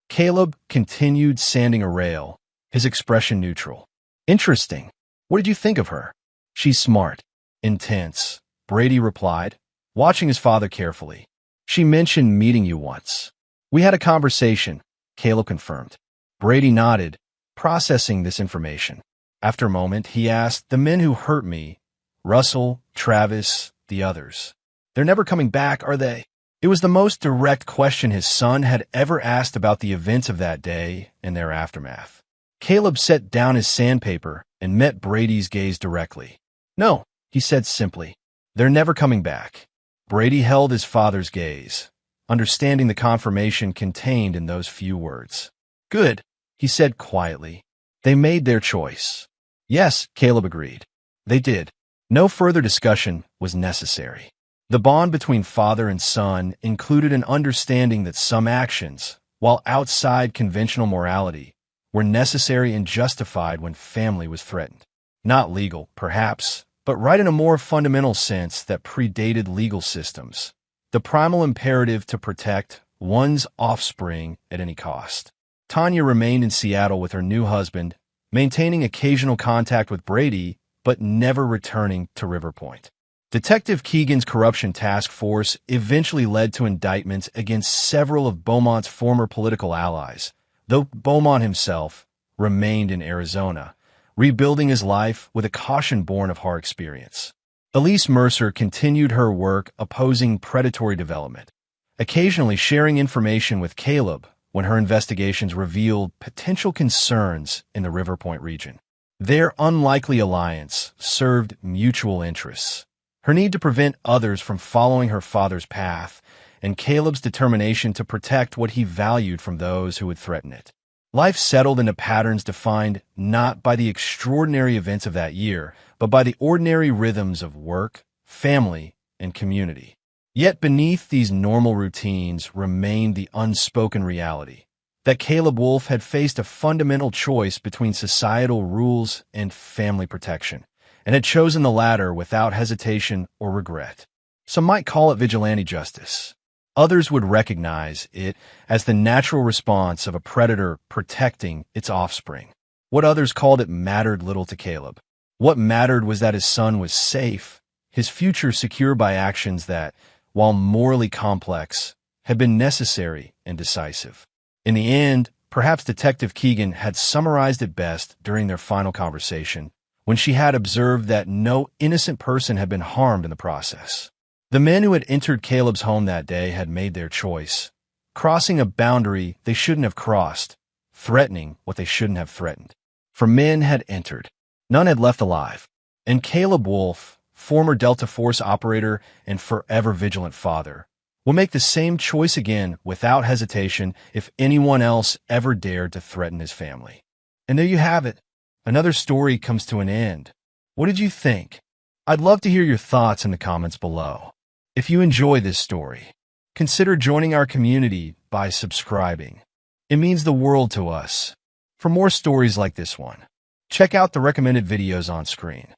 Caleb continued sanding a rail, his expression neutral. "Interesting. What did you think of her?" "She's smart. Intense," Brady replied, watching his father carefully. "She mentioned meeting you once." "We had a conversation," Caleb confirmed. Brady nodded, processing this information. After a moment, he asked, "The men who hurt me, Russell, Travis, the others, they're never coming back, are they?" It was the most direct question his son had ever asked about the events of that day and their aftermath. Caleb set down his sandpaper and met Brady's gaze directly. "No," he said simply. "They're never coming back." Brady held his father's gaze, understanding the confirmation contained in those few words. "Good," he said quietly. "They made their choice." "Yes," Caleb agreed. "They did." No further discussion was necessary. The bond between father and son included an understanding that some actions, while outside conventional morality, were necessary and justified when family was threatened. Not legal, perhaps, but right in a more fundamental sense that predated legal systems. The primal imperative to protect one's offspring at any cost. Tanya remained in Seattle with her new husband, maintaining occasional contact with Brady, but never returning to River Point. Detective Keegan's corruption task force eventually led to indictments against several of Beaumont's former political allies, though Beaumont himself remained in Arizona, rebuilding his life with a caution born of hard experience. Elise Mercer continued her work opposing predatory development, occasionally sharing information with Caleb when her investigations revealed potential concerns in the River Point region. Their unlikely alliance served mutual interests. Her need to prevent others from following her father's path, and Caleb's determination to protect what he valued from those who would threaten it. Life settled into patterns defined not by the extraordinary events of that year, but by the ordinary rhythms of work, family, and community. Yet beneath these normal routines remained the unspoken reality that Caleb Wolfe had faced a fundamental choice between societal rules and family protection, and had chosen the latter without hesitation or regret. Some might call it vigilante justice. Others would recognize it as the natural response of a predator protecting its offspring. What others called it mattered little to Caleb. What mattered was that his son was safe, his future secure by actions that, while morally complex, had been necessary and decisive. In the end, perhaps Detective Keegan had summarized it best during their final conversation, when she had observed that no innocent person had been harmed in the process. The men who had entered Caleb's home that day had made their choice, crossing a boundary they shouldn't have crossed, threatening what they shouldn't have threatened. For men had entered. None had left alive. And Caleb Wolfe, former Delta Force operator and forever vigilant father, will make the same choice again without hesitation if anyone else ever dared to threaten his family. And there you have it. Another story comes to an end. What did you think? I'd love to hear your thoughts in the comments below. If you enjoy this story, consider joining our community by subscribing. It means the world to us. For more stories like this one, check out the recommended videos on screen.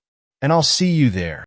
And I'll see you there.